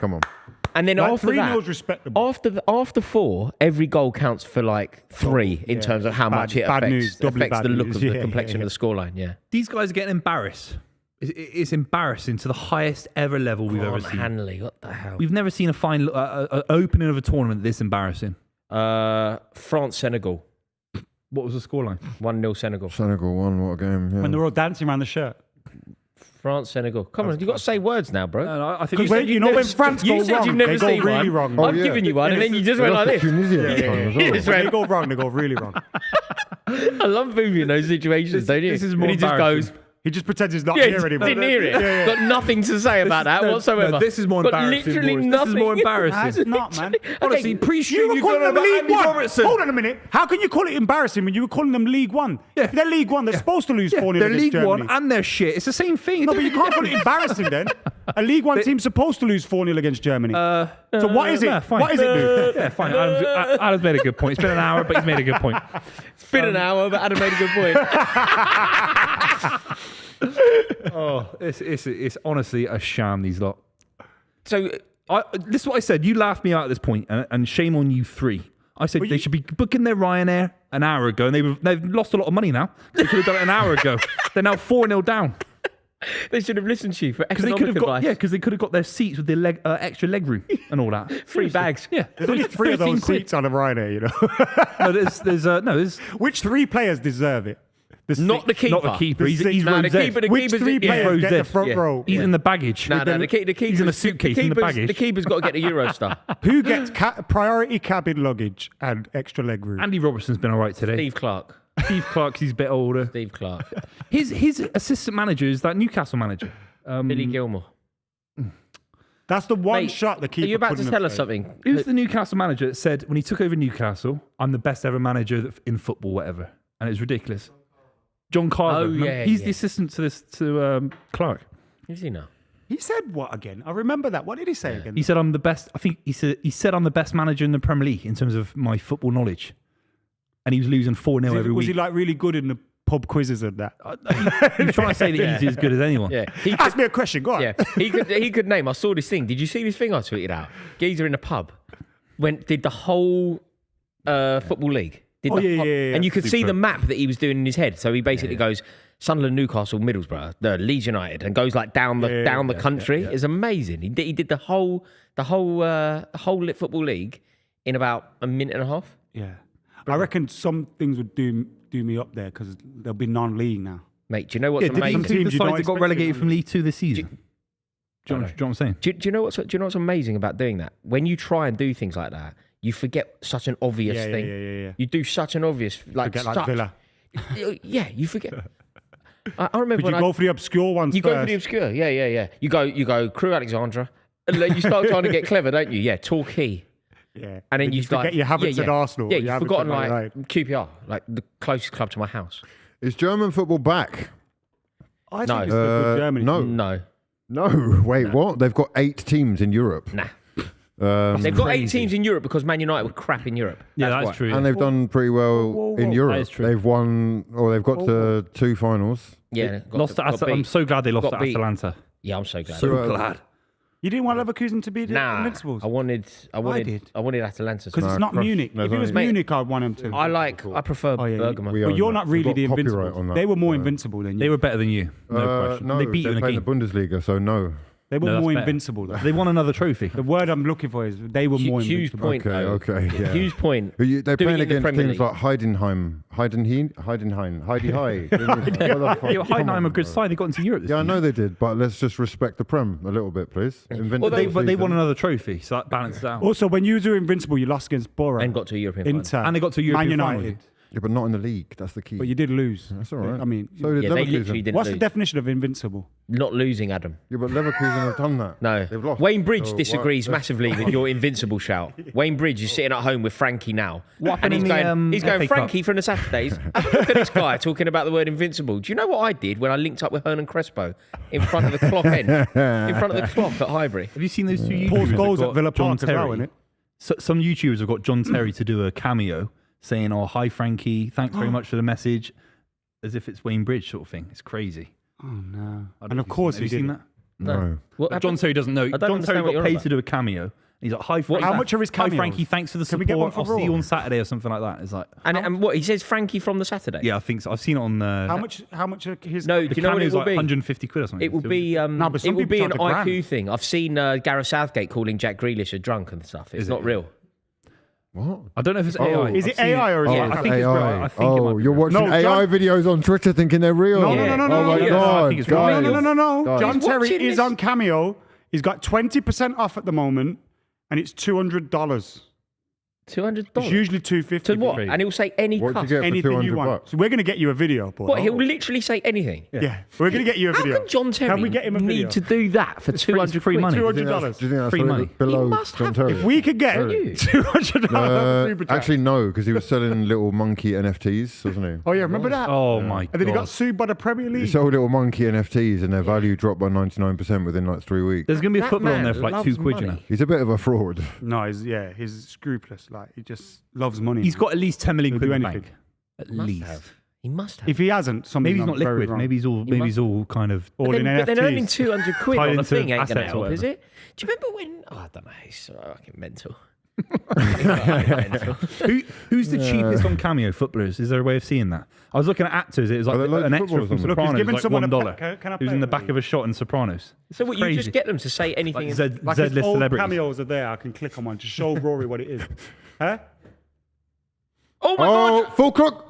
Come on. And then Like after 3-0 that, is respectable. after 4, every goal counts for like 3 in terms of how Bad- much it bad affects, news, doubly affects bad the look news. of Yeah, the complexion yeah, of the scoreline. Yeah. These guys are getting embarrassed. It's embarrassing to the highest ever level we've ever Grant seen. Hanley, what the hell? We've never seen a opening of a tournament this embarrassing. France Senegal, What was the scoreline? 1-0 Senegal. Senegal won. What a game. Yeah. When they're all dancing around the shirt. France Senegal. Come on, you got to say words now, bro. No, I think Because when, you know when France you go said wrong, you've never they go seen really one. wrong. I've yeah. given you one, and then you just They went lost like to this. Tunisia that time as well. You just When went, they go wrong, they go really wrong. I love Buvey in those situations, don't you? this is And more he just goes, embarrassing. He just pretends he's not yeah, here anymore. didn't hear it. Yeah, yeah. Got nothing to say about that whatsoever. No, this is more Got embarrassing. literally boys. nothing. This is more embarrassing. That's not, man. Honestly, Okay, pre-stream You were you calling got them about League Andy One. Robertson. Hold on a minute. How can you call it embarrassing when you were calling them League One? Yeah. If they're League One, they're supposed to lose 4-0 They're against League Germany. One and they're shit. It's the same thing. No, but you can't call it embarrassing then. A League One team's supposed to lose 4-0 against Germany. So what is it? yeah, fine. What is it, dude? Yeah, fine. Adam's made a good point. It's been an hour, but he's made a good point. It's been an hour, but Adam made a good point. Oh, it's honestly a sham, these lot. So, This is what I said. You laughed me out at this point, and shame on you 3. I said they should be booking their Ryanair an hour ago, and they've lost a lot of money now. They could have done it an hour ago. They're now 4-0 down. they should have listened to you for Because they economic could have got advice. because they could have got their seats with the extra leg room and all that. Free bags. Yeah, There's only 3 of 13 those quid. seats on a Ryanair, you know. No, there's Which 3 players deserve it? Not the keeper. not the keeper. He's Nah, the row Z. keeper. The Which keeper's 3 yeah. players get the Rose. front Yeah. row? He's in the baggage. No, the keeper's He's in a suitcase in the baggage. The keeper's got to get the Eurostar. Who gets priority cabin luggage and extra leg room? Andy Robertson's been all right today. Steve Clark. Steve Clark, he's a bit older. Steve Clark. His assistant manager is that Newcastle manager. Billy Gilmore. That's the one Mate, shot the keeper Are you about to couldn't tell have us saved. something? Who's the Newcastle manager that said when he took over Newcastle, I'm the best ever manager in football, whatever, and it's ridiculous. John Carver. Oh, remember? yeah, he's yeah. the assistant to Clark. Is he now? He said what again? I remember that. What did he say again? He said I'm the best. I think he said I'm the best manager in the Premier League in terms of my football knowledge, and he was losing 4-0 every was week. he like really good in the pub quizzes and that? He was trying to say that he's as good as anyone. Yeah. He Ask could, me a question. Go on. yeah. He could name. I saw this thing. Did you see this thing I tweeted out? Geezer in a pub did the whole football league. Did Oh, the yeah, whole- yeah, yeah. And you could see Super. the map that he was doing in his head. So he basically goes Sunderland, Newcastle, Middlesbrough, Leeds United, and goes like down the country. It's amazing. He did the whole football league in about a minute and a half. Yeah. I reckon some things would do me up there because there'll be non-league now. Mate, do you know what's Yeah, did he amazing? include the Teams you don't sides that got expect relegated to- from League Two this season? Do you know what I'm saying? Do you know what's amazing about doing that? When you try and do things like that, you forget such an obvious Yeah, thing. yeah. You do such an obvious Forget like Villa. Yeah, you forget. I remember But when you go for the obscure ones you first. go for the obscure. Yeah. You go Crew Alexandra, and then you start trying to get clever, don't you? Yeah, Torquay. Yeah. And then you forget start, your habits at Arsenal. Yeah, your you've habits forgotten at Man like United. QPR, like the closest club to my house. Is German football back? I No. think it's good Germany. No. No, No. Wait, what? They've got 8 teams in Europe. nah. They've got 8 teams in Europe because Man United were crap in Europe. Yeah, that's why. true. And they've done pretty well whoa, in whoa. Europe. That is true. They've won, or they've got to 2 finals. Yeah, Lost to I'm beat. so glad they lost Got to beat. Atalanta. Yeah, I'm so glad. So glad. You didn't want Leverkusen to be the Nah, Invincibles? I wanted did. Atalanta. Because it's to- not crush. Munich. No, If it was mate, Munich, I'd want them to. I prefer Oh, yeah, Bergamo. we But own you're that. not We've really got the copyright Invincibles. on that. They were more So- invincible than They you. were better than you. No question. No, They beat you in a played game. the Bundesliga, so no. They were No, that's more better. invincible. Though. They won another trophy. The word I'm looking for is they were more Huge invincible. point. though. Okay, yeah. Huge point. They're Doing playing it in the against Premier teams League. like Heidenheim, Heidi High. Yeah, Heidenheim are a good side. They got into Europe this Yeah, I season. know they did, but let's just respect the Prem a little bit, please. Invincible But they won season. another trophy, so that balances out. Also, when you were invincible, you lost against Borough, And got to a European final. Inter, And they got to a European Man final. United. Yeah, but not in the league. That's the key. But you did lose. That's all right. I mean, So did Yeah, they Leverkusen. literally didn't what's lose. the definition of invincible? Not losing, Adam. Yeah, but Leverkusen have done that. No. They've lost. Wayne Bridge So disagrees why- massively with your invincible shout. Wayne Bridge is sitting at home with Frankie now. What and happened he's in going, the, he's going FA Cup? Frankie from the Saturdays. Have a look at this guy talking about the word invincible. Do you know what I did when I linked up with Hernan Crespo in front of the clock end? In front of the clock at Highbury. Have you seen those two YouTubers? Paul's that goals got at Villa John Park as well, Terry? innit? So, some YouTubers have got John Terry to do a cameo saying, "Oh, hi Frankie, thanks very much for the message," as if it's Wayne Bridge sort of thing. It's crazy. Oh no! I don't And know of course have he you seen did. that? No. What John happened? Terry doesn't know. don't John understand Terry what you're got on paid about. to do a cameo. He's like, "Hi Frankie, How much are his Hi cameos? Frankie, thanks for the Can we get support. one for I'll see you Raw? on Saturday or something like that." It's like, And what? He says Frankie from the Saturday? yeah, I think so. I've seen it on. How much? How much are his? No, The do you know what it cameo's will like be? 150 quid or something. It will be but it some will people be an charge a IQ grand. thing. I've seen Gareth Southgate calling Jack Grealish a drunk and stuff. It's not real. What? I don't know if it's Oh. AI. Is I've it seen AI or is Oh, it? Yeah, I it's think it's AI. real. I think it might Oh, be you're real. watching No, AI John- videos on Twitter thinking they're real. No, Yeah. no, no, Oh no, my no. I God. think it's No, guys. no, no, no, no. Guys. John He's Terry watching is this. on Cameo. He's got 20% off at the moment, and it's $200. $200. It's usually $250. To what? And he'll say any What'd you cuss. get for Anything you 200 want. bucks? So we're going to get you a video, boy. What? He'll literally say anything. Yeah, we're going to get you a How video. can John Terry Can we get him a video? need to do that for 200 free quid? money. Do you think $200. Do you think that's Free a little money. bit below He must John have- Terry? If we could get Really? $200 super chat. Actually, no, because he was selling little monkey NFTs, wasn't he? Oh yeah, remember that? Oh my And then he got god. sued by the Premier He League. sold little monkey NFTs and their value dropped by 99% within like 3 weeks. There's gonna be a That football on man there for like loves 2 quid, you know. money. He's a bit of a fraud. No, he's scrupulous. Like he just loves money. He's got at least 10 million He'll quid do in the anything. bank. At Must least. have. He must have. If he hasn't, something Maybe he's not liquid. Maybe he's all kind of. all But in then, but then earning NFTs. 200 quid Tied on the into thing ain't going to assets or help, is whatever. it? Do you remember when... Oh, I don't know. He's so fucking mental. Mental. Who's the cheapest on Cameo footballers? Is there a way of seeing that? I was looking at actors. It was like Are there loads an of extra footballers from on there? Look, he's Sopranos, giving like someone a $1. can I He was play in the it back with of a shot in Sopranos. So what, you Crazy. just get them to say anything... Like Z Like list his old celebrities. cameos are there. I can click on one to show Rory what it is. Huh? Oh my Oh, God! full crook!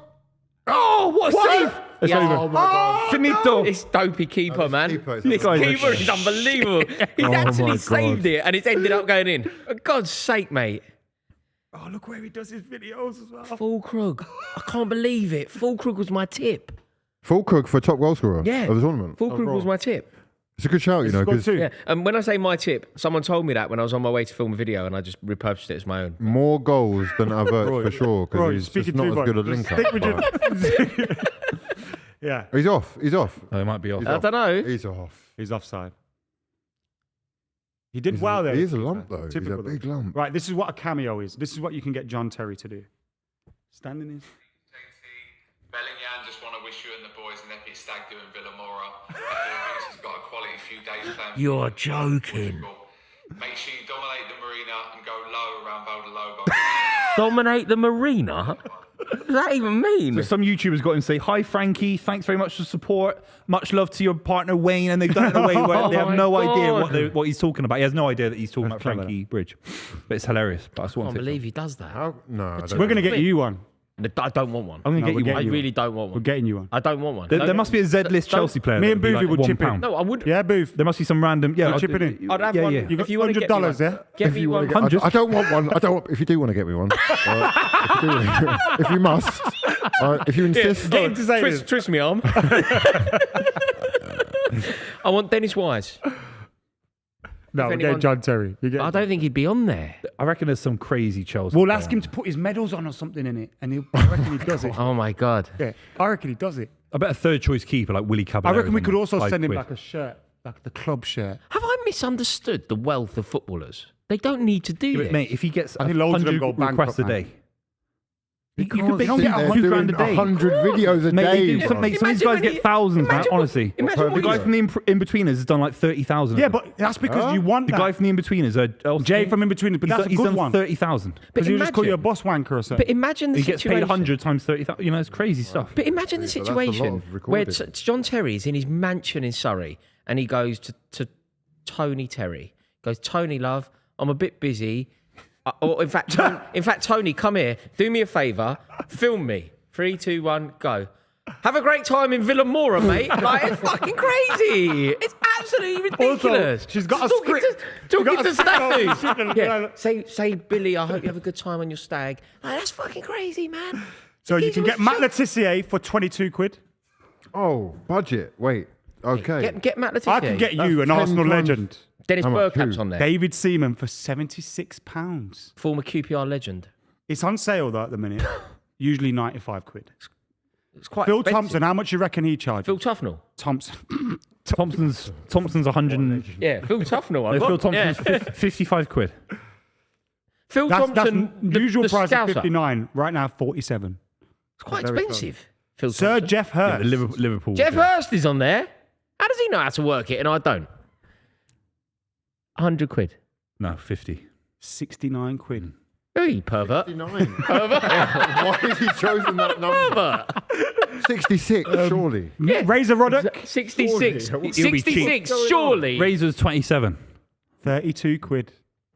Oh, what a save! It's Yeah. over. Oh my God. Finito. This dopey keeper, this man. keeper is This unbelievable. keeper is unbelievable. He's Oh my actually God. saved it and it's ended up going in. For God's sake, mate. Oh, look where he does his videos as well. Full Krug. I can't believe it. Full Krug was my tip. Full crook for top goal scorer Yeah. of the tournament. Full Krug Raw. was my tip. It's a good shout, you know, He's got because two. Yeah. And when I say my tip, someone told me that when I was on my way to film a video and I just repurposed it as my own. more goals than Avert Roy, for sure, Roy, because he's speaking just not to as you, good a bud. link Stick with up. your- Yeah, He's off. He's off. Oh, it might be off. He's I off. don't know. He's off. he's offside. He did He's well a, there. He's a lump, though. He's a Typical, though. big lump. Right, this is what a cameo is. This is what you can get John Terry to do. Standing in. Bellingham, just want to wish you and the boys an epic stag do in Villamora. Vince has got a quality few days planned. You're joking. Make sure you dominate the marina and go low around Valdalobo. Dominate the marina? does that even mean? So some YouTubers got him say, "Hi Frankie, thanks very much for support. Much love to your partner Wayne," and they've done it in a way where they have my no idea God. what he's talking about. He has no idea that he's talking about clever. Frankie Bridge, but it's hilarious. But I saw I on can't TikTok. believe he does that. No, I don't We're going to know. get you one. I don't want one. I'm gonna No, get we're you I one. getting really don't want We're one. getting you one. I don't want one. There must be a Z-list Chelsea player. Me and that would be Buvey would like chip in. £1. No, I would. Yeah, Booth. There must be some random. Yeah, We're I'd- chipping in. I'd have yeah, one. yeah. You got If you want to get me $100 one, there. get If me you one. want to get, I don't want one. I don't. If you do want to get me one, if you must, if you insist. Get him to say this. Twist me arm. I want Dennis Wise. No, we're anyone- getting John Terry. You get I don't think he'd be on there. I reckon there's some crazy Chelsea. We'll player. ask him to put his medals on or something in it, and I reckon he does it. Oh my God. Yeah, I reckon he does it. I bet a third choice keeper like Willie Caballero. I reckon we could also £5 send him quid. like a shirt, like the club shirt. Have I misunderstood the wealth of footballers? They don't need to do Yeah, this. but mate, if he gets I think loads of them 100 go requests bankrupt, a man. day, You you could can't be- sit get there 100 grand doing a day. 100 videos a Mate, they day. do some, mate, some of these Imagine guys when get he- thousands, man. imagine what- Honestly, imagine per what the guy video? from the In-Betweeners has done like 30,000. Yeah, but that's because you want the that. guy from the In-Betweeners, Jay from In Between, but that's a he's good done one. 30,000. Because you just call you a imagine- boss wanker or But something. imagine the He gets paid situation. 100 times 30,000. You know, it's crazy stuff. But imagine the Yeah, but that's a lot situation of where recording. John Terry's in his mansion in Surrey and he goes to Tony Terry. Goes, Tony, love, I'm a bit busy. Or in fact, Tony, come here. Do me a favour. Film me. 3, 2, 1, go. Have a great time in Villamora, mate. Like, it's fucking crazy. It's absolutely ridiculous. Also, she's got a Talking script. Talking to She's got a stag. script. Yeah. Say, Billy, I hope you have a good time on your stag. Like, that's fucking crazy, man. So you Geezer can was get Matt shit. Letitia for 22 quid. Oh, budget. Wait. Okay. Get Matt Letitia. I can get That's you an 10 Arsenal times- legend, Dennis How much? Bergkamp's Who? on there. David Seaman, for £76. Former QPR legend. It's on sale though at the minute. Usually 95 quid. It's quite Phil expensive. Thompson, how much you reckon he charges? Phil Tufnell. Thompson. Thompson's 100. Yeah, Phil Tufnell. No, Phil Thompson's 55 quid. Phil That's Thompson. the usual the price Scouser. of 59. Right now, 47. It's quite Very expensive. Phil Sir Thompson. Jeff Hurst. Liverpool. Jeff Hurst is on there. How does he know how to work it and I don't? 100 quid. No, 50. 69 quid. Hey, pervert. 69. Why has he chosen that number? Pervert. 66, surely. Yeah. Razor Ruddock, 66. Surely. 66, surely. Razor's 27. 32 quid.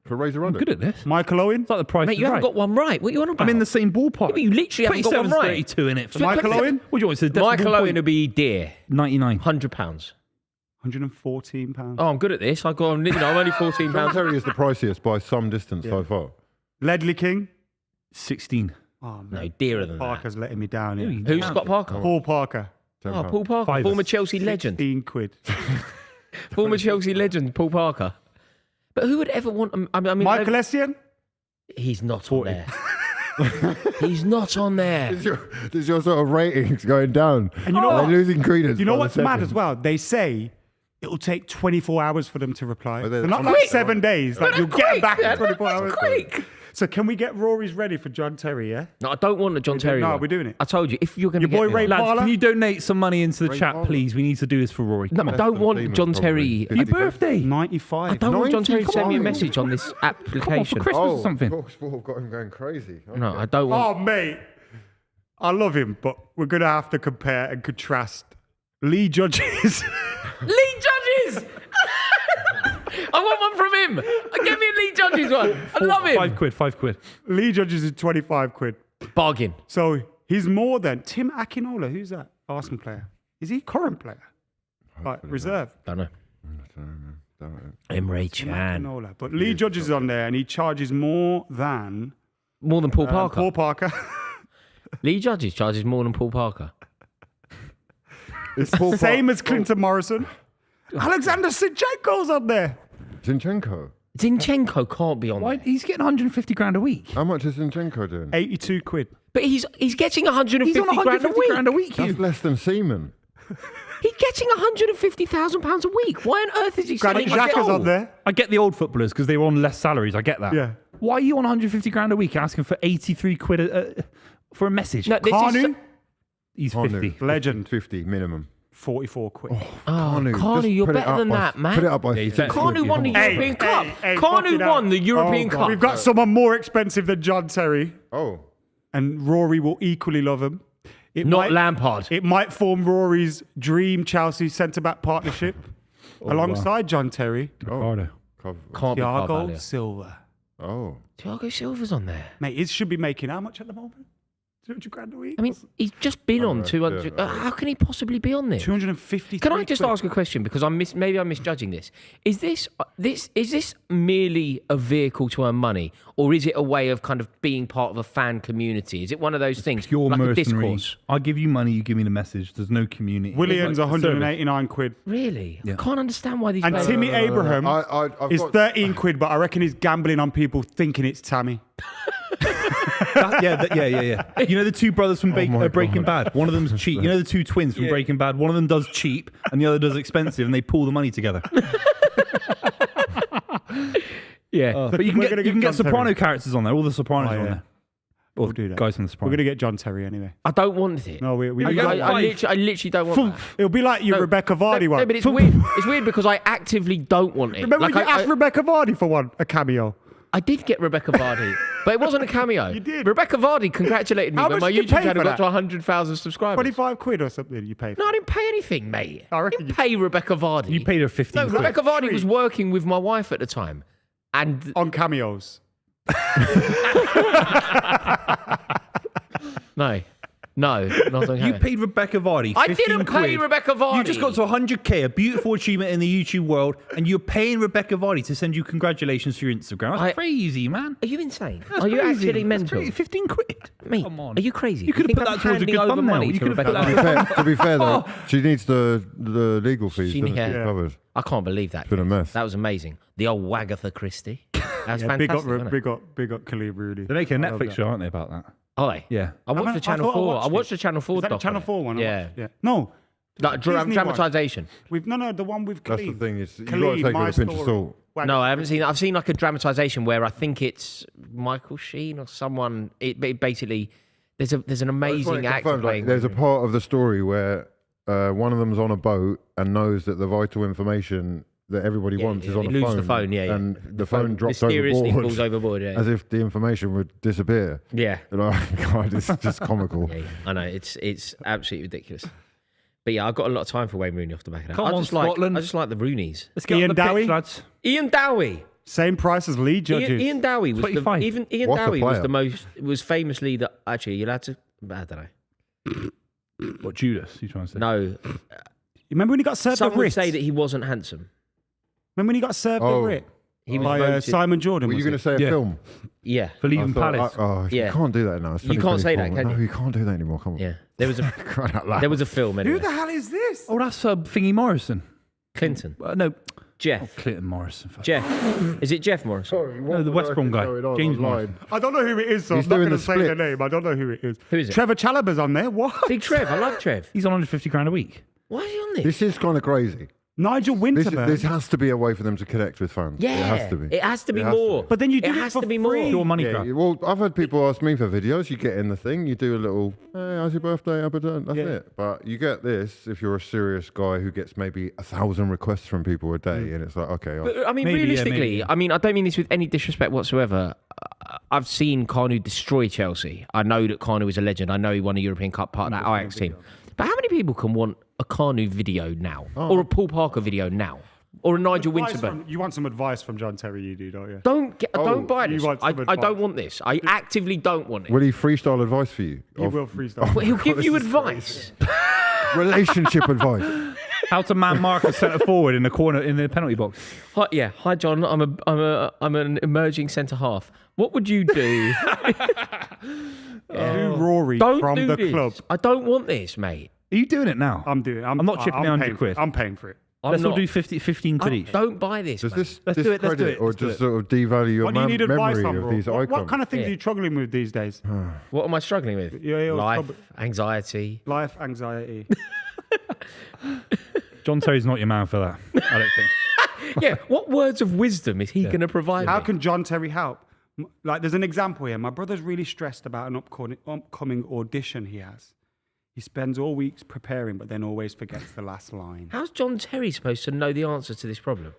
For Razor Rondo. Good at this. Michael Owen, It's like the price Mate, is you haven't right. got one right. What are you on about? I'm in the same ballpark. Yeah, but you literally haven't got one 27's right. 32 in it. For Michael Owen, What do you want? It's a Michael decimal Owen will be dear. 99. £100. £114. Oh, I'm good at this. I'm only £14. John Terry is the priciest by some distance so far. Ledley King. 16. Oh, No, man. dearer than that. Parker's letting me down here. Who's Scott Parker? Paul Parker. Oh, Paul Parker. Fivers. Former Chelsea legend. 16 quid. Former Chelsea legend, Paul Parker. But who would ever want... I mean, Michael Essien. he's not on there. He's not on there. Does your sort of ratings going down? And you know They're what? losing credence. You know by the what's mad second. as well? They say it'll take 24 hours for them to reply. Oh, They're they're not quick. like 7 days. Like But you'll that's get quick, back in man. 24 That's hours. quick. So can we get Rory's ready for John Terry, yeah? No, I don't want the John Terry No, one. we're doing it. I told you, if you're going to Your boy get me Ray one- Lads, Parler? can you donate some money into the Ray chat, Parler. please? We need to do this for Rory. No, I don't Less than want Seaman, John probably. Terry. For your birthday. 95. I don't want John Terry to send me a 95. message on this Come on, application. for Christmas or something. Oh, sport got him going crazy. No, Okay. I don't want... Oh, mate. I love him, but we're going to have to compare and contrast Lee Judges. Lee Judges! I want one from him. Give me a Lee Judges one. I love him. 5 quid. Lee Judges is 25 quid. Bargain. So he's more than Tim Akinola. Who's that? Arsenal player. Is he current player? Right, reserve. Don't know. Don't know. Emre Tim Chan. Akinola. But Lee Judges is on there and he charges more than More than Paul Parker. Paul Parker. Lee Judges charges more than Paul Parker. It's Paul Same as Clinton Morrison. Alexander Zinchenko's on there. Zinchenko. Zinchenko can't be on Why? there. He's getting 150 grand a week. How much is Zinchenko doing? 82 quid. But he's getting 150 He's on grand a 150 week. grand a week. That's less than Seaman. He's getting £150,000 a week. Why on earth is he Granit selling his Xhaka's goal? on there. I get the old footballers because they were on less salaries. I get that. Yeah. Why are you on 150 grand a week asking for 83 quid for a message? No, this is... Carnu, He's Carnu. 50. legend, 50 minimum. 44 quid. Carnu, just you're put it better up than by- that, man. Put it up by he's 50. better. Carnu won the Hey, European Cup. hey, Carnu fucking won hell. the European God. Cup. We've got someone more expensive than John Terry. Oh. and Rory will equally love him. It Not Lampard. It might form Rory's dream Chelsea centre-back partnership alongside John Terry. Ricardo. Can't be Thiago Carvalho. Silva. Oh. Thiago Silva's on there. Mate, it should be making how much at the moment? 200 grand a week? I mean, he's just been on right, 200. yeah. How can he possibly be on there? 250. Can I just ask a question because maybe I'm misjudging this? Is this merely a vehicle to earn money, or is it a way of kind of being part of a fan community? Is it one of those things Pure like a mercenary. discourse? I give you money, you give me the message. There's no community. Williams, It's like a 189 quid. Really? Yeah. I can't understand why these. And players- Timmy Abraham I've is got- 13 quid, but I reckon he's gambling on people thinking it's Tammy. Yeah. You know the two brothers from my Breaking God. Bad? One of them's cheap. You know the two twins from Breaking Bad? One of them does cheap and the other does expensive, and they pull the money together. Yeah. But you can We're get, gonna you can get get John Soprano Terry. characters on there. All the Sopranos Oh, are on yeah. there. Or We'll do that. guys from the We're Sopranos. going to get John Terry anyway. I don't want it. No, we I, got I literally don't want that. It'll be like your No, Rebecca Vardy no, one. No, but it's weird. It's weird because I actively don't want it. Remember Like, when you asked Rebecca Vardy for one? A cameo. I did get Rebecca Vardy, but it wasn't a cameo. You did. Rebecca Vardy congratulated me How when much my did you YouTube pay channel for got to that? 100,000 subscribers. 25 quid or something you pay for. No, I didn't pay anything, mate. I I reckon didn't pay Rebecca Vardy. You paid her 15 No, quid. Rebecca Vardy was working with my wife at the time. And On cameos. no, not on You camera. paid Rebecca Vardy 15 I didn't pay quid. Rebecca Vardy. You just got to 100k, a beautiful achievement in the YouTube world, and you're paying Rebecca Vardy to send you congratulations to your Instagram. That's crazy, man. Are you insane? That's Are you crazy. actually That's mental? crazy. 15 quid. Mate, Come on. are you crazy? You could have think put I'm that towards a handing good over thumbnail. money You to could have Rebecca put Vardy? To be fair, though, she needs the legal fees. She- doesn't she? yeah. Covered. I can't believe that. been a mess. That was amazing. The old Wagatha Christie. That was Yeah, big fantastic. wasn't it? big up Khalid Rudy. They're making a I love Netflix that. show, aren't they, about that? Are they? Yeah. I watched the Channel thought 4. I watched watched it. the Channel 4 Is that the doc Channel on it. 4 one? I Yeah. watched? Yeah. No. Like Disney one. dramatization. No, the one with That's Khalid. the thing. Is you got Khalid, to take it My with a pinch of Story. salt. No, I haven't seen. I've seen like a dramatization where I think it's Michael Sheen or someone. It basically there's an I just want amazing it actor confirmed, like, playing. there's a part of the story where one of them's on a boat and knows that the vital information that everybody wants is on he a loses phone. the phone. Yeah, and the phone drops mysteriously overboard, falls overboard. Yeah, as if the information would disappear. yeah. And God, it's just comical. Yeah, I know it's absolutely ridiculous. But yeah, I've got a lot of time for Wayne Rooney off the back of that. Come I on, just like Scotland. I just like the Roonies. Let's get Ian on the Dowie? pitch, lads. Ian Dowie. Same price as Lee judges. Ian Dowie was 25. Ian What's a Dowie was player? the most was famously the actually you're allowed to I don't know. What, Judas, you trying to say? No, You remember when he got served some the would writ? say that he wasn't handsome. Remember when he got served the Oh. writ? He was By voted, Simon Jordan. Were you was going to it? say a Yeah. film? yeah, For leaving I thought, Palace. Yeah. You can't do that now. It's You can't say that, 2024. can No, you? you can't do that anymore. Come on. yeah. There was a Crying out loud. there was a film anyway. Who the hell is this? Oh, that's Thingy Morrison. Clinton, No, Jeff, Clinton Morrison. Jeff. Is it Jeff Morrison? No, the West Brom guy, James Morrison. I don't know who it is, so He's I'm not doing going to the say the split. name. I don't know who it is. Who is it? Trevor Chalobah's on there. What? Big Trev. I love Trev. He's on 150 grand a week. Why is he on this? This is kind of crazy. Nigel Winterburn. This has to be a way for them to connect with fans. Yeah, It has to be. It has to be It has to more. be. But then you do it it has for to be free. more. Pure money Yeah, grab. well, I've had people ask me for videos. You get in the thing, you do a little, hey, how's your birthday? That's Yeah. it. But you get this if you're a serious guy who gets maybe 1,000 requests from people a day, and it's like, okay, But, I mean, Maybe, yeah, realistically, maybe. I mean, I don't mean this with any disrespect whatsoever. I've seen Kanu destroy Chelsea. I know that Kanu is a legend. I know he won a European Cup part of that Ajax team. But how many people can want a Kanu video now? Or a Paul Parker video now? Or a Nigel Winterburn? You want some advice from John Terry, you do, don't you? Don't buy you this. want I some don't advice. want this. I actively don't want it. will he freestyle advice for you? He will freestyle. Well, he'll give you advice. Relationship advice. How to man mark a centre forward in the corner in the penalty box. Hi John. I'm an emerging centre half. What would you do? Do Rory Don't from do the this. club. I don't want this, mate. Are you doing it now? I'm doing it. I'm not chipping in 100 paying- quid. I'm paying for it. Let's I'm all not. do 15 quid each. Don't buy this. Does mate. this Let's do it, let's do discredit it, or let's do just it. sort of devalue your What do you need advice memory on, of bro? these What icons? kind of things Yeah. are you struggling with these days? What am I struggling with? Yeah, Life, probably- anxiety. Life anxiety. John Terry's not your man for that. I don't think. Yeah. What words of wisdom is he going to provide How me? can John Terry help? Like, there's an example here. My brother's really stressed about an upcoming audition he has. He spends all weeks preparing, but then always forgets the last line. How's John Terry supposed to know the answer to this problem?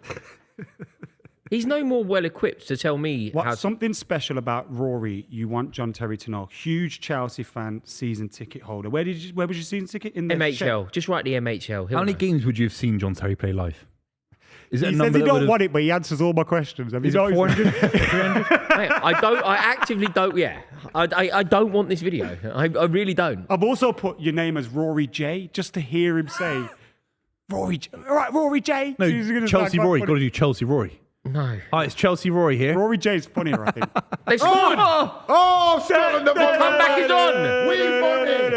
He's no more well equipped to tell me how. What's something special about Rory you want John Terry to know? Huge Chelsea fan, season ticket holder. Where was your season ticket? In the MHL. shed? Just write the MHL. He'll How many know. games would you have seen John Terry play live? Is it He a says number he that don't would've- want it, but he answers all my questions. Have you Is it noticed? 400? 300? Mate, I actively don't. Yeah, I don't want this video. I really don't. I've also put your name as Rory J, just to hear him say, Rory J. All right, Rory J. No, He's gonna Chelsea sound Rory. quite Got to do Chelsea Rory. No. Hi, it's Chelsea Rory here. funny. Rory J's funnier, I think. They scored. Oh, Scotland have won. Comeback is on. We won it.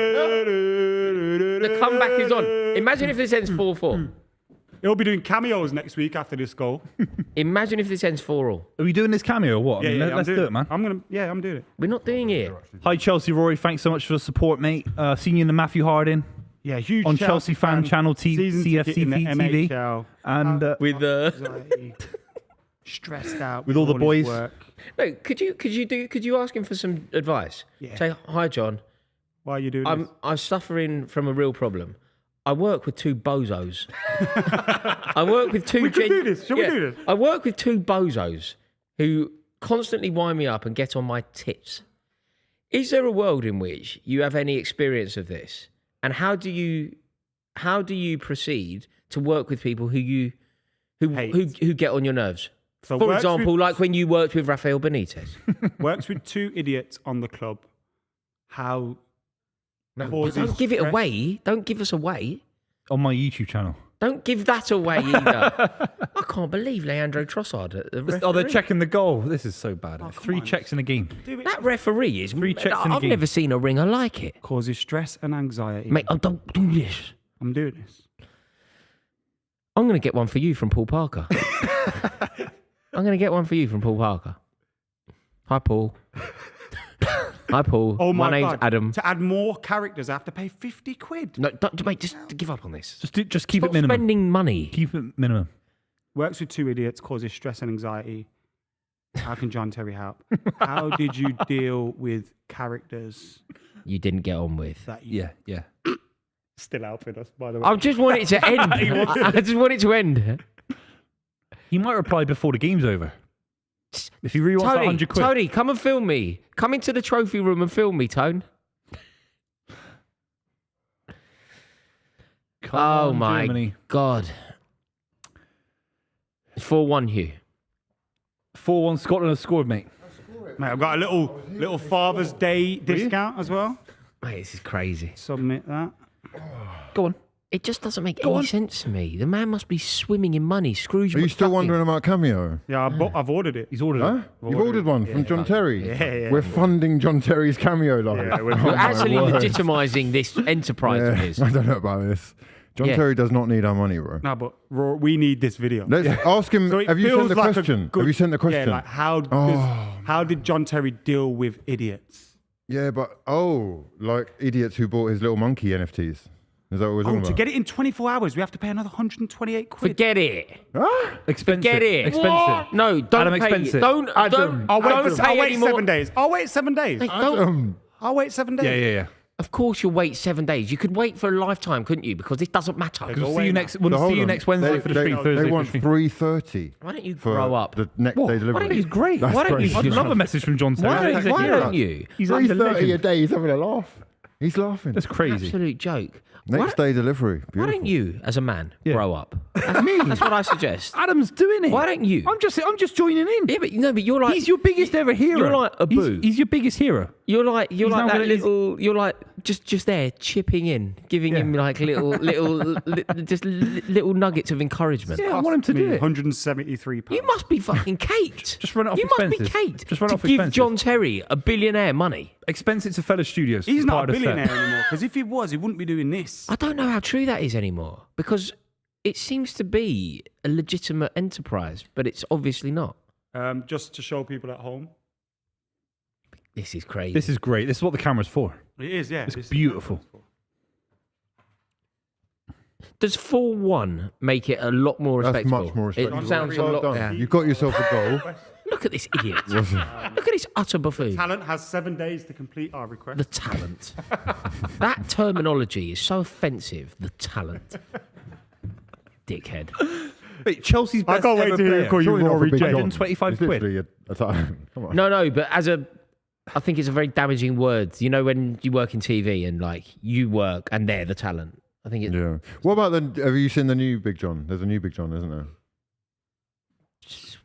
The comeback is on. Imagine if this ends 4-4. He'll be doing cameos next week after this goal. Imagine if this ends 4-4. Are we doing this cameo or what? I mean, I'm let's doing do it, man. I'm doing it. We're not doing it. Hi, Chelsea Rory. Thanks so much for the support, mate. Seeing you in the Matthew Harding Yeah, huge on Chelsea fan channel season ticket in the CFC TV. MHL. And With Anxiety, stressed out With all the his boys. work. no, could you ask him for some advice? Yeah. Say, hi John. Why are you doing this? I'm suffering from a real problem. I work with two bozos. I work with two. We could do this. Shall we do this? I work with two bozos who constantly wind me up and get on my tits. Is there a world in which you have any experience of this? And how do you proceed to work with people who get on your nerves? So For works example, with- like when you worked with Rafael Benitez. Works with two idiots on the club. How No, causes don't give it stress. away. Don't give us away. on my YouTube channel. Don't give that away either. I can't believe Leandro Trossard. The Oh, they're referee. checking the goal. This is so bad. come 3 on. checks in a game. do it That referee is. Three checks in a I've game. never seen a ringer like it. causes stress and anxiety. Mate, oh, don't do this. I'm doing this. I'm going to get one for you from Paul Parker. I'm going to get one for you from Paul Parker. Hi, Paul. Hi, Paul. Oh my name's God. Adam. To add more characters, I have to pay 50 quid. No, don't, mate, just give up on this. Just keep Stop it minimum. spending money. Keep it minimum. Works with two idiots, causes stress and anxiety. How can John Terry help? How did you deal with characters You didn't get on with. that you Yeah. still helping us, by the way? I just want it to end. I just want it to end. He might reply before the game's over. If he really wants that Tony, 100 quid. Tony, come and film me. Come into the trophy room and film me, Tone. Come Oh on, my Germany. God. 4-1, Hugh. 4-1 Scotland has scored, mate. Mate, I've got a little Father's Day discount as well. Mate, this is crazy. Submit that. Go on. It just doesn't make any sense to me. The man must be swimming in money. Scrooge Are you still McDuck. wondering about Cameo? Yeah, I've ordered it. He's ordered Huh? it. You've ordered one from John Terry? Yeah. We're funding John Terry's Cameo line. Yeah, we're- Oh You're my actually word. legitimising this enterprise of his. I don't know about this. John Yeah. Terry does not need our money, bro. No, but we need this video. Let's ask him. So it Have you sent feels the like a question? good- Have you sent the question? Yeah, like how did John Terry deal with idiots? Yeah, but like idiots who bought his little monkey NFTs. Is that what we're talking To about? get it in 24 hours, we have to pay another 128 quid. Forget it. Huh? Expensive. Get it. Expensive. No, don't Adam, pay. expensive. Don't. Adam. I'll Don't wait, pay any more. 7 days. I'll wait 7 days. Mate, don't. I'll wait 7 days. Yeah. Of course, you'll wait 7 days. You could wait for a lifetime, couldn't you? Because this doesn't matter. Go We'll see away you now. next. We'll So see hold you on. next Wednesday for the stream. Thursday They for want the stream. 3:30 Why don't you for grow up? the next What? day delivery. Why don't you Great. That's Why don't you? crazy. I'd love a message from John Terry. Why don't you? He's like a 3:30 a legend. day? He's having a laugh. He's laughing. That's crazy. Absolute joke. Next day delivery. Why Beautiful. don't you, as a man, Yeah. grow up? That's what I suggest. Adam's doing it. Why don't you? I'm just joining in. Yeah, but no, but you're like He's your biggest ever hero. You're like a boo. He's your biggest hero. You're like now that gonna- little. You're like just there chipping in, giving him like little nuggets of encouragement. Yeah, I want him to do it. 173 pounds. You must be fucking caked. Just run it off You must be expenses. caked. Just run to off give expenses. John Terry, a billionaire, money. Expense it to fellow studios. He's as not part a of the set. billionaire anymore. Because if he was, he wouldn't be doing this. I don't know how true that is anymore because it seems to be a legitimate enterprise, but it's obviously not. Just to show people at home. This is crazy. This is great. This is what the camera's for. It is, yeah. It's This is- beautiful. Does 4-1 make it a lot more That's respectable? much more respectable. It sounds a Well lot. done. Yeah. You've got yourself a goal. Look at this idiot. Look at this utter buffoon. Talent has 7 days to complete our request. The talent. That terminology is so offensive. The talent. Dickhead. Wait, Chelsea's I best can't wait ever to hear player. you call you Surely not for Rory Big Jennings. John. 125 It's quid. literally a time. Come on. No, but I think it's a very damaging word. You know, when you work in TV and like you work and they're the talent. I think it. Yeah. What about have you seen the new Big John? There's a new Big John, isn't there?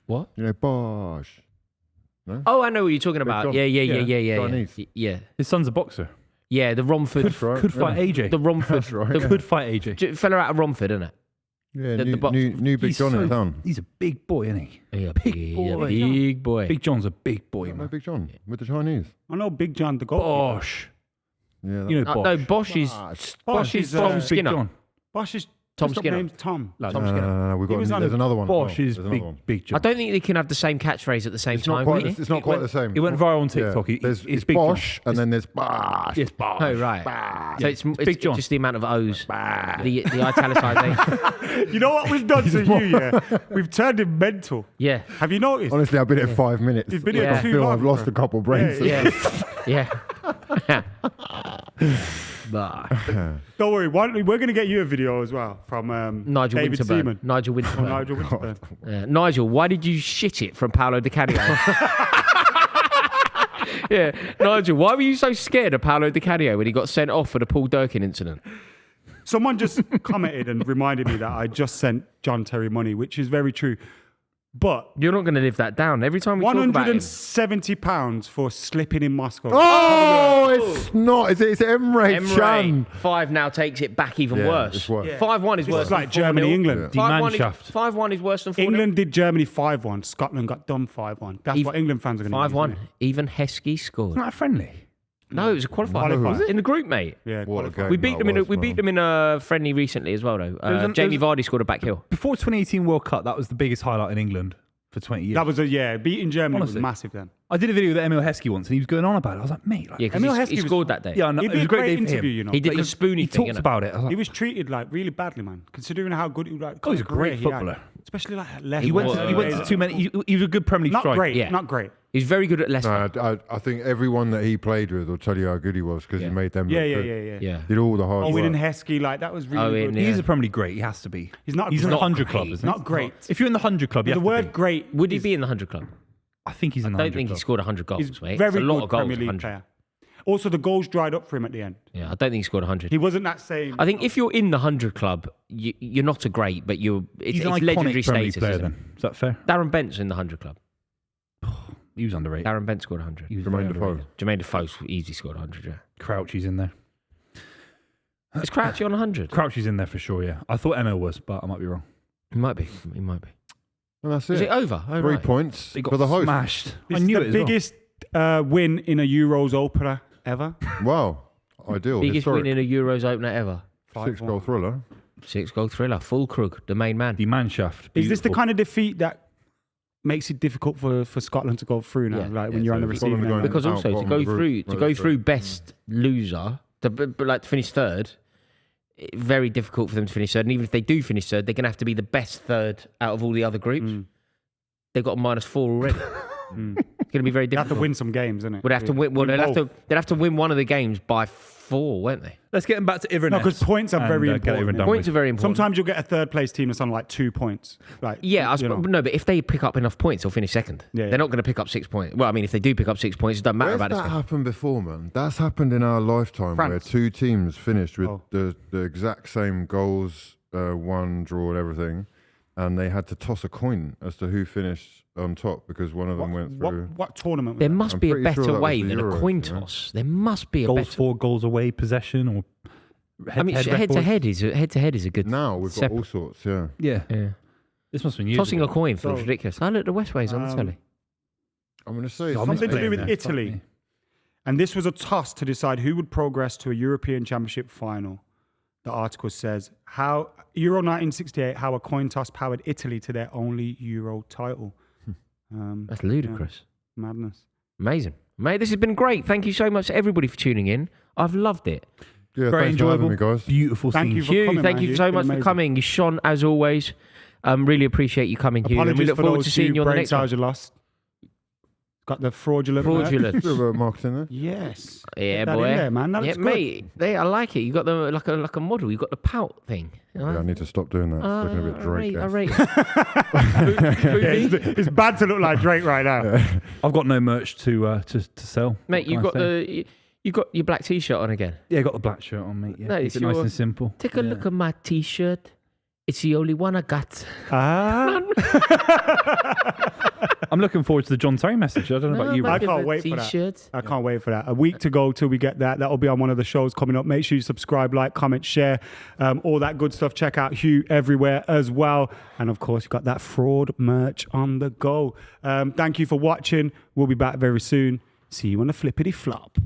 What? You know, Bosh. No? Oh, I know what you're talking about. John. Yeah. Chinese. Yeah. His son's a boxer. Yeah, the Romford. That's right. Could fight AJ. The Romford. That's right. The yeah. Could fight AJ. fella out of Romford, isn't it? Yeah, the new, box- new Big He's John in town. He's a big boy, isn't he? Yeah, Big boy. Big boy. Big John's a big boy, No, man. Big John with the Chinese. I know Big John the goal. Bosh. Yeah, You know Bosh. No, Bosch is Bosh is Tom Big Skinner. John. Bosh is Tom just Skinner. named Tom. Like, Tom Skinner. we've He got. was on There's another one. Bosh as well. is There's another one. big John. I don't think they can have the same catchphrase at the same It's not time. quite. Really? It's not quite the same. It went viral on TikTok. Yeah. It's There's Big Bosh, John. and then there's Bosh. Yes, Bosh. Oh right. So it's Big John. just the amount of O's. The italicisation. You know what we've done to you, yeah? We've turned him mental. Yeah. Have you noticed? Honestly, I've been here 5 minutes. You've been here I too feel long, I've lost bro. a couple brain Yeah, cells. Yeah. Bah. Don't worry, we're going to get you a video as well from Nigel David Winterburn. Seaman. Nigel From Winterburn. Nigel Winterburn. Nigel, why did you shit it from Paolo Di Canio? Yeah, Nigel, why were you so scared of Paolo Di Canio when he got sent off for the Paul Durkin incident? Someone just commented and reminded me that I just sent John Terry money, which is very true. But You're not going to live that down. Every time we talk about him, £170 for slipping in Moscow. Oh, it's not. It's Emre Emre, Can. 5 now takes it back even Yeah, worse. it's worse. Yeah. 5-1 is This worse is than like 4-0. Germany, England. Die 5-1 is, Mannschaft. 5-1 is worse than 4-0. England did Germany 5-1. Scotland got done 5-1. That's what England fans are going to 5-1. Even Heskey scored. Isn't that friendly? No, it was a qualifier. Qualifier. In the group, mate. Yeah, What a qualified. game We beat that them in a, was, we man. beat them in a friendly recently as well, though. was Jamie Vardy scored a back heel. Before 2018 World Cup, that was the biggest highlight in England for 20 years. That was beating Germany Honestly. was massive then. I did a video with Emil Heskey once, and he was going on about it. I was like, mate, like, Yeah, Emil because Heskey he was- scored that day. yeah, I know. He It did was a a great great day for interview, him. you know. He did But the spoony He thing. talked innit? about it. I was like, He was treated like really badly, man. Considering how good he was. Like, Oh, he's a great career he had. footballer. Especially like at Leicester. he went to too many. He was a good Premier League Not striker. great. Yeah. Not great. He's very good at Leicester. No, I think everyone that he played with will tell you how good he was because Yeah. he made them Yeah, look yeah, good. yeah. Yeah. Did all the hard work. Owen and Heskey, like that was really Owen, good. yeah. He's a Premier League great. He has to be. He's not. He's in not the 100 great. club, isn't he? Not great. If you're in the 100 club, you The have to word be. great. Would he be in the 100 club? I think he's in the I 100 don't think he club. scored 100 goals, He's mate. very It's a lot good of goals. Premier League 100. player. Also, the goals dried up for him at the end. Yeah, I don't think he scored 100. He wasn't that same. I think if you're in the 100 club, you're not a great, but it's He's an legendary iconic Premier League status. player. Isn't it? Then is that fair? Darren Bent's in the 100 club. He was underrated. Darren Bent scored 100. He was Jermaine very Defoe. underrated. Jermaine Defoe easily scored 100, yeah. Crouchy's in there. Is Crouchy on 100? Crouchy's in there for sure. Yeah, I thought Emil was, but I might be wrong. He might be. He might be. And that's Is it. it over? Oh, 3 right. points He got for the host. smashed. This I knew is it the as well. biggest win in a Euros opener ever. Wow. Ideal. Biggest Historic. win in a Euros opener ever. 6-goal thriller. 6-goal thriller. Full Krug, the main man. The Mannschaft. Is this the Beautiful. kind of defeat that makes it difficult for Scotland to go through now? Yeah. Like when Yeah, you're on so the Scotland receiving are end? going Because out also to bottom go of the group, through right, so- best loser, to finish third, very difficult for them to finish third. And even if they do finish third, they're going to have to be the best third out of all the other groups. They've got a -4 already. It's going to be very They have difficult. to win some games, isn't it? Would have to win. Well, Win both. they'd have to win one of the games by 4, won't they? Let's get him back to Inverness. No, because points are very and, get it over and important. done Points with. are very important. Sometimes you'll get a third place team that's on like 2 points. Like Yeah, you know. no, but if they pick up enough points, they'll finish second. Yeah. They're not going to pick up 6 points. Well, I mean, if they do pick up 6 points, it doesn't matter Where's about that this. happened before, man? That's happened in our lifetime where France. 2 teams finished with Oh. the exact same goals, one draw and everything, and they had to toss a coin as to who finished on top because one of them went through. What tournament? Was There that? must I'm be a pretty sure better that way was the than a Euros, coin you know? toss. There must be a Goals better. for, goals away, possession, or I mean, head to head is a good. Now we've got separate- all sorts, yeah. Yeah, Yeah. this must have been years Tossing a ago. coin feels So- ridiculous. I looked at the Westways on the telly. I'm going to say I miss Something to playing do with there. Italy. Fuck me. And this was a toss to decide who would progress to a European Championship final. The article says how Euro 1968, how a coin toss powered Italy to their only Euro title. That's ludicrous. Madness. Amazing. Mate, this has been great. Thank you so much to everybody for tuning in. I've loved it. Yeah, Very thanks for having enjoyable, me, guys. beautiful Thank scene. you for Hugh, coming, thank man. you It's so been much for amazing. coming. You shone as always. Really appreciate you coming, Hugh. And we Apologies look for forward those to seeing few you on the brain next one. cells you lost. Got the fraudulent. Fraudulent. Bit of marketing there. Yes. Yeah, Get that boy. in there, man. That yeah, looks good. mate. I like it. You got the like a model. You got the pout thing. You know? Yeah, I need to stop doing that. It's looking a bit Drake. I rate. Yeah, it's bad to look like Drake right now. I've got no merch to sell. Mate, What can I say? you got your black t-shirt on again. Yeah, I got the black shirt on, mate. Yeah, No, keep it's it nice your- and simple. Take a look at my t-shirt. It's the only one I got. I'm looking forward to the John Terry message. I don't know about you, I Rob. can't wait for that. T-shirt. I can't wait for that. A week to go till we get that. That'll be on one of the shows coming up. Make sure you subscribe, like, comment, share, all that good stuff. Check out Hugh everywhere as well. And of course, you got that fraud merch on the go. Thank you for watching. We'll be back very soon. See you on the flippity flop.